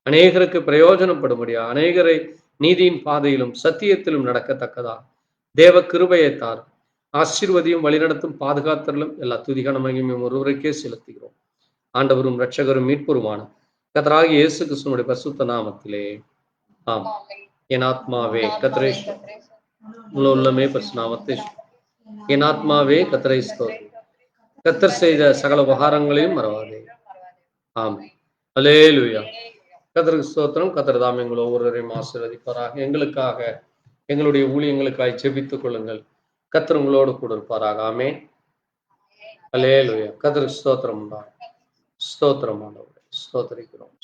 அநேகருக்கு பிரயோஜனப்படும்படியா, அநேகரை நீதியின் பாதையிலும் சத்தியத்திலும் நடக்கத்தக்கதாக தேவ கிருபையை தார். ஆசீர்வதியும் வழிநடத்தும் பாதுகாத்தலும் எல்லா துதிகான மகிமையும் ஒருவருக்கே செலுத்துகிறோம். ஆண்டவரும் இரட்சகரும் மீட்புருமான கர்த்தராகிய இயேசு கிறிஸ்துவினுடைய பரிசுத்த நாமத்திலே ஆம். என் ஆத்மாவே கர்த்தரை முழு உள்ளமே பரிசுநாமத்தை என் ஆத்மாவே கர்த்தரை ஸ்தோத்திரி. கர்த்தர் செய்த சகல உபகாரங்களையும் மறவாதே. ஆம். அல்லேலூயா. கர்த்தருக்கு ஸ்தோத்திரம். கர்த்தர் தாம் எங்கள் ஒவ்வொருவரையும் ஆசீர்வதிப்பாராக. எங்களுக்காக, எங்களுடைய ஊழியங்களுக்காய் ஜெபித்துக் கொள்ளுங்கள். கர்த்தர் உங்களோடு கூட இருப்பாராக. ஆமென். அல்லேலூயா. கர்த்தருக்கு ஸ்தோத்திரம் உண்டாகும். ஸ்தோத்திரம் ஆண்டவரே. ஸ்தோத்திரிக்கிறோம்.